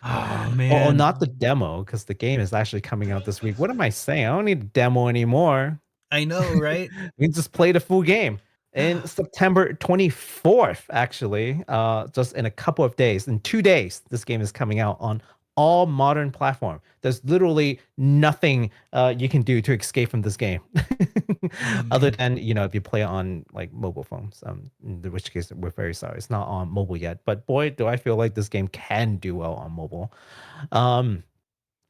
Oh Oh, man. not the demo, because the game is actually coming out this week. What am I saying? I don't need a demo anymore. I know, right? We can just play the full game in September 24th, actually. Just in a couple of days. In 2 days, this game is coming out on all modern platform. There's literally nothing you can do to escape from this game. Other than, if you play it on like mobile phones. In which case we're very sorry. It's not on mobile yet. But boy, do I feel like this game can do well on mobile.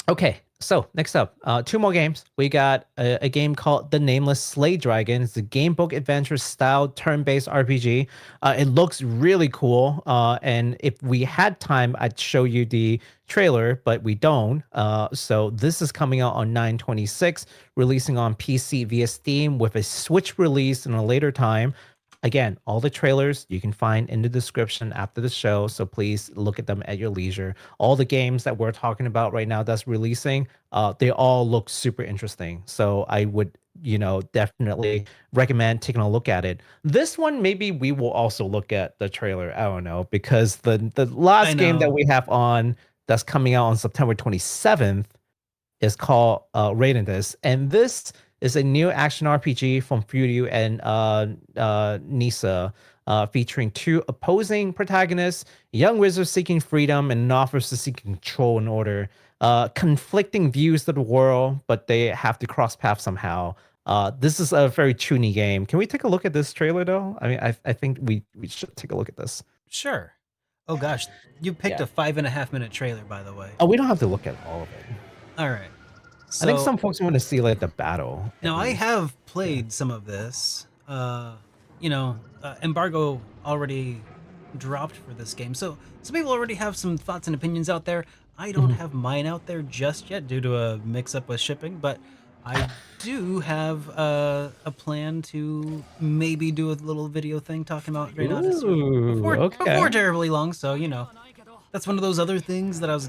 Okay, so next up, two more games. We got a game called The Nameless Slay Dragon. It's a game book adventure style turn-based RPG. It looks really cool. And if we had time, I'd show you the trailer, but we don't. So this is coming out on 9/26, releasing on PC via Steam with a Switch release in a later time. Again, all the trailers you can find in the description after the show, so please look at them at your leisure. All the games that we're talking about right now that's releasing, they all look super interesting. So I would, definitely recommend taking a look at it. This one, maybe we will also look at the trailer. I don't know, because the last game that we have on that's coming out on September 27th is called Reynatis, and this is a new action RPG from Furio and Nisa, featuring two opposing protagonists, a young wizard seeking freedom and an officer seeking control and order. Conflicting views of the world, but they have to cross paths somehow. This is a very toony game. Can we take a look at this trailer, though? I mean, I think we should take a look at this. Sure. Oh gosh, you picked a 5.5-minute trailer, by the way. Oh, we don't have to look at all of it. All right. I think some folks want to see like the battle. Now I have played some of this. Embargo already dropped for this game, so some people already have some thoughts and opinions out there. I don't have mine out there just yet due to a mix-up with shipping, but I do have a plan to maybe do a little video thing talking about Reynatis before terribly long. So that's one of those other things that I was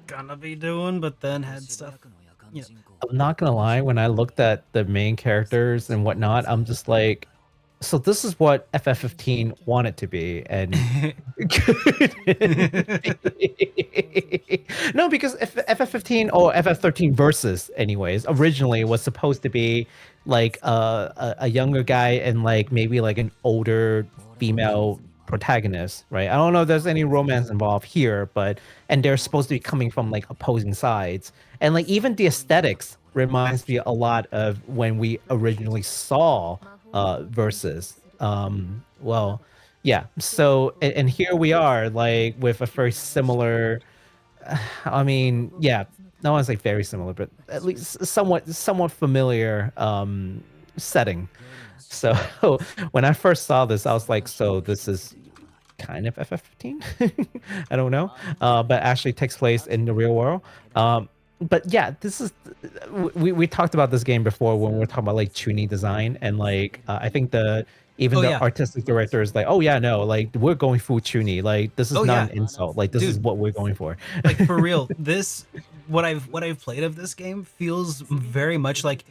gonna be doing, but then had stuff you know, I'm not gonna lie, when I looked at the main characters and whatnot, I'm just like, so this is what FF15 wanted to be, and couldn't be. No, because FF15 or FF13 Versus, anyways, originally was supposed to be like a younger guy and like maybe like an older female protagonist, right? I don't know if there's any romance involved here, but and they're supposed to be coming from like opposing sides, and like even the aesthetics reminds me a lot of when we originally saw Versus. Well, yeah. So and here we are, like with a very similar. I mean, yeah, no one's like very similar, but at least somewhat familiar setting. So when I first saw this, I was like, so this is kind of FF15. I don't know, but actually takes place in the real world. But yeah, this is we talked about this game before when we were talking about like tuning design, and like I think the even Oh, the yeah. artistic director is like, oh yeah, no, like we're going full tuning, like this is Oh, not yeah. an insult, like this is Dude. what we're going for. Like for real, this what I've played of this game feels very much like,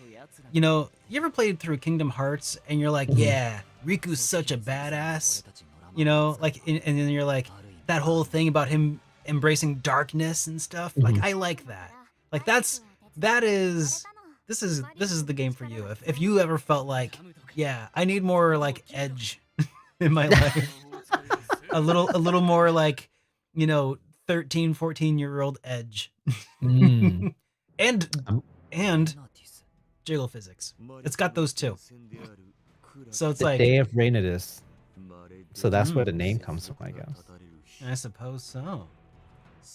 you know, you ever played through Kingdom Hearts and you're like, Mhm. yeah, Riku's such a badass, you know, like, and then you're like, that whole thing about him embracing darkness and stuff. Like, Mhm. I like that. Like, this is the game for you. If you ever felt like, yeah, I need more like edge in my life, a little more like, you know, 13, 14-year-old edge. Mm. and Um, and jiggle physics. It's got those too. So it's the like, day of Reynatis. So that's where Mm. the name comes from, I guess. I suppose so.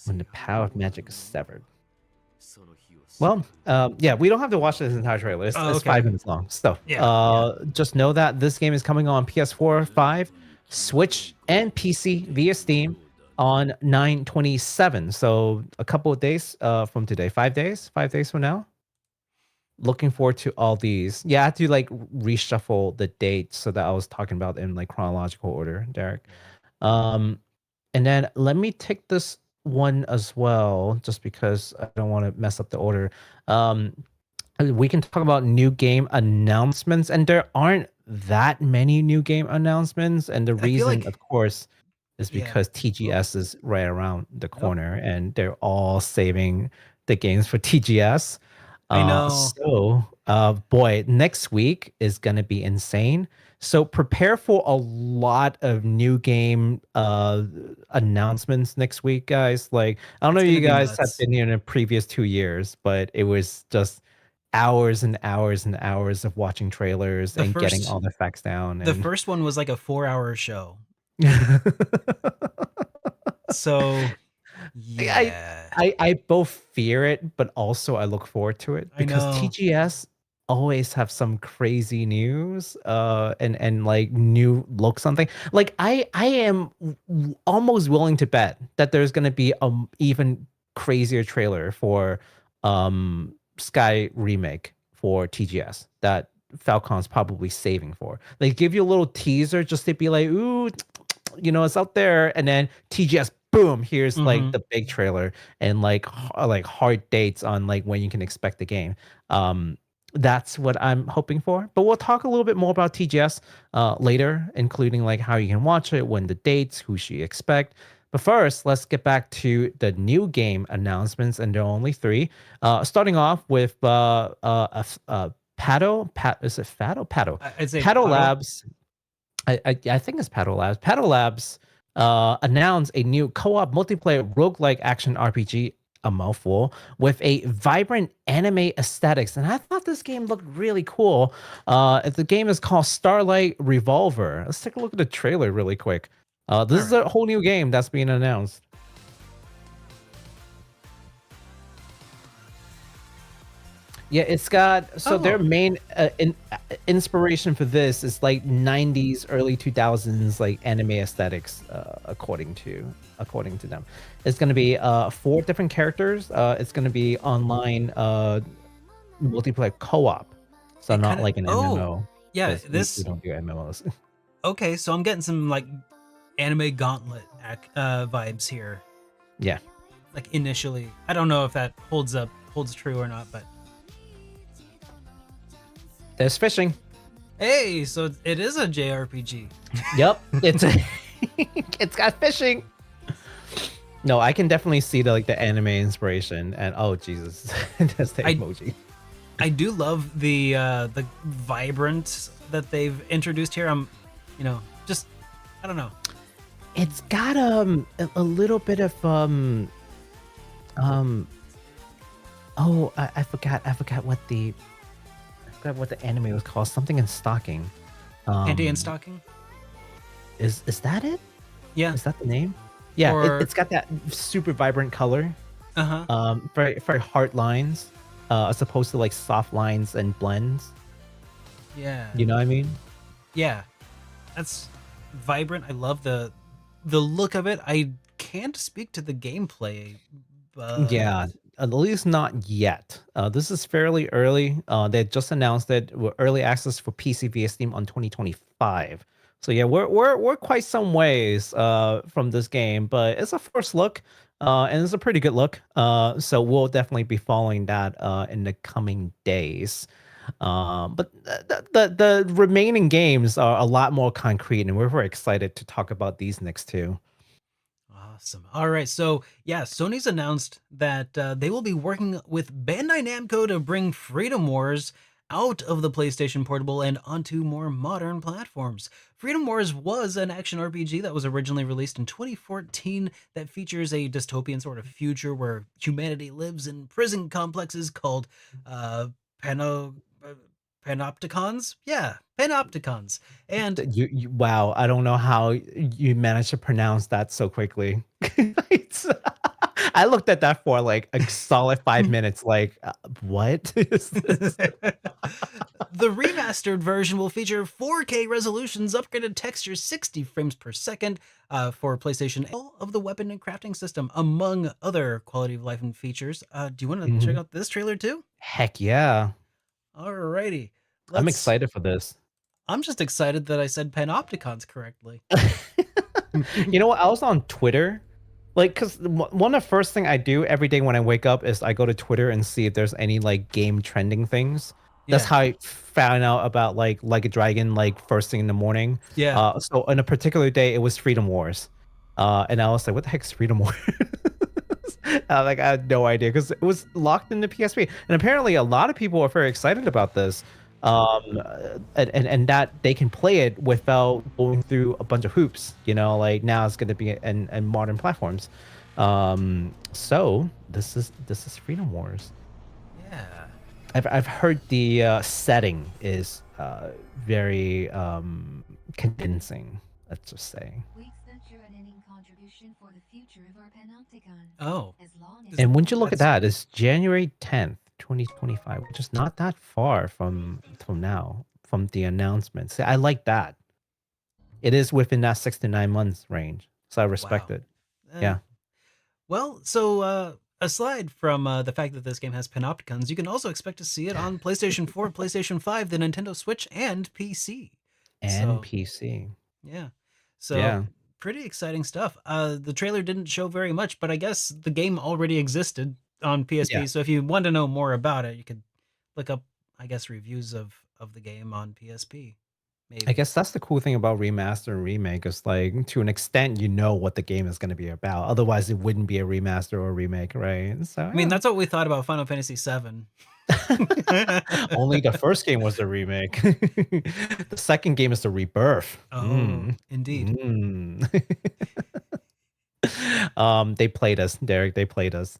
When the power of magic is severed. Well, yeah, we don't have to watch this entire trailer. It's, Oh, it's okay. 5 minutes long. So, Yeah, just know that this game is coming on PS4, 5, Switch, and PC via Steam on 9/27. So a couple of days from today. 5 days from now. Looking forward to all these. Yeah, I had to like reshuffle the dates so that I was talking about in like chronological order, Derek. And then let me take this one as well, just because I don't want to mess up the order. We can talk about new game announcements, and there aren't that many new game announcements. And the I feel reason, like, of course, is yeah. because TGS is right around the corner, and they're all saving the games for TGS. I know. So, boy, next week is gonna be insane. So prepare for a lot of new game announcements next week, guys. Like, I don't know It's if you gonna be guys have nuts. been here in the previous 2 years, but it was just hours and hours and hours of watching trailers The and getting first all the facts down. the And first one was like a 4-hour show. So yeah. I both fear it, but also I look forward to it I because know. TGS always have some crazy news and like new looks on things. Like I am almost willing to bet that there's gonna be even crazier trailer for Sky remake for TGS that Falcon's probably saving for. They give you a little teaser just to be like, ooh, you know, it's out there, and then TGS, boom, here's like Mhm. the big trailer and like like hard dates on like when you can expect the game. That's what I'm hoping for. But we'll talk a little bit more about TGS later, including like how you can watch it, when the dates, who should you expect. But first, let's get back to the new game announcements, and there are only 3. Starting off with Paddle. Is it Fado? Paddle. I'd say Paddle Paddle. Labs. I think it's Paddle Labs. Paddle Labs announced a new co-op multiplayer roguelike action RPG, a mouthful, with a vibrant anime aesthetics. And I thought this game looked really cool. The game is called Starlight Revolver. Let's take a look at the trailer really quick. This is a whole new game that's being announced. Yeah, it's got their main inspiration for this is like 90s, early 2000s like anime aesthetics, according to them. It's going to be 4 different characters. It's going to be online multiplayer co-op, so not like an MMO. Yeah, 'cause we don't do MMOs. Okay, so I'm getting some like anime gauntlet vibes here. Yeah. Like initially, I don't know if that holds true or not, but There's fishing. Hey, so it is a JRPG. Yep, it's got fishing. No, I can definitely see the anime inspiration, and oh Jesus, that's the emoji. I do love the vibrant that they've introduced here. Just I don't know. It's got a little bit of oh, I forgot what the anime was called. Something in stocking. Panty and stocking. Is that it? Yeah. Is that the name? Yeah, Or- it's got that super vibrant color. Uh-huh. Very very hard lines, as opposed to like soft lines and blends. Yeah. You know what I mean? Yeah. That's vibrant. I love the look of it. I can't speak to the gameplay, but Yeah, at least not yet. This is fairly early. They just announced that we're early access for PC via Steam on 2025. So yeah, we're quite some ways from this game, but it's a first look, and it's a pretty good look. So we'll definitely be following that in the coming days. But the remaining games are a lot more concrete, and we're very excited to talk about these next two. Awesome. All right. So, yeah, Sony's announced that they will be working with Bandai Namco to bring Freedom Wars out of the PlayStation Portable and onto more modern platforms. Freedom Wars was an action RPG that was originally released in 2014 that features a dystopian sort of future where humanity lives in prison complexes called Pano. Panopticons? Yeah, Panopticons. And Wow, I don't know how you managed to pronounce that so quickly. I looked at that for like a solid 5 minutes. Like, what is this? the remastered version will feature 4K resolutions, upgraded textures, 60 frames per second for PlayStation, all of the weapon and crafting system, among other quality of life and features. Do you want to check out this trailer too? Heck yeah. Alrighty. I'm excited for this. I'm just excited that I said Panopticons correctly. You know what? I was on Twitter, like, because one of the first thing I do every day when I wake up is I go to Twitter and see if there's any like game trending things. That's Yeah. how I found out about like a Dragon like first thing in the morning. Yeah. So on a particular day, it was Freedom Wars, and I was like, "What the heck's Freedom Wars?" Like I had no idea because it was locked in the PSP, and apparently a lot of people are very excited about this. And that they can play it without going through a bunch of hoops, like now it's going to be in modern platforms. So this is Freedom Wars. Yeah. I've heard the setting is very convincing, let's just say. We accept your unending contribution for the future of our panopticon. Oh. As long as And when you look at that, it's January 10th, 2025, which is not that far from now, from the announcement. See, I like that. It is within that 6 to 9 months range, so I respect Wow. it. Yeah. Well, so aside from the fact that this game has Panopticons, you can also expect to see it on PlayStation 4, PlayStation 5, the Nintendo Switch, and PC. And So, PC. yeah. So Yeah. pretty exciting stuff. The trailer didn't show very much, but I guess the game already existed on PSP. Yeah. So if you want to know more about it, you could look up, I guess, reviews of the game on PSP. Maybe. I guess that's the cool thing about remaster and remake is like to an extent you know what the game is going to be about. Otherwise, it wouldn't be a remaster or a remake, right? So I mean, that's what we thought about Final Fantasy VII. only the first game was the remake. The second game is the rebirth. Oh, indeed. They played us, Derek. They played us.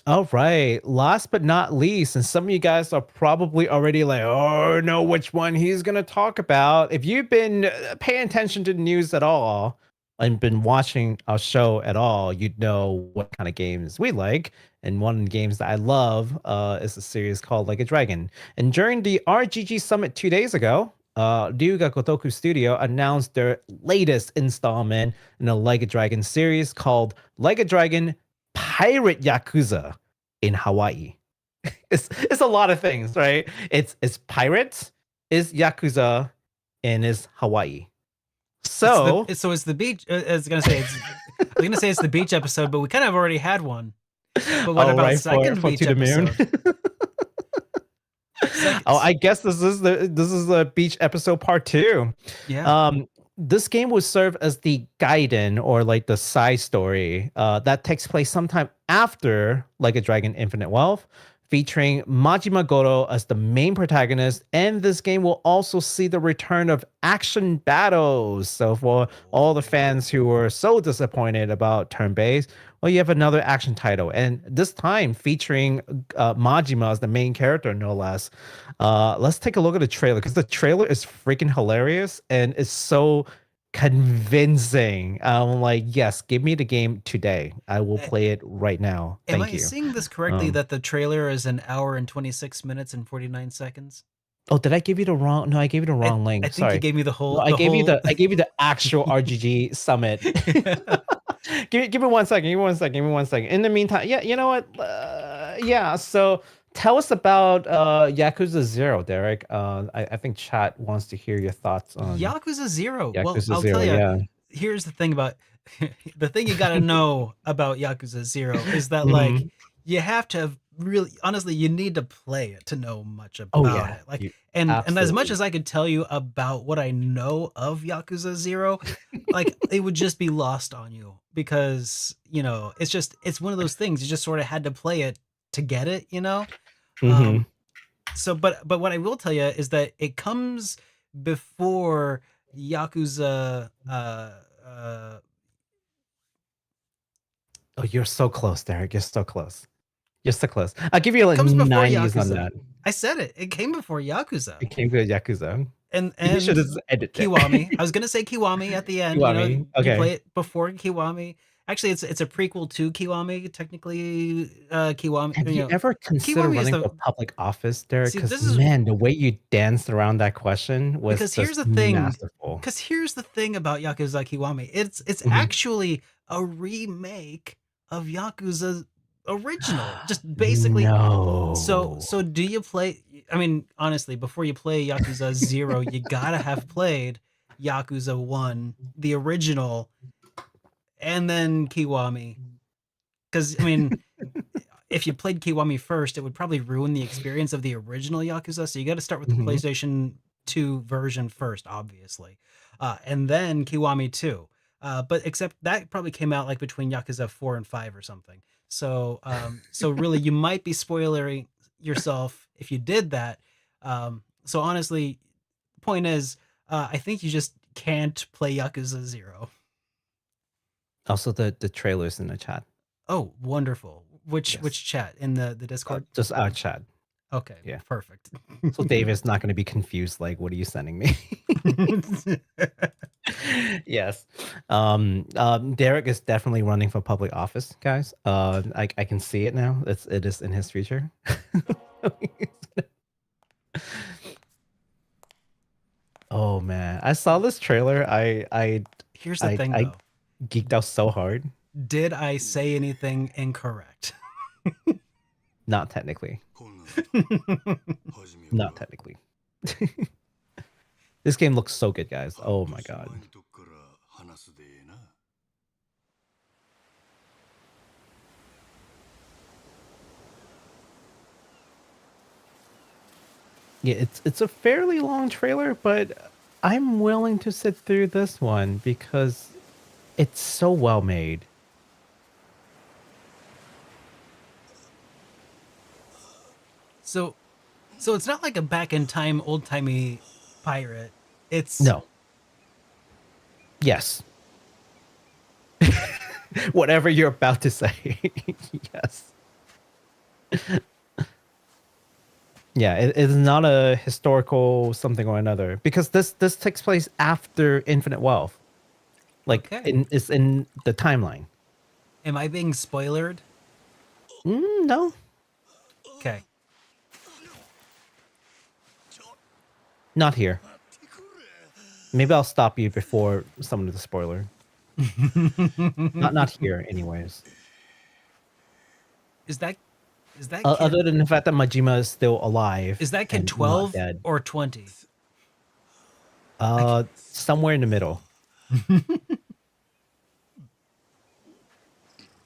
All right. Last but not least, and some of you guys are probably already like, oh, know which one he's gonna talk about. If you've been paying attention to the news at all and been watching our show at all, you'd know what kind of games we like. And one of the games that I love is a series called Like a Dragon. And during the RGG Summit 2 days ago, Ryuga Gotoku Studio announced their latest installment in the Like a Dragon series called Like a Dragon Pirate Yakuza in Hawaii. It's a lot of things, right? It's pirates, is Yakuza, and is Hawaii. So It's the beach. I was gonna say it's the beach episode, but we kind of already had one. But what about right, second for beach To the Moon? episode? Oh, I guess this is the beach episode part 2. Yeah. This game will serve as the Gaiden, or like the side story that takes place sometime after Like a Dragon Infinite Wealth, featuring Majima Goro as the main protagonist. And this game will also see the return of action battles. So for all the fans who were so disappointed about turn-based, well, you have another action title, and this time featuring Majima as the main character, no less. Let's take a look at the trailer, because the trailer is freaking hilarious and it's so convincing. I'm like, yes, give me the game today. I will play it right now. Am Thank I you. seeing this correctly, that the trailer is an hour and 26 minutes and 49 seconds? Oh, did I give you the wrong? No, I gave you the wrong link. I think Sorry. you gave me the whole. No, I gave you the actual RGG summit. give me 1 second. Give me 1 second. In the meantime, yeah, you know what? Yeah. So tell us about Yakuza 0, Derek. I think chat wants to hear your thoughts on Yakuza 0. Well, Yakuza I'll 0. tell you. Yeah. Here's the thing about the thing you got to know about Yakuza 0 is that Mhm. like you have to have really, honestly, you need to play it to know much about Oh yeah. it. Like, You- and as much absolutely. as I could tell you about what I know of Yakuza 0, like it would just be lost on you, because it's one of those things you just sort of had to play it to get it, Mhm. So but what I will tell you is that it comes before Yakuza Oh, you're so close, Derek. You're so close. You're so close. I'll give you like comes before 90s on Yakuza. that. I said it. It came before Yakuza. It came to Yakuza. And You should have edited it. Kiwami. I was gonna say Kiwami at the end. Kiwami, You okay. play it before Kiwami. Actually, it's a prequel to Kiwami. Technically, Kiwami. Have you ever considered Kiwami is running the. for public office, Derek? See, Because this is man, the way you danced around that question was because just here's the thing. masterful. Because here's the thing about Yakuza Kiwami. It's Mhm. actually a remake of Yakuza original. Just basically. No. So do you play? I mean, honestly, before you play Yakuza 0, you gotta have played Yakuza 1, the original, and then Kiwami. Because I mean, if you played Kiwami first, it would probably ruin the experience of the original Yakuza. So you got to start with the Mhm. PlayStation 2 version first, obviously, and then Kiwami 2. But except that probably came out like between Yakuza 4 and 5 or something. So so really, you might be spoiling yourself if you did that. So honestly, point is, I think you just can't play Yakuza 0. Also, the trailers in the chat. Oh, wonderful. Which Yes. chat in the Discord? Just our chat. Okay, Yeah. perfect. So David's not going to be confused. Like, what are you sending me? Yes. Derek is definitely running for public office, guys. I can see it now. It is in his future. Oh man, I saw this trailer. Here's the thing, I though. geeked out so hard. Did I say anything incorrect? Not technically. Not technically. This game looks so good, guys. Oh my god. Yeah, it's a fairly long trailer, but I'm willing to sit through this one because it's so well made. So it's not like a back in time, old timey pirate. It's No. Yes. Whatever you're about to say. Yes. Yeah, it is not a historical something or another, because this takes place after Infinite Wealth. Like Okay. it's in the timeline. Am I being spoilered? No. Okay. Not here. Maybe I'll stop you before some of the spoiler. Not here, anyways. Is that kid, Other than the fact that Majima is still alive. is that kid and not 12 dead. or 20? Somewhere in the middle.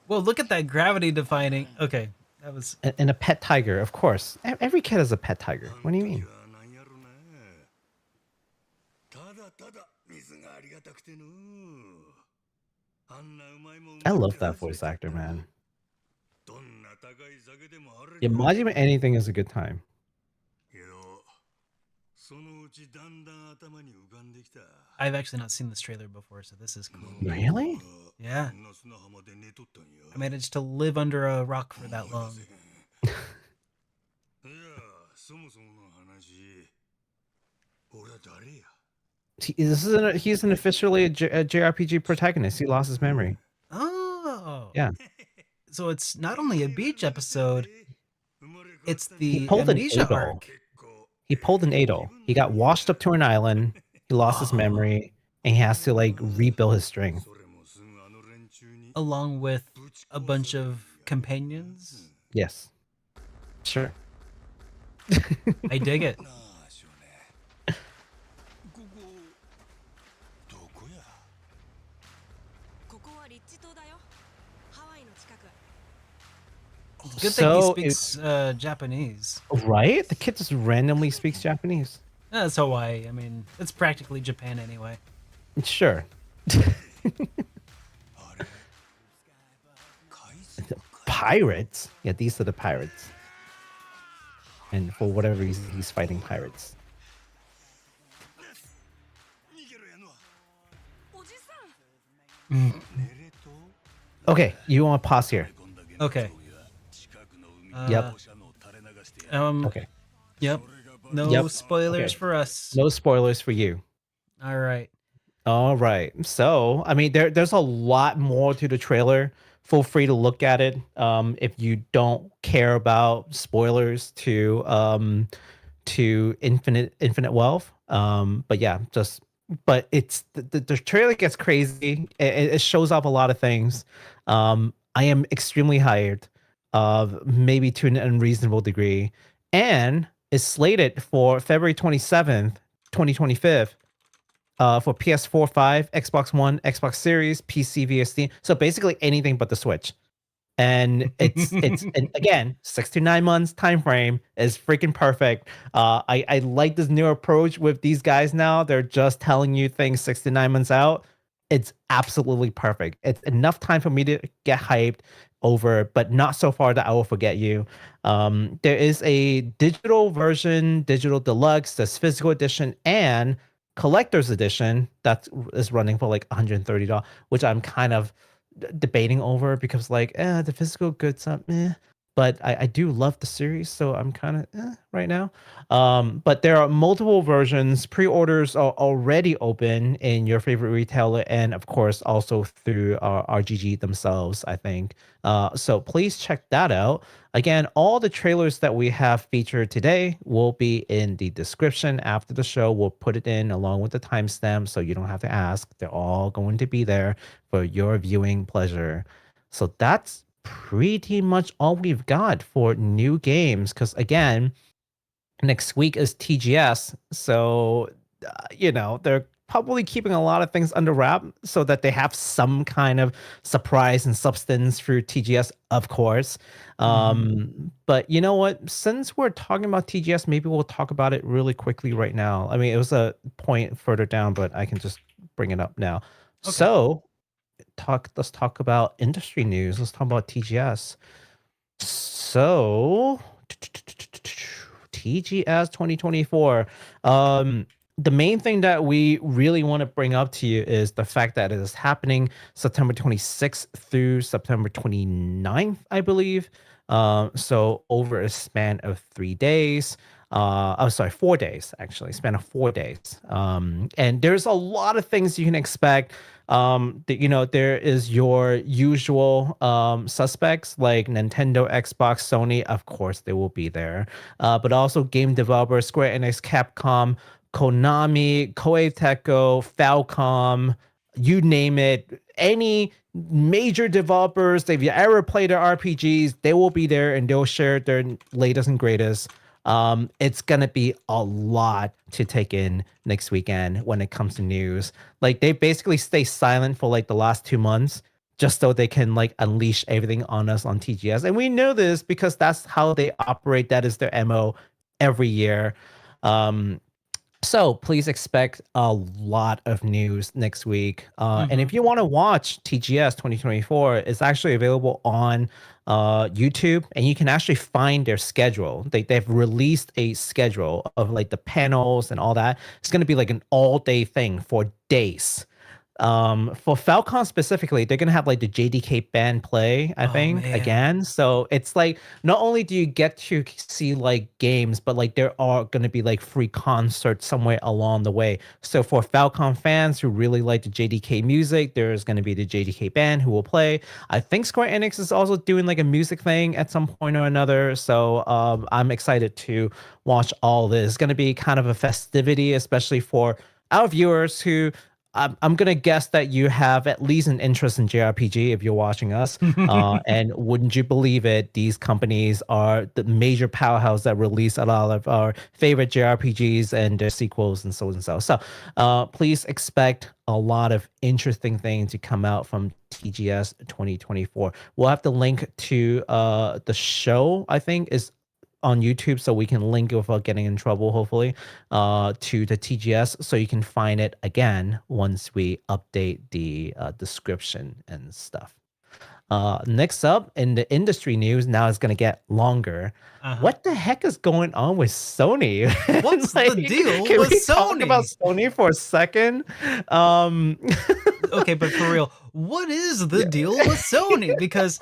Well, look at that gravity defining. Okay. That was And a pet tiger, of course. Every kid has a pet tiger. What do you mean? I love that voice actor, man. Yeah, Majima anything is a good time. I've actually not seen this trailer before, so this is cool. Really? Yeah. I managed to live under a rock for that long. He's an officially a JRPG protagonist. He lost his memory. Oh. Yeah. So it's not only a beach episode, it's He the pulled an amnesia Adol. arc. He pulled an Adol. He got washed up to an island. He lost his memory, and he has to like rebuild his strength. Along with a bunch of companions. Yes. Sure. I dig it. Good So thing he speaks Japanese. Right? The kid just randomly speaks Japanese. That's Hawaii. I mean, it's practically Japan anyway. Sure. Pirates? Yeah, these are the pirates. And for whatever reason, he's fighting pirates. Okay, you want to pause here. Okay. Yep. Okay. Yep. No Yep. spoilers Okay. for us. No spoilers for you. All right. All right. So, I mean, there's a lot more to the trailer. Feel free to look at it. If you don't care about spoilers to Infinite Wealth. But yeah, but it's the trailer gets crazy. It shows off a lot of things. I am extremely hyped, maybe to an unreasonable degree, and is slated for February 27th, 2025. For PS4, 5, Xbox One, Xbox Series, PC via Steam. So basically anything but the Switch. And it's and again, 6 to 9 months time frame is freaking perfect. I like this new approach with these guys now. They're just telling you things 6 to 9 months out. It's absolutely perfect. It's enough time for me to get hyped over, but not so far that I will forget you. There is a digital version, digital deluxe, there's physical edition, and collector's edition that is running for like $130, which I'm kind of debating over because like the physical goods up, but I do love the series, so I'm kind of right now. But there are multiple versions. Pre-orders are already open in your favorite retailer, and of course also through RGG themselves, I think. So please check that out. Again, all the trailers that we have featured today will be in the description after the show. We'll put it in along with the timestamp, so you don't have to ask. They're all going to be there for your viewing pleasure. So that's pretty much all we've got for new games, because again, next week is TGS, so they're probably keeping a lot of things under wrap so that they have some kind of surprise and substance through TGS, of course. But you know what, since we're talking about TGS, maybe we'll talk about it really quickly right now. I mean, it was a point further down, but I can just bring it up now. Okay. So let's talk about industry news. Let's talk about TGS. So TGS 2024. The main thing that we really want to bring up to you is the fact that it is happening September 26th through September 29th, I believe. So over a span of 3 days. 4 days, actually, span of 4 days. And there's a lot of things you can expect. There is your usual suspects like Nintendo, Xbox, Sony. Of course, they will be there. But also game developers, Square Enix, Capcom, Konami, Koei Tecmo, Falcom, you name it. Any major developers, they've ever played their RPGs, they will be there and they'll share their latest and greatest. It's gonna be a lot to take in next weekend when it comes to news. Like, they basically stay silent for like the last 2 months just so they can like unleash everything on us on TGS. And we know this because that's how they operate. That is their MO every year. So please expect a lot of news next week. And if you want to watch TGS 2024, it's actually available on YouTube, and you can actually find their schedule. They've released a schedule of like the panels and all that. It's going to be like an all-day thing for days. For Falcon specifically, they're gonna have like the JDK band play, I think, man. again. So it's like not only do you get to see like games, but like there are gonna be like free concerts somewhere along the way. So for Falcon fans who really like the JDK music, there's gonna be the JDK band who will play. I think Square Enix is also doing like a music thing at some point or another. So I'm excited to watch all this. It's gonna be kind of a festivity, especially for our viewers who I'm gonna guess that you have at least an interest in JRPG if you're watching us. And wouldn't you believe it? These companies are the major powerhouse that release a lot of our favorite JRPGs and their sequels and so and so. So please expect a lot of interesting things to come out from TGS 2024. We'll have to link to the show, I think, is on YouTube, so we can link it without getting in trouble, hopefully, to the TGS, so you can find it again once we update the description and stuff. Next up in the industry news, now it's going to get longer. What the heck is going on with Sony? What's the deal can with we talk Sony? about Sony for a second? Okay, but for real, what is the deal with Sony? Because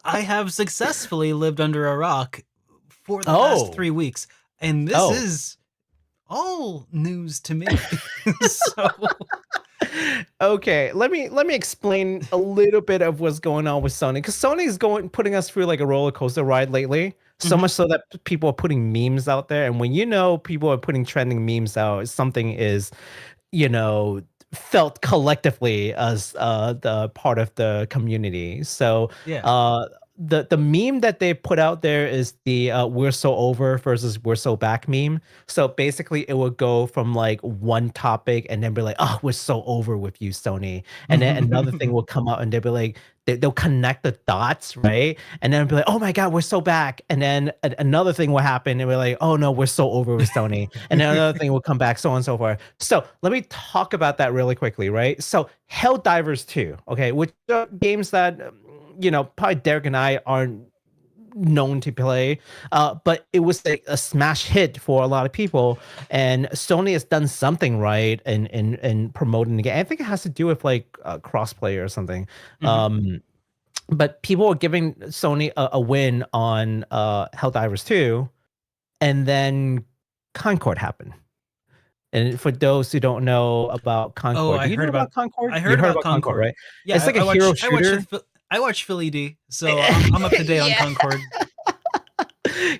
I have successfully lived under a rock for the past 3 weeks, and this is all news to me. So okay, let me explain a little bit of what's going on with Sony, because Sony's putting us through like a roller coaster ride lately. So much so that people are putting memes out there, and when people are putting trending memes out, something is, felt collectively as the part of the community. So the meme that they put out there is the "we're so over" versus "we're so back" meme. So basically it would go from like one topic and then be like, "Oh, we're so over with you, Sony," and then another thing will come out and they'll be like, they'll connect the dots, right? And then be like, "Oh my god, we're so back," and then another thing will happen and we're like, "Oh no, we're so over with Sony," and then another thing will come back, so on and so forth. So let me talk about that really quickly, right? So Helldivers 2, okay, which are games that probably Derek and I aren't known to play, but it was a smash hit for a lot of people, and Sony has done something right in promoting the game. I think it has to do with like crossplay or something. But people are giving Sony a win on Helldivers 2, and then Concord happened. And for those who don't know about Concord, do you know about Concord? I heard about Concord, right? Yeah, it's like a hero shooter. I watch Philly D, so I'm up to date on Concord.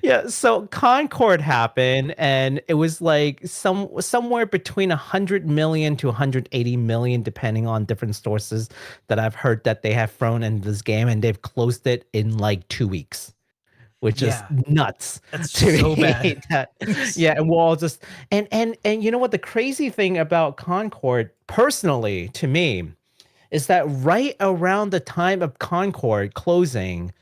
Yeah, so Concord happened, and it was like somewhere between 100 million to 180 million, depending on different sources that I've heard that they have thrown in this game, and they've closed it in like 2 weeks, which is nuts. That's so bad. And we'll all just and you know what the crazy thing about Concord, personally to me, is that right around the time of Concord closing,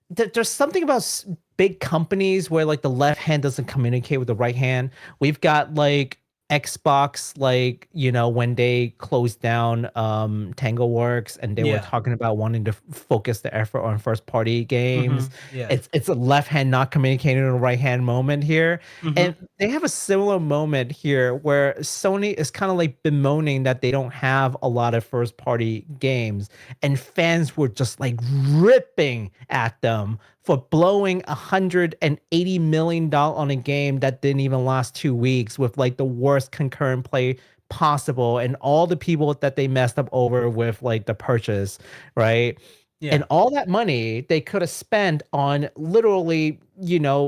there's something about big companies where like the left hand doesn't communicate with the right hand. We've got like Xbox, like, when they closed down TangleWorks, and they were talking about wanting to focus the effort on first party games. It's a left hand not communicating with a right hand moment here. And they have a similar moment here where Sony is kind of like bemoaning that they don't have a lot of first party games, and fans were just like ripping at them for blowing $180 million on a game that didn't even last 2 weeks, with like the worst concurrent play possible, and all the people that they messed up over with like the purchase, right? And all that money they could have spent on literally,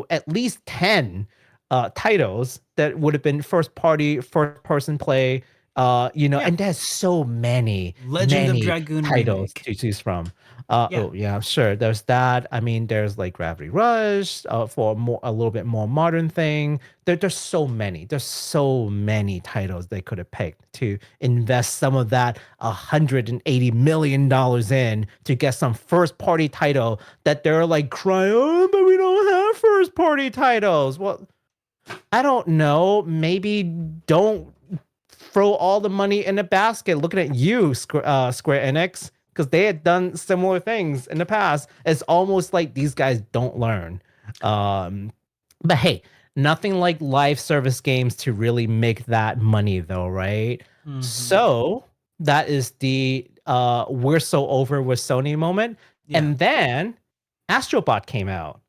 at least 10 titles that would have been first party, first person play, Yeah. And there's so many, Legend of many Dragoon titles remake. to choose from. Yeah. Oh yeah, sure. There's that. I mean, there's like Gravity Rush for a little bit more modern thing. There's so many. There's so many titles they could have picked to invest some of that $180 million in to get some first party title that they're like crying, oh, but we don't have first party titles. Well, I don't know. Maybe don't throw all the money in a basket. Looking at you, Square Enix, because they had done similar things in the past. It's almost like these guys don't learn. But hey, nothing like live service games to really make that money, though, right? Mhm. So that is the we're so over with Sony moment. Yeah. And then Astrobot came out.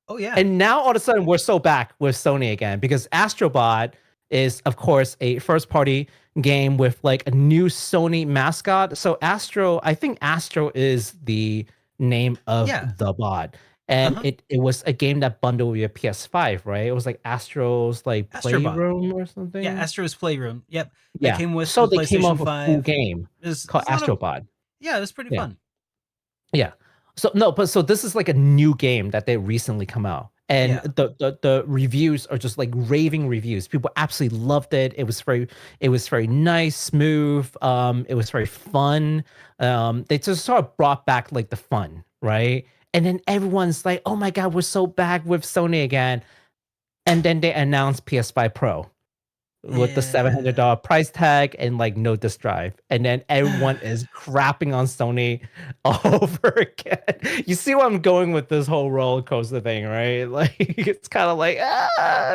Oh yeah. And now all of a sudden we're so back with Sony again because Astrobot is of course a first party game with like a new Sony mascot. So I think Astro is the name of Yeah. the bot. And Uh-huh. it was a game that bundled with your PS5, right? It was like Astro's like Astrobot. Playroom or something. Yeah, Astro's Playroom. Yep. That Yeah. came with So the they came up PlayStation with a full 5. game It's called a lot of, Astrobot. yeah, it was pretty Yeah. fun. Yeah. So no, but so this is like a new game that they recently come out. And Yeah. the reviews are just like raving reviews. People absolutely loved it. It was very nice, smooth. It was very fun. They just sort of brought back like the fun, right? And then everyone's like, "Oh my god, we're so back with Sony again." And then they announced PS5 Pro with the $700 price tag and like no disk drive, and then everyone is crapping on Sony all over again. You see where I'm going with this whole roller coaster thing, right? Like it's kind of like,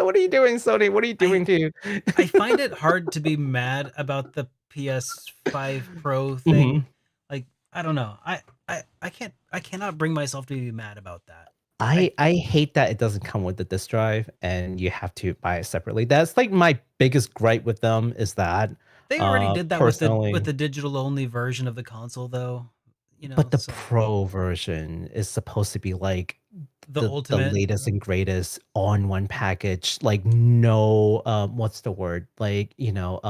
what are you doing, Sony? What are you doing to? I find it hard to be mad about the PS5 Pro thing. Mhm. Like, I don't know. I cannot bring myself to be mad about that. I hate that it doesn't come with the disk drive and you have to buy it separately. That's like my biggest gripe with them is that They already did that with personally. the digital only version of the console though. But the So Pro version is supposed to be like the the ultimate. latest and greatest on one package. Like no, what's the word? Like no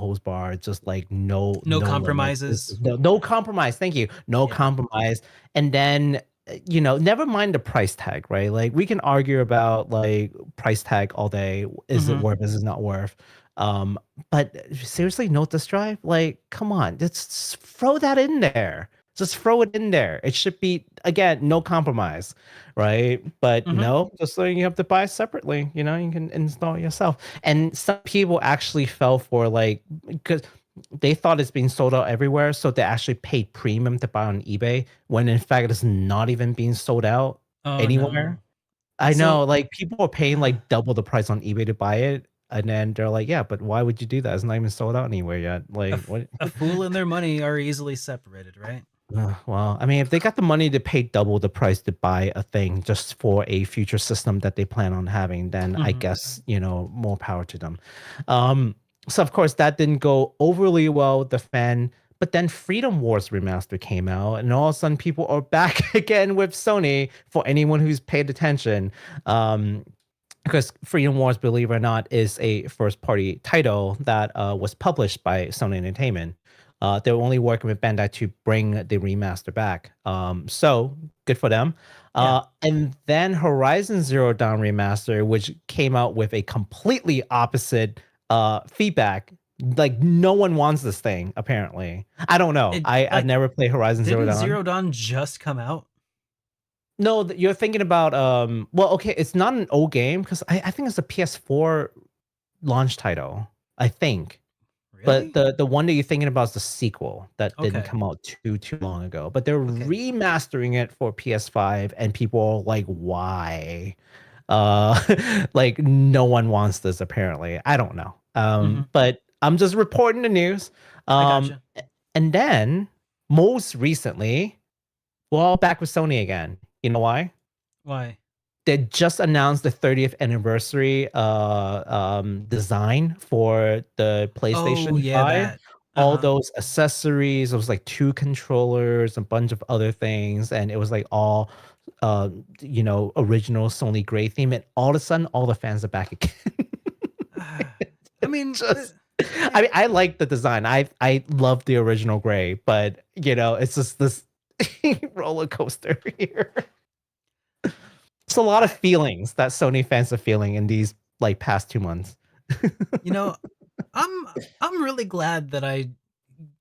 hose bar. Just like no limits. Compromises. No compromise. Thank you. No Yeah. compromise. And then never mind the price tag, right? Like we can argue about like price tag all day. Is it Mhm. worth? Is it not worth? But seriously, no disk drive? Like, come on, just throw that in there. Just throw it in there. It should be again, no compromise, right? But Mhm. no, just so you have to buy separately. You can install it yourself. And some people actually fell for like because they thought it's being sold out everywhere, so they actually paid premium to buy on eBay when in fact it's not even being sold out Oh anywhere. no. I So- know, like people are paying like double the price on eBay to buy it, and then they're like, "Yeah, but why would you do that? It's not even sold out anywhere yet." Like, what? A fool and their money are easily separated, right? Well, I mean, if they got the money to pay double the price to buy a thing just for a future system that they plan on having, then I Mhm. guess more power to them. So of course that didn't go overly well with the fan. But then Freedom Wars Remastered came out, and all of a sudden people are back again with Sony for anyone who's paid attention. Because Freedom Wars, believe it or not, is a first-party title that was published by Sony Entertainment. They were only working with Bandai to bring the remaster back. So good for them. Yeah. And then Horizon Zero Dawn Remaster, which came out with a completely opposite feedback. Like no one wants this thing, apparently. I don't know. I've never played Horizon Zero Didn't Dawn. Zero Dawn just come out? No, you're thinking about well, okay, it's not an old game because I think it's a PS4 launch title, I think. Really? But the one that you're thinking about is the sequel that didn't Okay. come out too long ago. But they're remastering it for PS5, and people are like, why? Like no one wants this apparently. I don't know. But I'm just reporting the news. I gotcha. And then most recently, we're all back with Sony again. You know why? Why? They just announced the 30th anniversary design for the PlayStation Oh yeah, 5. that. All Uh-huh. those accessories. It was like 2 controllers, a bunch of other things, and it was like all original Sony gray theme. And all of a sudden, all the fans are back again. I mean, Just I mean, I like the design. I love the original Gray, but it's just this roller coaster here. It's a lot of I, feelings that Sony fans are feeling in these like past 2 months. you know, I'm I'm really glad that I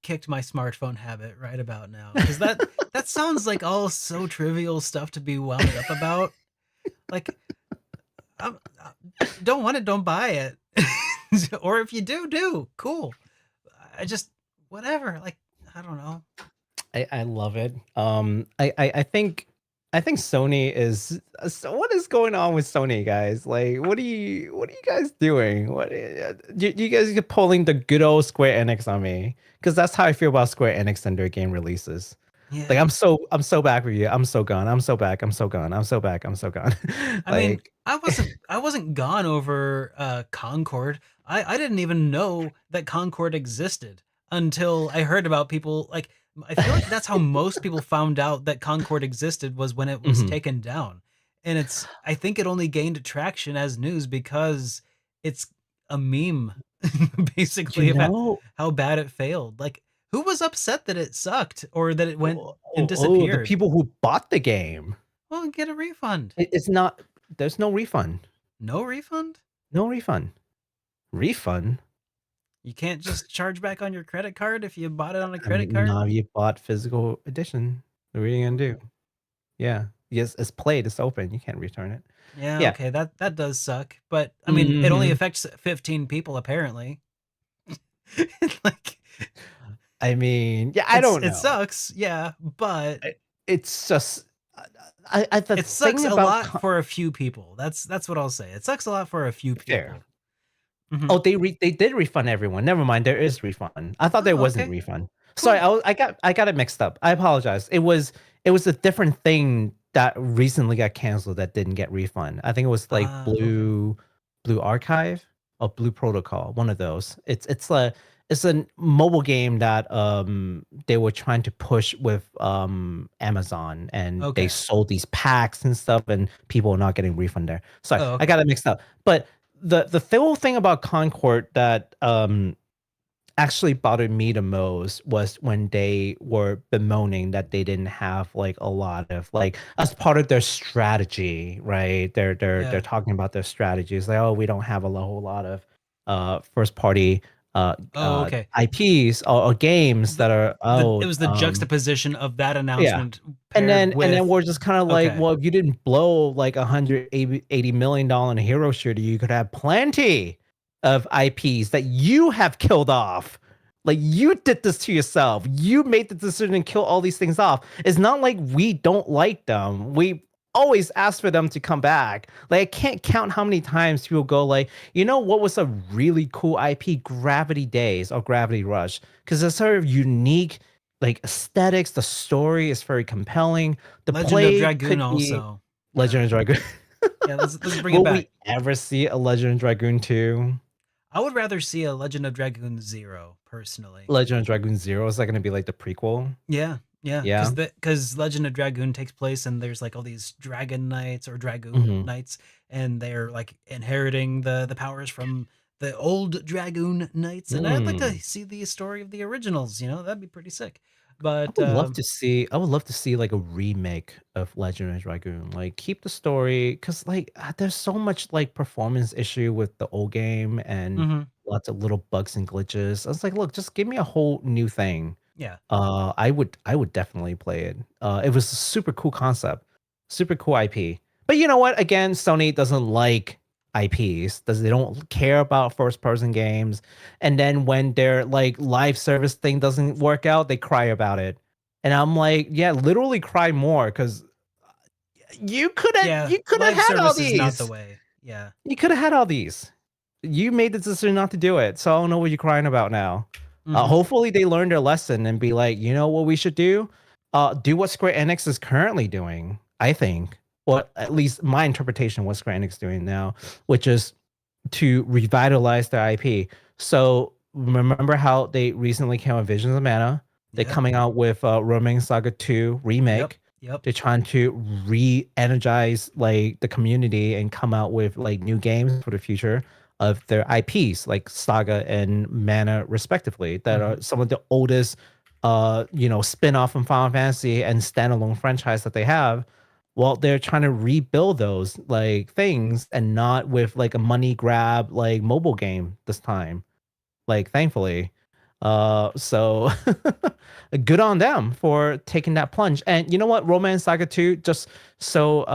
kicked my smartphone habit right about now, because that sounds like all so trivial stuff to be wound up about. Like, I don't want it, don't buy it. Or if you do, cool. I just whatever. Like, I don't know. I love it. I think Sony is. So what is going on with Sony, guys? Like, what are you guys doing? You guys are pulling the good old Square Enix on me, because that's how I feel about Square Enix and their game releases. Like, Yeah. I'm so back with you. I'm so gone. I'm so back. I'm so gone. I'm so back. I'm so gone. I mean, Like, I wasn't gone over Concord. I didn't even know that Concord existed until I heard about people like I feel like that's how most people found out that Concord existed, was when it was mhm. taken down. And I think it only gained traction as news because it's a meme you basically about know, how bad it failed. Like, who was upset that it sucked or that it went and the disappeared? people who bought the game. Well, get a refund. It's not. There's no refund. No refund? No refund. Refund. You can't just charge back on your credit card if you bought it on a I credit mean, card? now you bought physical edition. What are you gonna do? Yeah. Yes, it's played. It's open. You can't return it. Yeah, Yeah. okay, that does suck, but, I mean, it only Mhm. affects 15 people apparently. Like, I mean, yeah, I don't it know. sucks, yeah, but It's just the it sucks thing a about lot for a few people. That's what I'll say. It sucks a lot for a few fair. people. Mhm. Oh, they did refund everyone. Never mind, there is refund. I thought there Oh, wasn't okay, refund. Sorry, cool. I got it mixed up. I apologize. It was a different thing that recently got canceled that didn't get refund. I think it was like Ah, okay. Blue Archive or Blue Protocol, one of those. It's a mobile game that they were trying to push with Amazon, and they Okay. sold these packs and stuff, and people are not getting refund there. Sorry, Oh, I okay. got it mixed up. But the whole thing about Concord that actually bothered me the most was when they were bemoaning that they didn't have like a lot of like as part of their strategy, right? They're Yeah. talking about their strategies like, oh, we don't have a whole lot of first party Oh, okay. IPs or games The that are it was the juxtaposition of that yeah. announcement And paired then with we're just kind of like, okay. well, if you didn't blow like $180 million in a hero shooter, you could have plenty of IPs that you have killed off. Like, you did this to yourself. You made the decision to kill all these things off. It's not like we don't like them. We always ask for them to come back. Like, I can't count how many times people go like, you know what was a really cool IP? Gravity Days or Gravity Rush. Because it's sort of unique like aesthetics, the story is very compelling. The Legend of play Dragoon could be also. Yeah. Legend of Dragoon. Yeah, let's bring it Will back. we ever see a Legend of Dragoon 2? I would rather see a Legend of Dragoon 0 personally. Legend of Dragoon 0? Is that gonna be like the prequel? Yeah, yeah, Yeah. because Legend of Dragoon takes place and there's like all these dragon knights or dragoon Mhm. knights, and they're like inheriting the powers from the old dragoon knights. And I'd like to Mm. see the story of the originals. That'd be pretty sick. But I would love to see like a remake of Legend of Dragoon. Like, keep the story, because like there's so much like performance issue with the old game and mhm, lots of little bugs and glitches. I was like, look, just give me a whole new thing. yeah, I would definitely play it. It was a super cool concept, super cool IP. But you know what? Again, Sony doesn't like IPs. They don't care about first person games. And then when their like live service thing doesn't work out, they cry about it. And I'm like, yeah, literally cry more, because yeah. you could have Live had all service is not the these. way. Yeah. You could have had all these. You made the decision not to do it. So I don't know what you're crying about now. Hmm. Hopefully they learn their lesson and be like, you know what we should do? Do what Square Enix is currently doing, I think. Or at least my interpretation of what Square Enix is doing now, which is to revitalize their IP. So remember how they recently came out with Visions of Mana? They're Yeah. coming out with Romaine Saga 2 Yep. remake. Yep. They're trying to re-energize like the community and come out with like new games for the future. of their IPs, like Saga and Mana, respectively, that are some of the oldest, spin-off from Final Fantasy and standalone franchise that they have. Well, they're trying to rebuild those like things, and not with like a money grab like mobile game this time. Like, thankfully. So good on them for taking that plunge. And you know what? Romance Saga 2, just so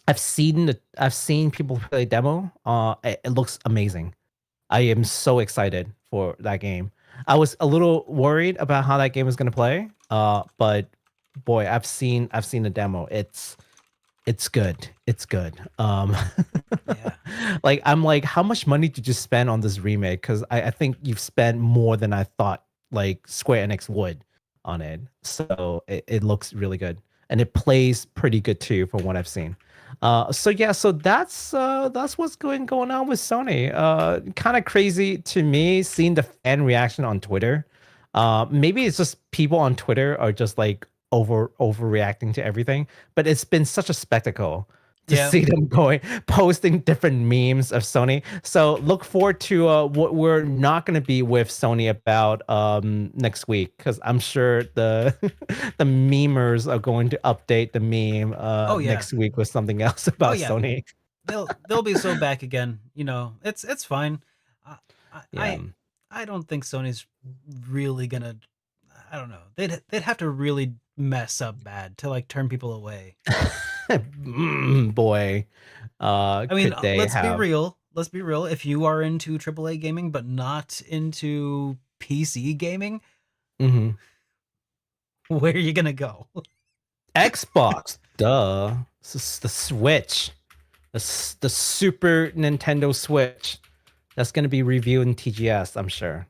I've seen people play demo. It looks amazing. I am so excited for that game. I was a little worried about how that game was going to play. But boy, I've seen the demo. It's good. It's good. Yeah. Like, I'm like, how much money did you spend on this remake? Because I think you've spent more than I thought like Square Enix would on it. So it looks really good. And it plays pretty good too, from what I've seen. So that's what's going on with Sony. Kind of crazy to me seeing the fan reaction on Twitter. Maybe it's just people on Twitter are just like overreacting to everything, but it's been such a spectacle to see them posting different memes of Sony. So look forward to what we're not going to be with Sony about next week, because I'm sure the the memers are going to update the meme next week with something else about Sony. They'll be so back again. It's fine. I don't think Sony's really gonna. I don't know. They'd have to really mess up bad to like turn people away. Boy, I mean, could they let's be have... real. Let's be real. If you are into AAA gaming but not into PC gaming, Mhm. where are you gonna go? Xbox, duh. This is the Switch, the Super Nintendo Switch. That's going to be reviewed in TGS, I'm sure.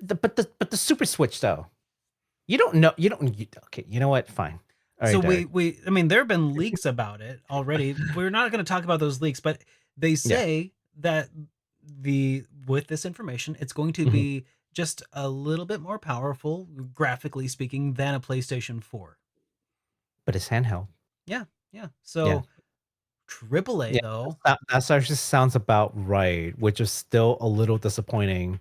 But the Super Switch, though, you don't know. Okay, you know what? Fine. All right, So Derek. I mean, there have been leaks about it already. We're not going to talk about those leaks, but they say that with this information, it's going to be just a little bit more powerful, graphically speaking, than a PlayStation 4. But it's handheld. Yeah. So AAA though. That actually sounds about right, which is still a little disappointing.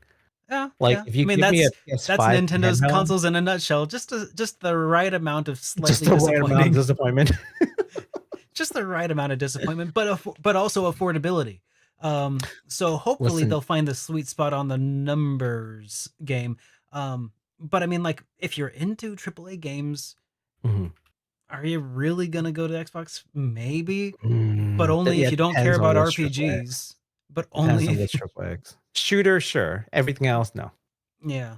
Yeah. Like, if you give me a PS5 that's Nintendo's handheld, consoles in a nutshell. Just the right amount of slightly just the right disappointing. amount of disappointment. Just the right amount of disappointment, but also affordability. So hopefully Listen. they'll find the sweet spot on the numbers game. But I mean, like, if you're into AAA games, are you really gonna go to Xbox? Maybe, but only if you don't care about RPGs. But only Depends on which AAA. Shooter, sure. Everything else, no. Yeah.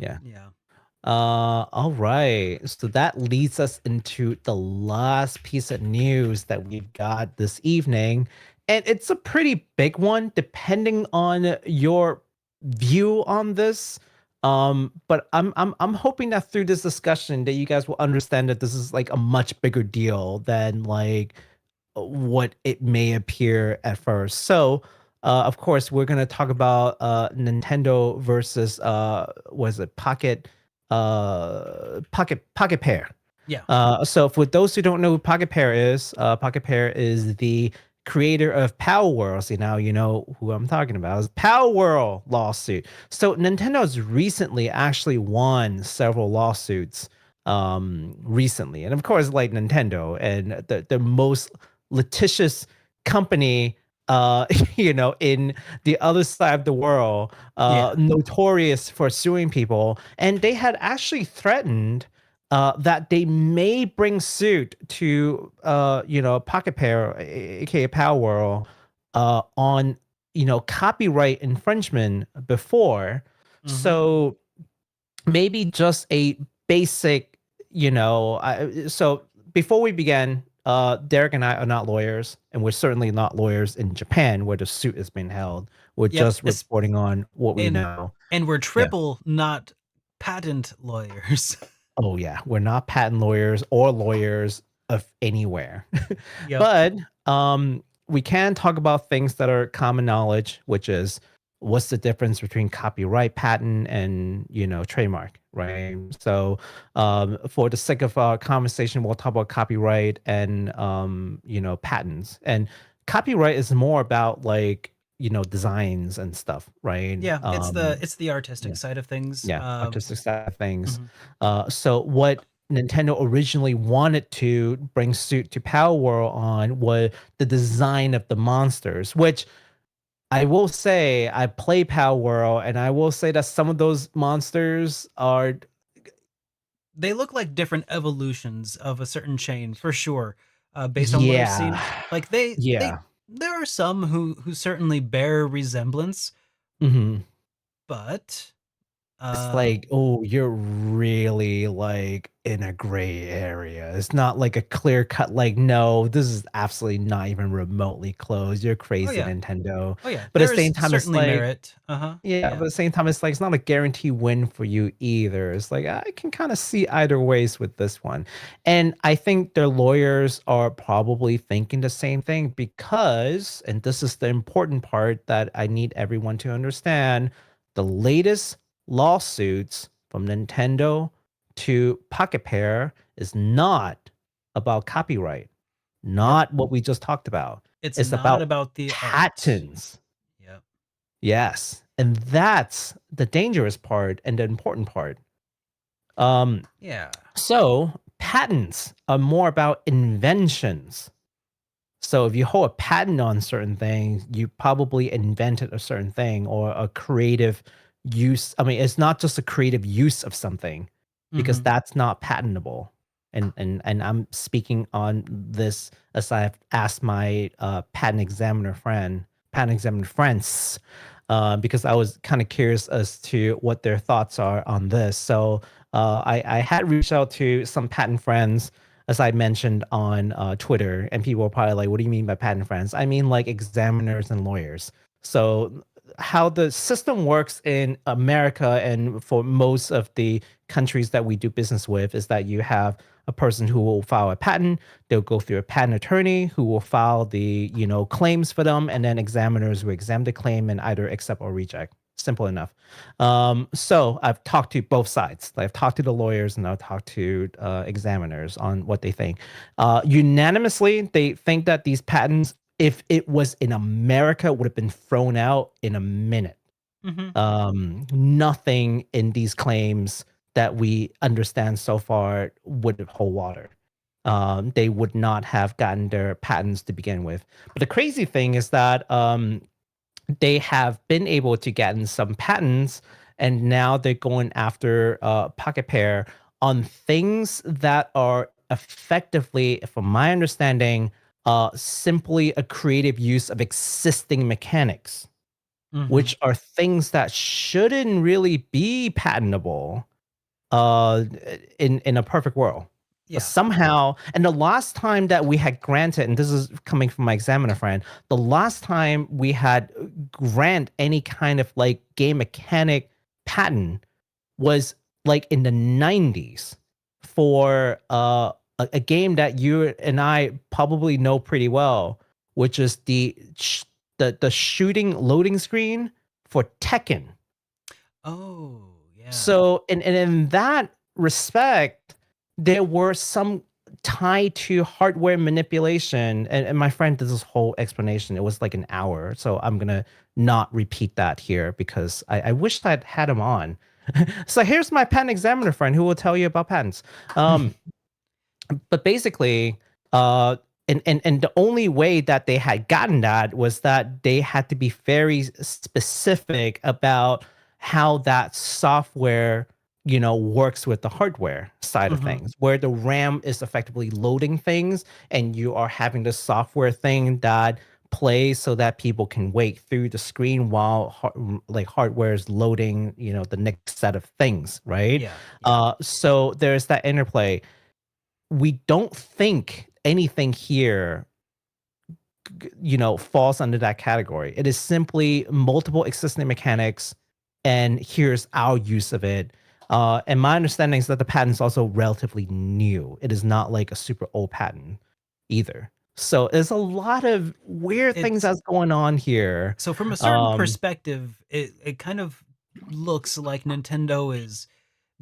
All right. So that leads us into the last piece of news that we've got this evening. And it's a pretty big one, depending on your view on this. But I'm hoping that through this discussion that you guys will understand that this is like a much bigger deal than like what it may appear at first. So of course, we're gonna talk about Nintendo versus Pocketpair. Yeah. So for those who don't know who Pocketpair is the creator of Palword. So now you know who I'm talking about. It's Palword lawsuit. So Nintendo's recently actually won several lawsuits recently, and of course, like Nintendo and the most litigious company in the other side of the world, notorious for suing people. And they had actually threatened that they may bring suit to, Pocketpair, aka Palword, on, copyright infringement before. So maybe just a basic, so before we begin, Derek and I are not lawyers, and we're certainly not lawyers in Japan where the suit is being held. We're just reporting on what we know. And we're triple not patent lawyers. Oh yeah, we're not patent lawyers or lawyers of anywhere. But we can talk about things that are common knowledge, which is what's the difference between copyright, patent, and trademark, right? So for the sake of our conversation, we'll talk about copyright and patents. And copyright is more about like, designs and stuff, right? Yeah, it's the artistic Yeah. side of things. Yeah, artistic side of things. Mhm. So what Nintendo originally wanted to bring suit to Palworld on was the design of the monsters, which I will say I play Palworld, and I will say that some of those monsters are They look like different evolutions of a certain chain for sure, based on what I've seen. yeah, Like they yeah. there are some who certainly bear resemblance, hmm but It's uh like, oh, you're really like in a gray area. It's not like a clear cut, like, no, this is absolutely not even remotely close. You're oh crazy, yeah. Nintendo. Oh yeah, But at there the is same time, it's certainly like, merit. Uh-huh. yeah, but at Yeah. the same time, it's like it's not a guarantee win for you either. It's like I can kind of see either ways with this one. And I think their lawyers are probably thinking the same thing because, and this is the important part that I need everyone to understand, the latest lawsuits from Nintendo to Pocketpair is not about copyright, Yep. not what we just talked about. It's It's not about about the art. patents. Yep. Yes, and that's the dangerous part and the important part. Um, Yeah. so patents are more about inventions. So if you hold a patent on certain things, you probably invented a certain thing or a creative use. I mean, it's not just a creative use of something because Mhm. that's not patentable. And I'm speaking on this as I've asked my patent examiner friends, because I was kind of curious as to what their thoughts are on this. So I had reached out to some patent friends, as I mentioned on Twitter, and people were probably like, "What do you mean by patent friends?" I mean like examiners and lawyers. So how the system works in America and for most of the countries that we do business with is that you have a person who will file a patent, they'll go through a patent attorney who will file the, claims for them, and then examiners will examine the claim and either accept or reject. Simple enough. So I've talked to both sides. I've talked to the lawyers and I've talked to examiners on what they think. Unanimously, they think that these patents, if it was in America, would have been thrown out in a minute. Mhm. Nothing in these claims that we understand so far would hold water. They would not have gotten their patents to begin with. But the crazy thing is that they have been able to get in some patents, and now they're going after Pocketpair on things that are effectively, from my understanding, simply a creative use of existing mechanics, Mhm. which are things that shouldn't really be patentable in a perfect world. But Yeah. somehow, and the last time that we had granted, and this is coming from my examiner friend, the last time we had grant any kind of like game mechanic patent was like in the 90s for a game that you and I probably know pretty well, which is the shooting loading screen for Tekken. Oh, yeah. So, and in that respect, there were some tied to hardware manipulation. And my friend did this whole explanation. It was like an hour. So I'm going to not repeat that here because I wish I'd had him on. So here's my patent examiner friend who will tell you about patents. But basically, uh, and the only way that they had gotten that was that they had to be very specific about how that software, works with the hardware side of Mhm. things, where the RAM is effectively loading things, and you are having the software thing that plays so that people can wait through the screen while like hardware is loading, the next set of things, right? Yeah. Yeah. So there's that interplay. We don't think anything here falls under that category. It is simply multiple existing mechanics, and here's our use of it. And my understanding is that the patent is also relatively new. It is not like a super old patent either. So there's a lot of weird things It's that's going on here. so from a certain Um, perspective, it kind of looks like Nintendo is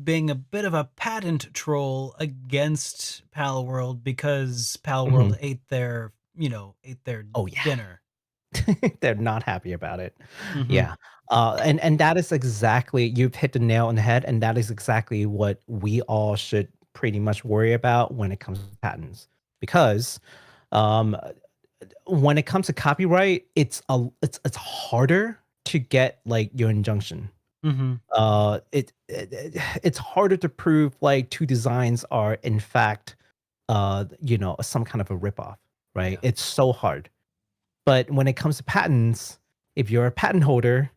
being a bit of a patent troll against Palworld because Palworld mhm, ate their, ate their Oh yeah. dinner. They're not happy about it. Hmm. Yeah. And that is exactly, you've hit the nail on the head, and that is exactly what we all should pretty much worry about when it comes to patents. Because um when it comes to copyright, it's harder to get like your injunction. Hmm. It's harder to prove like two designs are in fact some kind of a ripoff, right? Yeah. It's so hard. But when it comes to patents, if you're a patent holder,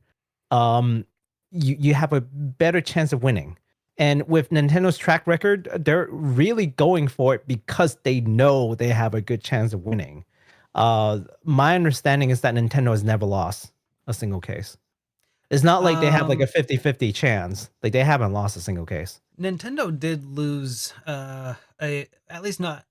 um, you have a better chance of winning. And with Nintendo's track record, they're really going for it because they know they have a good chance of winning. My understanding is that Nintendo has never lost a single case. It's not like they have like a Um, 50-50 chance. Like they haven't lost a single case. Nintendo did lose, at least not.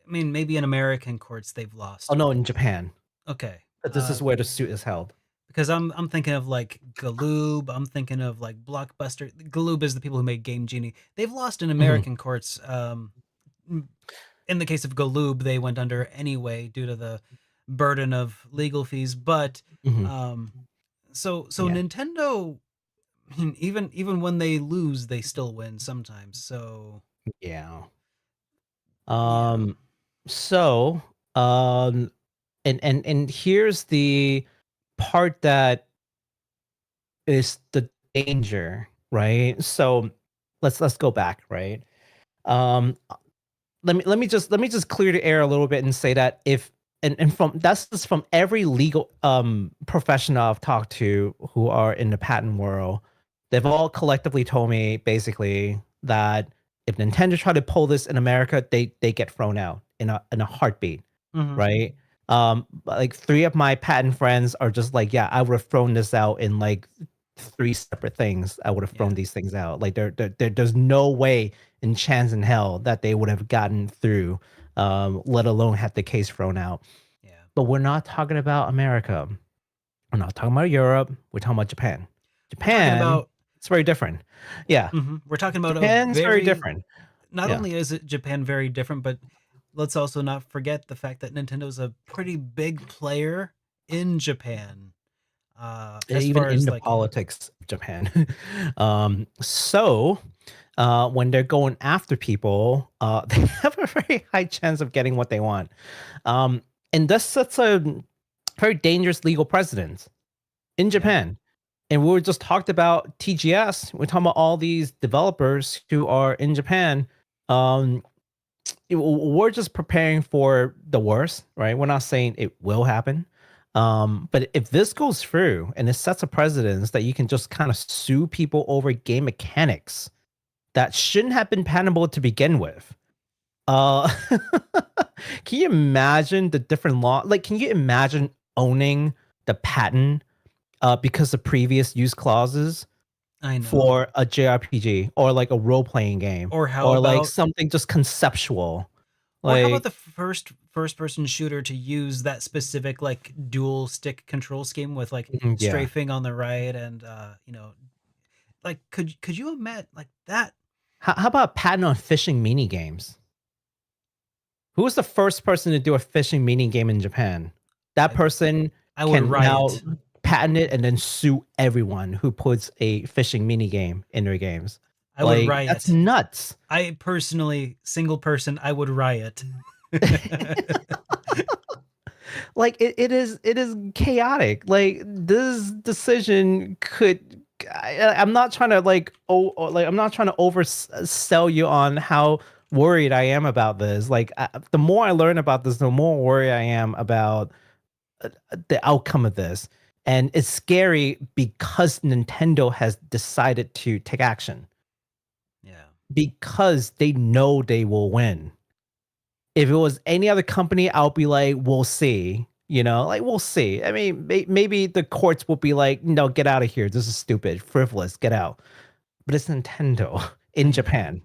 I mean, maybe in American courts they've lost. Oh no, in Japan. Okay. But this is where the suit is held. Because I'm thinking of like Galoob, I'm thinking of like Blockbuster. Galoob is the people who made Game Genie. They've lost in Mhm. American courts. In the case of Galoob, they went under anyway due to the burden of legal fees. But Mhm. um, so Yeah. Nintendo, I mean, even when they lose, they still win sometimes. So Yeah. yeah. Um so um and here's the part that is the danger, right? So let's go back, right? Um let me just clear the air a little bit and say that if and from that's just from every legal professional I've talked to who are in the patent world, they've all collectively told me basically that if Nintendo try to pull this in America, they get thrown out in a heartbeat, Mhm. right? Like three of my patent friends are just like, yeah, I would have thrown this out in like three separate things. I would have thrown Yeah. these things out. Like there's no way in chance in hell that they would have gotten through, let alone had the case thrown out. Yeah. But we're not talking about America. We're not talking about Europe. We're talking about Japan. We're talking Japan, about it's very different. Yeah, we're talking about a Japan's very very different. not Yeah, only is it Japan very different, but let's also not forget the fact that Nintendo's a pretty big player in Japan. As even far in as the like politics of Japan. So when they're going after people, they have a very high chance of getting what they want. Um, and this sets a very dangerous legal precedent in yeah. Japan. And we were just talked about TGS. We're talking about all these developers who are in Japan. Um, we're just preparing for the worst, right? We're not saying it will happen. But if this goes through and it sets a precedence that you can just kind of sue people over game mechanics that shouldn't have been patentable to begin with. Uh, can you imagine the different law? Like, can you imagine owning the patent because of previous use clauses I know. for a JRPG or like a role playing game Or how or like about something just conceptual? or how about Like, the first person shooter to use that specific like dual stick control scheme with like yeah. strafing on the right and like could you imagine like that? How about patent on fishing mini games? Who was the first person to do a fishing mini game in Japan? That I person I would can now riot. patent it and then sue everyone who puts a fishing mini game in their games. I would Like, that's riot. nuts. I personally, single person, I would riot. Like it is chaotic. Like this decision could I'm not trying to I'm not trying to oversell you on how worried I am about this. Like the more I learn about this, the more worried I am about the outcome of this. And it's scary because Nintendo has decided to take action Yeah. because they know they will win. If it was any other company, I'll be like, we'll see. Like we'll see. I mean, maybe the courts will be like, no, get out of here. This is stupid, frivolous, get out. But it's Nintendo in I know. Japan.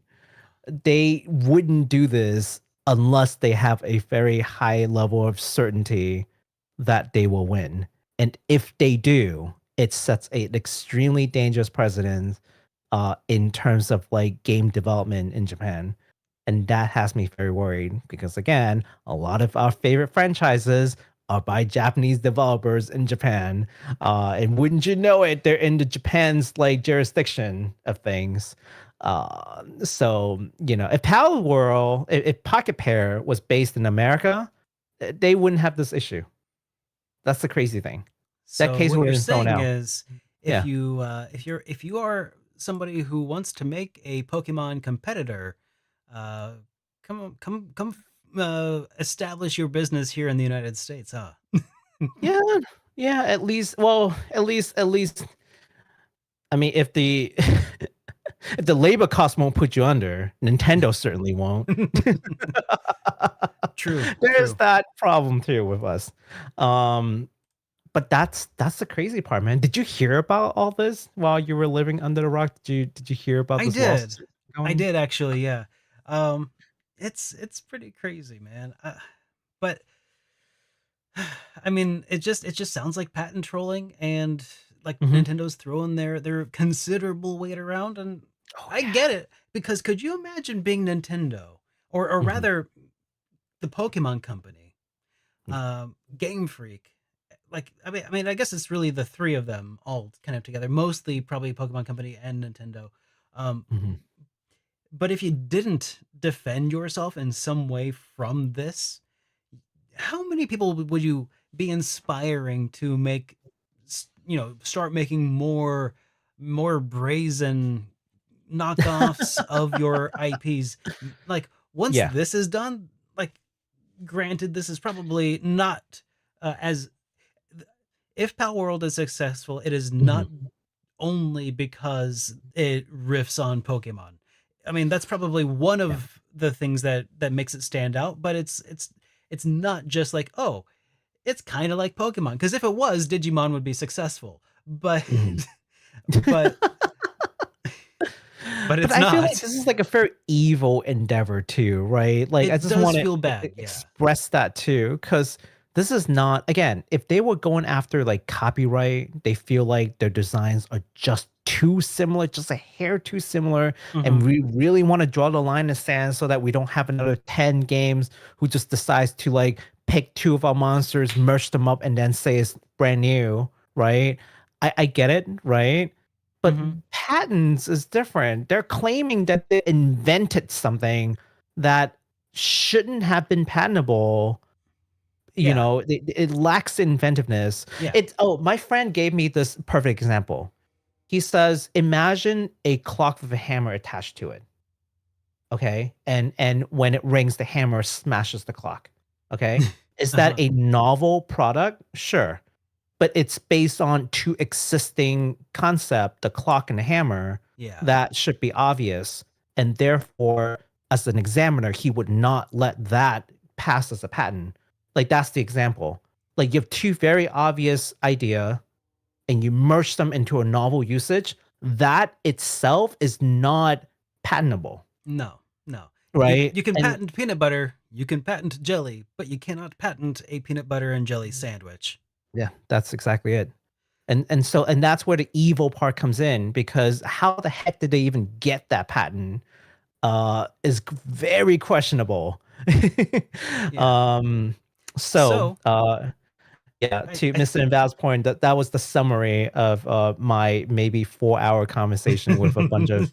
They wouldn't do this unless they have a very high level of certainty that they will win. And if they do, it sets an extremely dangerous precedent in terms of like game development in Japan. And that has me very worried because, again, a lot of our favorite franchises are by Japanese developers in Japan. And wouldn't you know it, they're in the Japan's like jurisdiction of things. So, if Palworld, if Pocketpair was based in America, they wouldn't have this issue. That's the crazy thing. That So case what would you're have been thrown saying out. is, Yeah. if you are somebody who wants to make a Pokemon competitor, uh, establish your business here in the United States, huh? Yeah. Yeah. At least. I mean, if the if the labor cost won't put you under, Nintendo certainly won't. True, There's true. that problem too with us. Um, but that's the crazy part, man. Did you hear about all this while you were living under the rock? Did you hear about I this did. lawsuit I going? did actually, yeah. Um, it's pretty crazy, man. But I mean, it just sounds like patent trolling, and like Mhm. Nintendo's throwing their considerable weight around, and Oh I yeah. get it because could you imagine being Nintendo, or Mhm. rather the Pokemon Company, Yeah. Game Freak? Like, I guess it's really the three of them all kind of together, mostly probably Pokemon Company and Nintendo. Um, Mhm. but if you didn't defend yourself in some way from this, how many people would you be inspiring to make, start making more brazen knockoffs of your IPs? Like, once Yeah. this is done, like, granted, this is probably not as if Pal World is successful, it is not Mhm. only because it riffs on Pokemon. I mean, that's probably one Yeah. of the things that makes it stand out, but it's not just like, oh, it's kind of like Pokemon. Because if it was, Digimon would be successful. But Mhm. but but But it's I feel like not. this is like a very evil endeavor too, right? Like I It just does want to feel bad, yeah. express that too, because this is not, again, if they were going after like copyright, they feel like their designs are just too similar, just a hair too similar, and Mhm. we really want to draw the line in the sand so that we don't have another 10 games who just decides to like pick two of our monsters, merge them up, and then say it's brand new, right? I get it, right? But Mhm. patents is different. They're claiming that they invented something that shouldn't have been patentable. Yeah. It lacks inventiveness. Yeah. My friend gave me this perfect example. He says, imagine a clock with a hammer attached to it. Okay. And when it rings, the hammer smashes the clock. Okay. Is that Uh-huh. a novel product? Sure, but it's based on two existing concept, the clock and the hammer, Yeah. that should be obvious. And therefore, as an examiner, he would not let that pass as a patent. Like that's the example. Like you have two very obvious idea and you merge them into a novel usage, that itself is not patentable, No. No. right? You can And patent peanut butter, you can patent jelly, but you cannot patent a peanut butter and jelly sandwich. yeah, that's exactly it. And that's where the evil part comes in because how the heck did they even get that patent is very questionable. Yeah. um so So, yeah, to I Mr. Inval's point, that was the summary of my maybe 4-hour conversation with a bunch of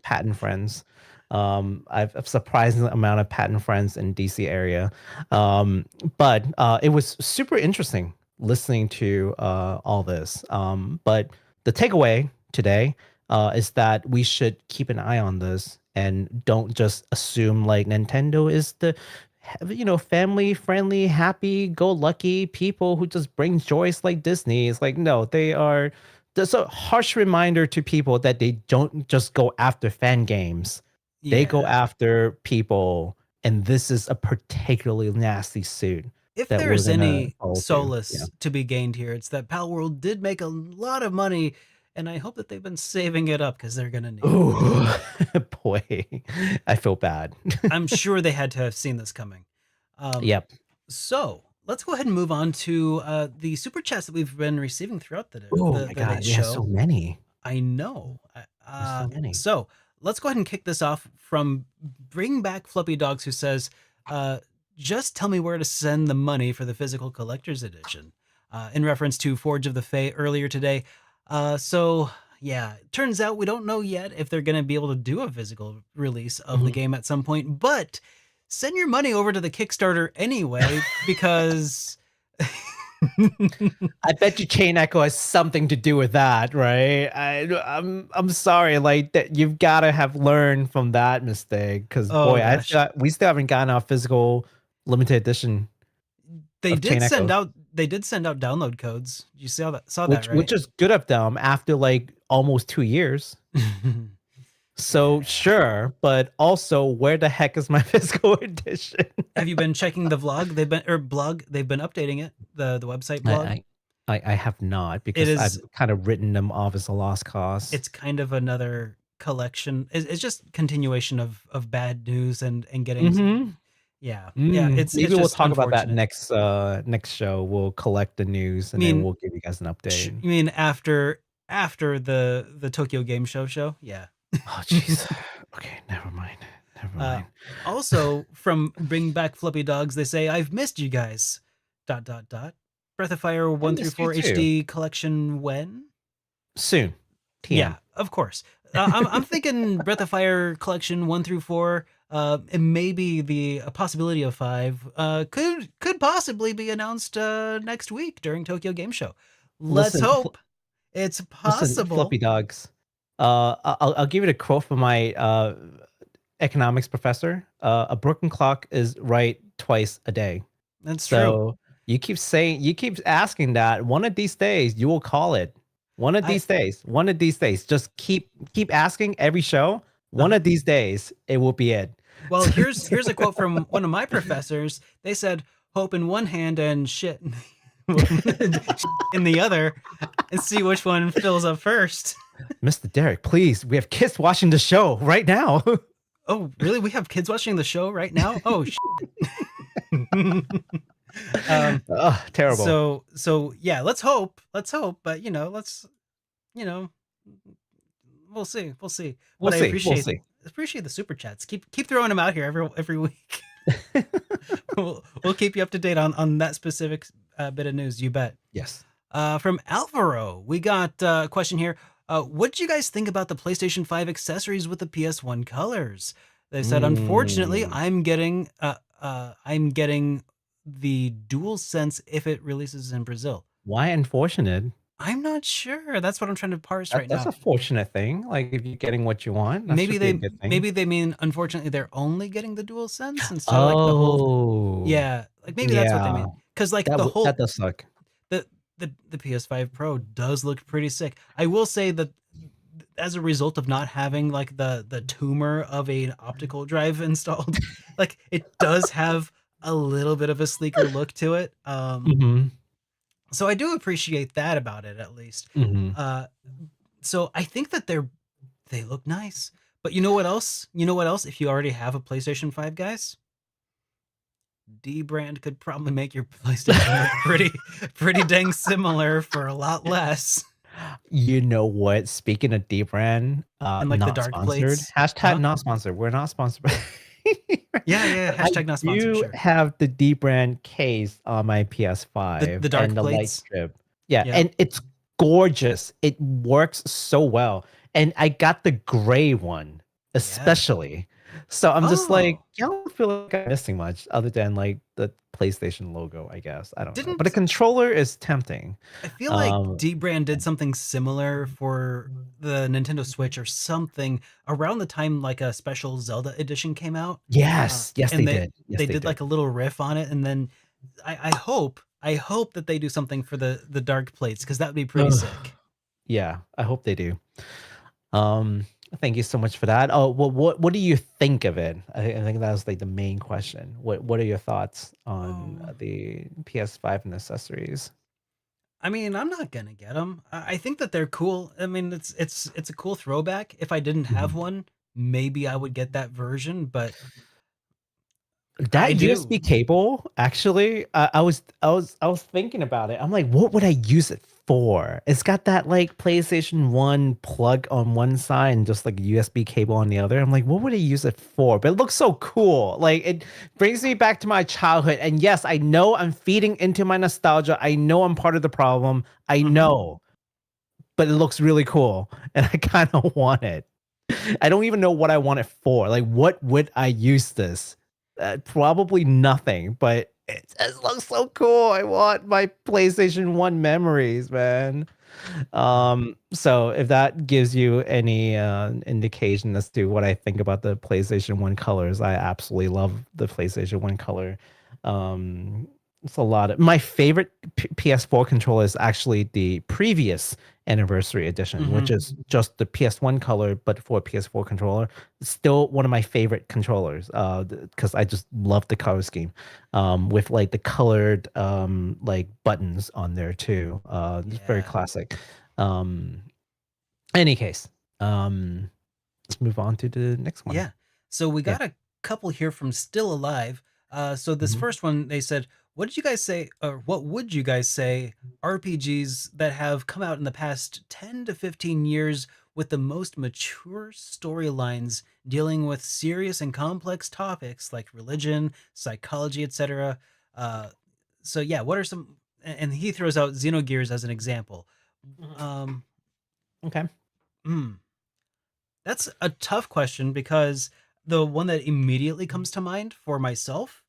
patent friends. I've a surprising amount of patent friends in DC area. But it was super interesting listening to all this. But the takeaway today is that we should keep an eye on this and don't just assume like Nintendo is the family friendly, happy go lucky people who just bring joys like Disney. It's like, no, they are. There's a harsh reminder to people that they don't just go after fan games, they go yeah. after people. And this is a particularly nasty suit If that we're there's gonna any follow to. Yeah. solace to be gained here, it's that Palworld did make a lot of money, and I hope that they've been saving it up because they're gonna need it. Ooh, boy, I feel bad. I'm sure they had to have seen this coming. Um, Yep. so let's go ahead and move on to the super chats that we've been receiving throughout Oh the my today's God. Yeah, so show. many. I know. There's so many. So let's go ahead and kick this off from Bring Back Fluffy Dogs, who says, just tell me where to send the money for the physical collector's edition, in reference to Forge of the Fae earlier today. So yeah, turns out we don't know yet if they're going to be able to do a physical release of the game at some point, but send your money over to the Kickstarter anyway, because I bet you Chain Echo has something to do with that, right? I'm sorry, like that you've got to have learned from that mistake, because Oh, boy, gosh. we still haven't gotten our physical limited edition. they Of did Chain send Echo. out download codes. You saw that which right? which is good of them after like almost 2 years. So sure, but also where the heck is my physical edition? Have you been checking the vlog? Blog. They've been updating it. The website blog. I have not, It because is. I've kind of written them off as a lost cause. It's kind of another collection. It's just continuation of bad news and getting. Mhm. Yeah. Maybe It's we'll just talk about that unfortunate. next show. We'll collect the news and I then mean, we'll give you guys an update. You mean after the Tokyo Game Show? Yeah. Oh jeez. Okay, never mind. Never mind. Also, from Bring Back Fluffy Dogs, they say, I've missed you guys. ... Breath of Fire 1 through missed you 4 too. HD collection when? Soon. TM. Yeah, of course. I'm thinking Breath of Fire collection 1 through 4, and maybe a possibility of 5, could possibly be announced next week during Tokyo Game Show. Let's Listen, hope it's Listen, possible. Fluffy Dogs. I'll give it a quote from my economics professor. A broken clock is right twice a day. That's true. So you keep asking that. One of these days you will call it. One of these days. Just keep asking every show. One of these days it will be it. Well, here's a quote from one of my professors. They said, "Hope in one hand and shit in the other, and see which one fills up first." Mr. Derek, please, we have kids watching the show right now. Oh, really? We have kids watching the show right now? Oh, shit. Terrible. So yeah, let's hope, but we'll see. We'll But I see. appreciate the super chats. Keep throwing them out here every week. We'll keep you up to date on that specific bit of news. You bet. Yes. From Alvaro, we got a question here. What did you guys think about the PlayStation 5 accessories with the PS1 colors? They said, unfortunately, I'm getting the DualSense if it releases in Brazil. Why unfortunate? I'm not sure. That's what I'm trying to parse right That's now. a fortunate thing. Like if you're getting what you want, that Maybe should be a good thing. they mean unfortunately they're only getting the DualSense instead of like the whole. Yeah, like maybe that's what they mean. Because like that does suck. The PS5 Pro does look pretty sick. I will say that as a result of not having like the tumor of an optical drive installed, like it does have a little bit of a sleeker look to it. So I do appreciate that about it, at least. So I think that they look nice. But you know what else? If you already have a PlayStation 5, guys, D-Brand could probably make your PlayStation look pretty dang similar for a lot less. You know what? Speaking of D-Brand, And like the not dark sponsored. plates. Hashtag not sponsored. We're not sponsored. Yeah. Hashtag not sponsored. You Sure. have the D-Brand case on my PS5 The dark and the light plates. strip. Yeah, and it's gorgeous. It works so well. And I got the gray one, especially. So I'm just like, I don't feel like I'm missing much other than like the PlayStation logo, I guess. I don't know. But the controller is tempting. I feel like D-Brand did something similar for the Nintendo Switch or something around the time like a special Zelda edition came out. Yes, they did. Yes, they did like a little riff on it, and then I hope that they do something for the dark plates, because that would be pretty sick. Yeah, I hope they do. Thank you so much for that. Oh, what do you think of it? I think that was like the main question. What are your thoughts on the PS5 and accessories? I mean, I'm not gonna get them. I think that they're cool. I mean, it's a cool throwback. If I didn't have one, maybe I would get that version. But that USB cable, actually, I was thinking about it. I'm like, what would I use it 4. It's got that like PlayStation 1 plug on one side and just like a USB cable on the other. I'm like, what would I use it for? But it looks so cool. Like it brings me back to my childhood. And yes, I know I'm feeding into my nostalgia. I know I'm part of the problem. I know. But it looks really cool. And I kind of want it. I don't even know what I want it for. Like, what would I use this? Probably nothing, but it just looks so cool. I want my PlayStation 1 memories, man. So if that gives you any indication as to what I think about the PlayStation 1 colors, I absolutely love the PlayStation 1 color. It's a lot of my favorite PS4 controller is actually the previous anniversary edition, which is just the PS1 color, but for a PS4 controller. It's still one of my favorite controllers because I just love the color scheme with like the colored like buttons on there too. It's very classic. Any case, let's move on to the next one. Yeah. So we got a couple here from Still Alive. So this first one, they said, what did you guys say, or what would you guys say RPGs that have come out in the past 10 to 15 years with the most mature storylines dealing with serious and complex topics like religion, psychology, etc.? So yeah, what are some, and he throws out Xenogears as an example. Okay. That's a tough question because the one that immediately comes to mind for myself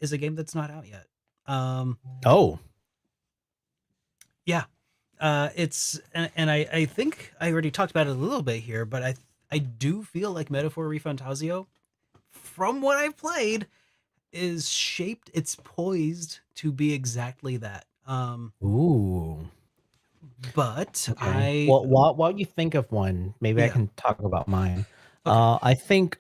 is a game that's not out yet. Oh. Yeah. It's and I think I already talked about it a little bit here, but I do feel like Metaphor ReFantazio, from what I've played, is shaped, it's poised to be exactly that. Ooh. But Okay. Well, while you think of one, maybe I can talk about mine. Okay. I think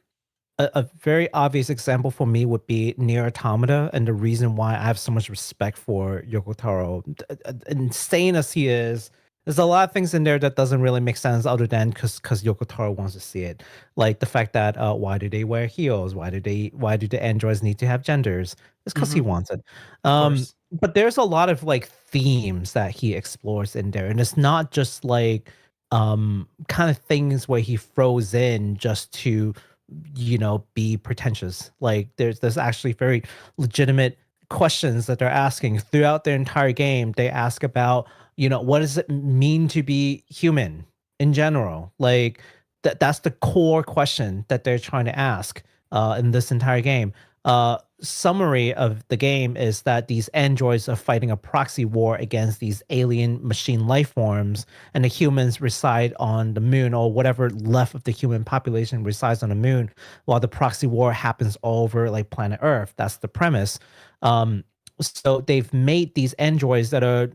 a very obvious example for me would be Nier Automata, and the reason why I have so much respect for Yoko Taro, insane as he is, there's a lot of things in there that doesn't really make sense other than because Yoko Taro wants to see it. Like the fact that why do they wear heels? Why do the androids need to have genders? It's because he wants it. Of course. But there's a lot of like themes that he explores in there, and it's not just like kind of things where he throws in just to be pretentious. Like there's actually very legitimate questions that they're asking throughout their entire game. They ask about what does it mean to be human in general. Like that's the core question that they're trying to ask in this entire game. Summary of the game is that these androids are fighting a proxy war against these alien machine life forms, and the humans reside on the moon, or whatever left of the human population resides on the moon, while the proxy war happens all over like planet Earth. That's the premise. So they've made these androids that are,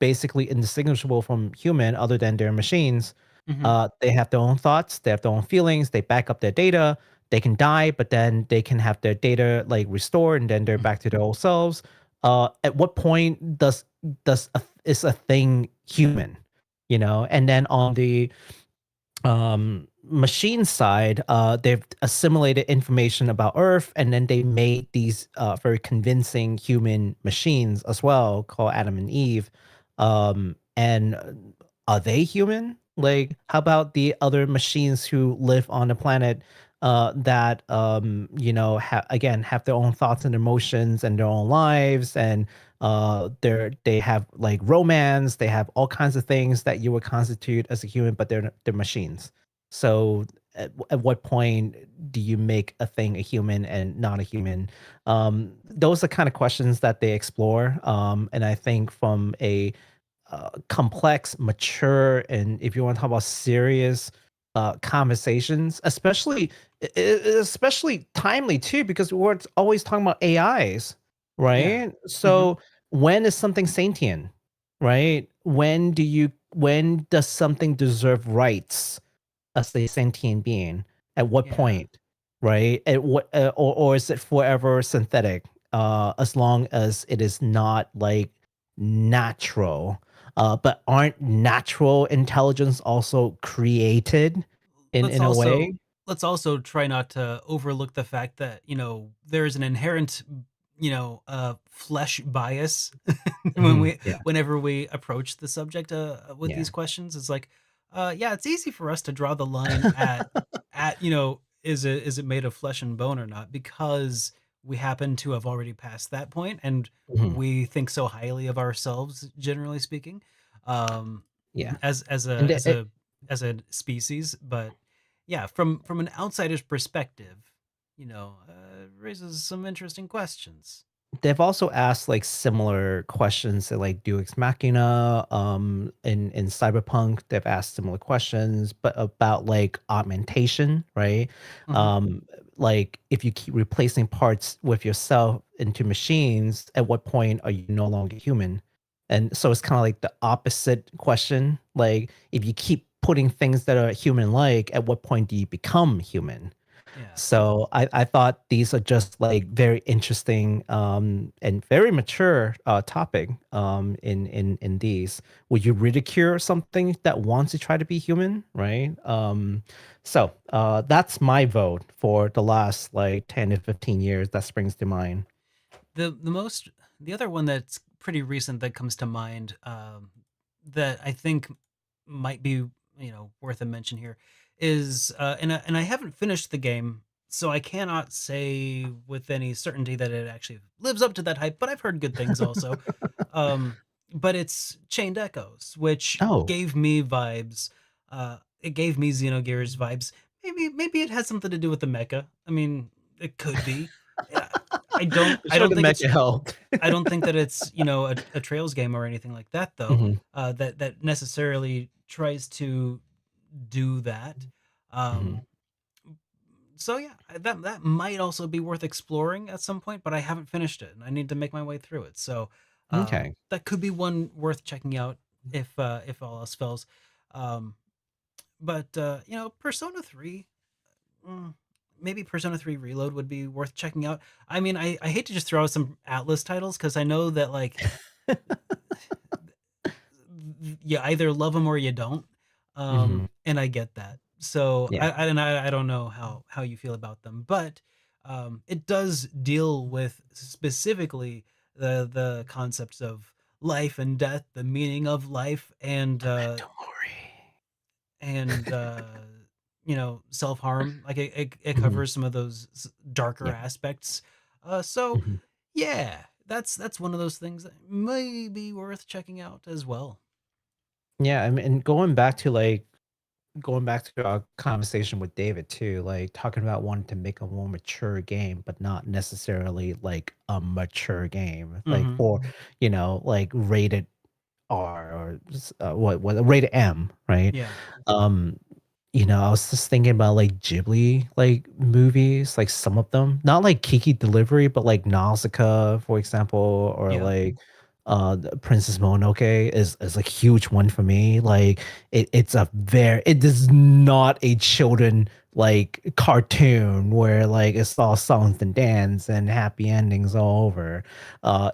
basically indistinguishable from human, other than their machines. They have their own thoughts, they have their own feelings, they back up their data. They can die, but then they can have their data like restored, and then they're back to their old selves. At what point is a thing human? And then on the machine side, they've assimilated information about Earth, and then they made these very convincing machines as well, called Adam and Eve. And are they human? Like, how about the other machines who live on the planet that have their own thoughts and emotions and their own lives, and they have like romance, they have all kinds of things that you would constitute as a human, but they're machines. So at what point do you make a thing a human and not a human? Those are kind of questions that they explore, and I think from a complex, mature, and if you want to talk about serious conversations, especially timely too, because we're always talking about AIs, right? So when is something sentient, right? When does something deserve rights as a sentient being? At what point, right? At what or is it forever synthetic? As long as it is not like natural. But aren't natural intelligence also created in a way? Let's also try not to overlook the fact that, there is an inherent flesh bias Mhm. Yeah. whenever we approach the subject with Yeah. these questions. It's like, yeah, it's easy for us to draw the line at is it made of flesh and bone or not, because we happen to have already passed that point, and Mhm. we think so highly of ourselves, generally speaking, um, Yeah. as And a it, as a as a species. But yeah, from an outsider's perspective, raises some interesting questions. they've also asked like similar questions to like Deus Ex Machina. In Cyberpunk, they've asked similar questions, but about like augmentation, right? Mhm. Um, like if you keep replacing parts with yourself into machines, at what point are you no longer human? And so it's kind of like the opposite question. Like if you keep putting things that are human-like, at what point do you become human? Yeah. So I thought these are just like very interesting and very mature topic in these. Would you ridicule something that wants to try to be human, right? So that's my vote for the last like 10 to 15 years that springs to mind. The other one that's pretty recent that comes to mind, that I think might be, worth a mention here is, and I haven't finished the game, so I cannot say with any certainty that it actually lives up to that hype, but I've heard good things also. Um, but it's Chained Echoes, which Oh, gave me vibes. It gave me Xenogears vibes. Maybe it has something to do with the mecha. I mean, it could be. Yeah, I don't I sure don't the think mecha it's helped. I don't think that it's, a Trails game or anything like that, though, Mhm, that necessarily tries to do that. mhm. Um, so yeah, that might also be worth exploring at some point, but I haven't finished it, and I need to make my way through it. So, Okay. that could be one worth checking out if all else fails. Um, but Persona 3, mm, maybe Persona 3 Reload would be worth checking out. I mean, I hate to just throw out some Atlas titles, because I know that, like, you either love them or you don't, Mhm. and I get that. So Yeah. I don't know how you feel about them, but it does deal with specifically the concepts of life and death, the meaning of life, Memento mori. and self harm. Like it Mhm. covers some of those darker Yeah. aspects. So Mhm. yeah, that's one of those things that may be worth checking out as well. Yeah, I mean, and going back to our conversation with David too, like talking about wanting to make a more mature game, but not necessarily like a mature game, like Hmm. for like rated R or what rated M, right? Yeah. Um, I was just thinking about like Ghibli like movies, like some of them, not like Kiki Delivery, but like Nausicaa, for example, or Yeah. like the Princess Mononoke is a huge one for me. Like it is not a children like cartoon where like it's all songs and dance and happy endings all over.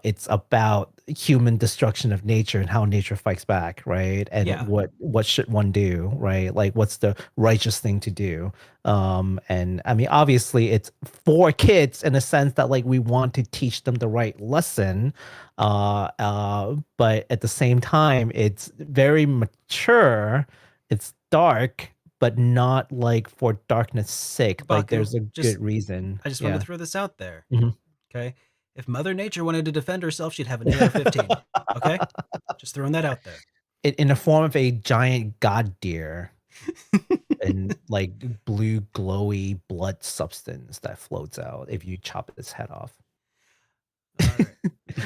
It's about human destruction of nature and how nature fights back, right? And Yeah. what should one do, right? Like what's the righteous thing to do? And I mean, obviously it's for kids in a sense that like we want to teach them the right lesson. But at the same time, it's very mature, it's dark, but not like for darkness sake. Like Baku, there's a just good reason. I just wanted to Yeah. throw this out there. Mhm. Okay. If Mother Nature wanted to defend herself, she'd have an 8 out of 15. Okay? Just throwing that out there. In the form of a giant god deer and like blue glowy blood substance that floats out if you chop its head off. All right.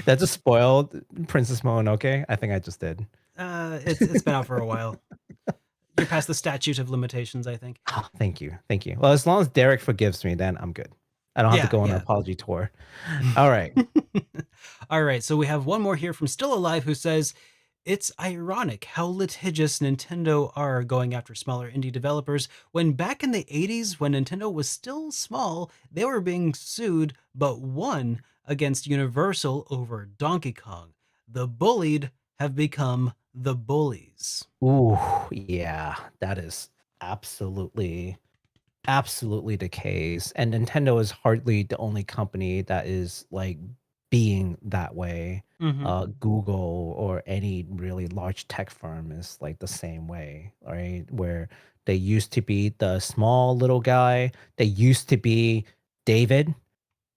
That just spoiled Princess Mononoke. I think I just did. It's been out for a while. You're past the statute of limitations, I think. Ah, thank you. Thank you. Well, as long as Derek forgives me, then I'm good. I don't have to Yeah, go on an yeah. apology tour. All right. All right, so we have one more here from Still Alive, who says, "It's ironic how litigious Nintendo are going after smaller indie developers when back in the 80s, when Nintendo was still small, they were being sued but won against Universal over Donkey Kong. The bullied have become the bullies." Ooh, yeah, that is absolutely absolutely the case. And Nintendo is hardly the only company that is like being that way. Mhm. Google or any really large tech firm is like the same way, right? Where they used to be the small little guy. They used to be David.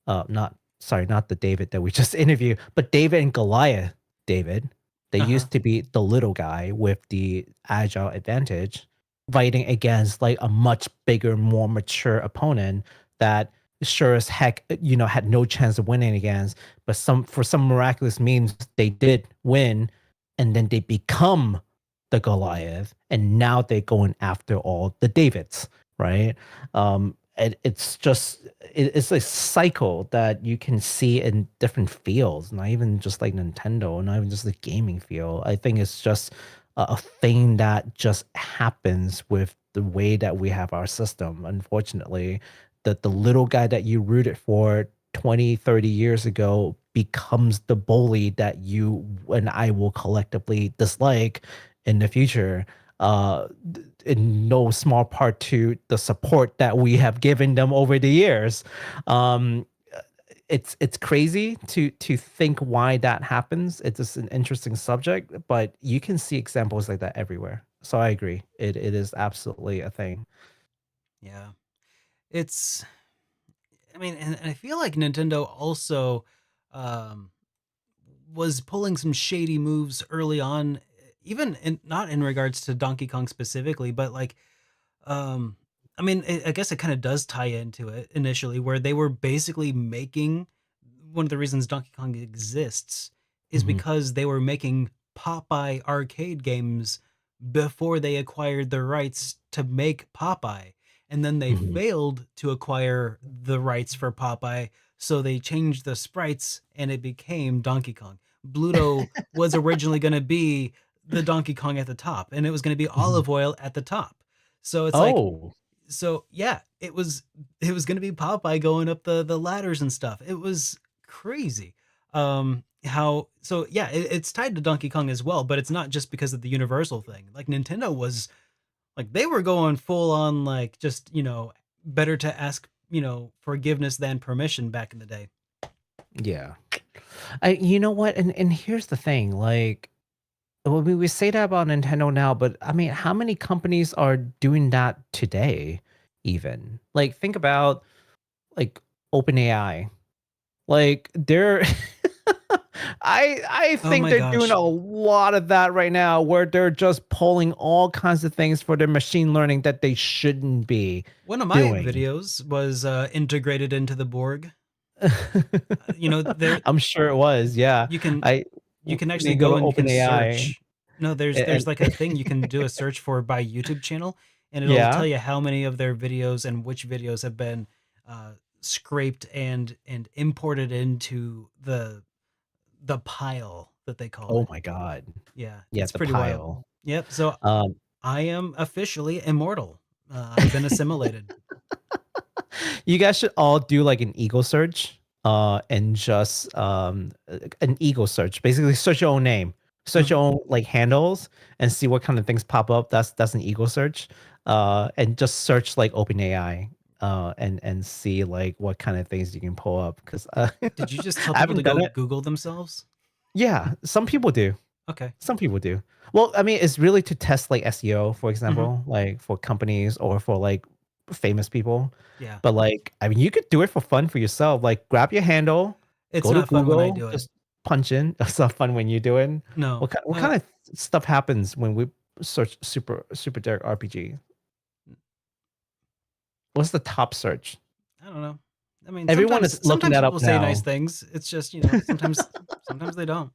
Not sorry, not the David that we just interviewed, but David and Goliath. David. They Uh-huh. used to be the little guy with the agile advantage, fighting against like a much bigger, more mature opponent that sure as heck, had no chance of winning against. But for some miraculous means, they did win, and then they become the Goliath, and now they're going after all the Davids, right? It's just it's a cycle that you can see in different fields, not even just like Nintendo, not even just the gaming field. I think it's just a thing that just happens with the way that we have our system. Unfortunately, that the little guy that you rooted for 20, 30 years ago becomes the bully that you and I will collectively dislike in the future. In no small part to the support that we have given them over the years. Um, it's crazy to think why that happens. It's just an interesting subject, but you can see examples like that everywhere. So I agree. It is absolutely a thing. Yeah. It's I mean, and I feel like Nintendo also um was pulling some shady moves early on, even not in regards to Donkey Kong specifically, but like um I mean, I guess it kind of does tie into it initially, where they were basically making one of the reasons Donkey Kong exists is Mhm, because they were making Popeye arcade games before they acquired the rights to make Popeye. And then they mhm. failed to acquire the rights for Popeye, so they changed the sprites and it became Donkey Kong. Bluto was originally going to be the Donkey Kong at the top, and it was going to be Mhm. Olive Oil at the top. So it's like, Oh. so yeah, it was gonna be Popeye going up the ladders and stuff. It was crazy. How so yeah, it's tied to Donkey Kong as well, but it's not just because of the Universal thing. Like Nintendo was like they were going full on like just, better to ask, forgiveness than permission back in the day. Yeah. You know what? And here's the thing, like, well, we say that about Nintendo now, but I mean, how many companies are doing that today, even? Like, think about like OpenAI. Like they're I Oh think my they're doing gosh. a lot of that right now where they're just pulling all kinds of things for their machine learning that they shouldn't be One of my doing. videos was integrated into the Borg. There I'm sure it was. Yeah. you can I you can when you actually go go to and you can OpenAI search. No, there's and like a thing you can do a search for by YouTube channel, and it'll yeah. tell you how many of their videos and which videos have been uh, scraped and imported into the pile that they call Oh it. my God. Yeah, Yeah, it's the pretty wild. pile. Yep. So Um, I am officially immortal. I've been assimilated. you guys should all do like an Eagle search, and just an Eagle search. Basically, search your own name, search your Mhm. own like handles, and see what kind of things pop up. That's an Eagle search. And just search like OpenAI, and see like what kind of things you can pull up. Because Did you just tell I people to haven't done go it. Google themselves? Yeah, some people do. Okay. Some people do. Well, I mean, it's really to test like SEO, for Hmm. example, like for companies or for like famous people. Yeah. But like, I mean, you could do it for fun for yourself. Like, grab your handle, It's go to not fun when I Google, do it. just punch in. It's not fun when you do it. No. What kind of stuff happens when we search Super Derek RPG? What's the top search? I don't know. I mean, Everyone sometimes is looking sometimes that up people say nice now. things. It's just, sometimes they don't.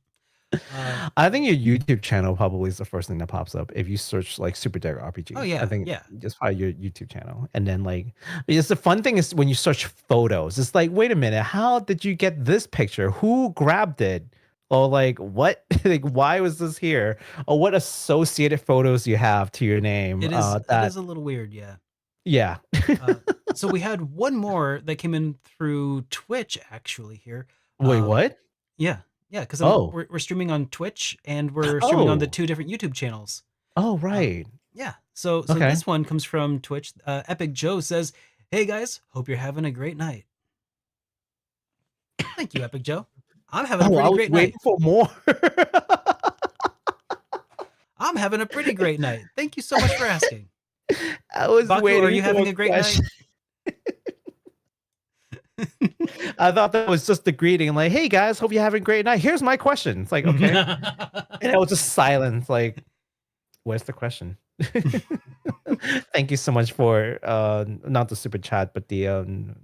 Uh, I think your YouTube channel probably is the first thing that pops up if you search like Super Derek oh RPG. I yeah, think yeah. just probably your YouTube channel, and then like, because the fun thing is when you search photos, it's like, wait a minute, how did you get this picture? Who grabbed it? Or like, what? Like, why was this here? Or what associated photos you have to your name? It is That a little weird, yeah. yeah. Uh, so we had one more that came in through Twitch actually here. Wait, what? Yeah, yeah, because Oh, we're streaming on Twitch and we're streaming on the oh, two different YouTube channels. oh, Uh, right. yeah, so Okay. this one comes from Twitch. Epic Joe says, "Hey guys, hope you're having a great night." Thank you, Epic Joe. I'm having a Oh, I pretty was great night. waiting for more. I'm having a pretty great night. Thank you so much for asking. I was Baku, waiting are you for having a great night? question. I thought that was just the greeting, like, "Hey guys, hope you're having a great night. Here's my question." It's like, okay, and it was just silence. Like, where's the question? Thank you so much for not the super chat, but the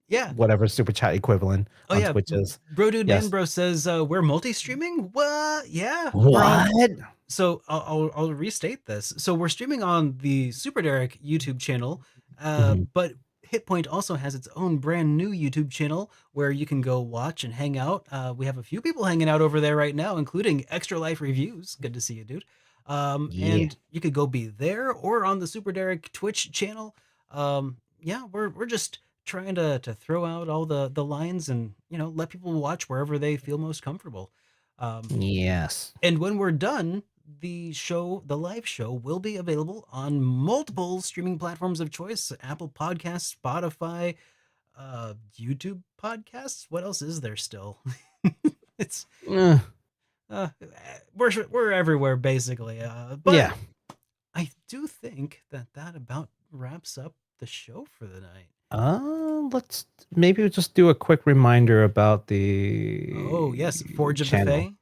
Yeah. whatever super chat equivalent Oh on yeah. Twitch is. Bro Dude Yes. Man Bro says we're multi-streaming. What? Yeah. We're on. What? So I'll restate this. So we're streaming on the SuperDerek YouTube channel, Mhm. but HitPoint also has its own brand new YouTube channel where you can go watch and hang out. We have a few people hanging out over there right now, including Extra Life Reviews. Good to see you, dude. Yeah. And you could go be there or on the SuperDerek Twitch channel. Yeah, we're just trying to throw out all the lines and let people watch wherever they feel most comfortable. Yes. And when we're done, the live show will be available on multiple streaming platforms of choice: Apple Podcasts, Spotify, YouTube Podcasts. What else is there still? It's Uh, we're everywhere basically. But yeah. I do think that about wraps up the show for the night. Let's maybe just do a quick reminder about the Oh yes, Forge of the channel. Fae.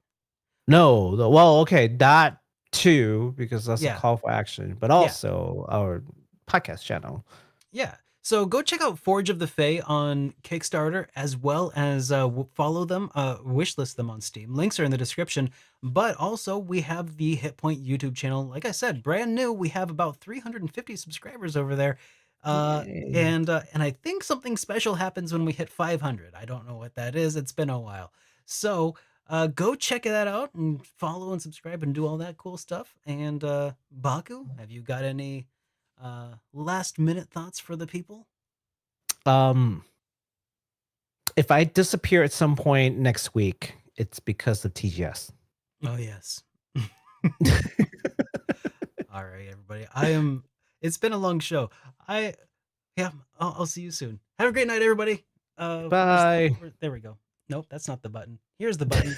No, well, okay, that too, because that's a Yeah. call for action, but Yeah. also our podcast channel. Yeah. So go check out Forge of the Fae on Kickstarter, as well as follow them, wishlist them on Steam. Links are in the description. But also, we have the HitPoint YouTube channel. Like I said, brand new. We have about 350 subscribers over there. Yay. And I think something special happens when we hit 500. I don't know what that is. It's been a while. So go check that out and follow and subscribe and do all that cool stuff. And Baku, have you got any last minute thoughts for the people? If I disappear at some point next week, it's because of TGS. Oh yes. All right, everybody. It's been a long show. I'll see you soon. Have a great night, everybody. Bye. There we go. Nope, that's not the button. Here's the button.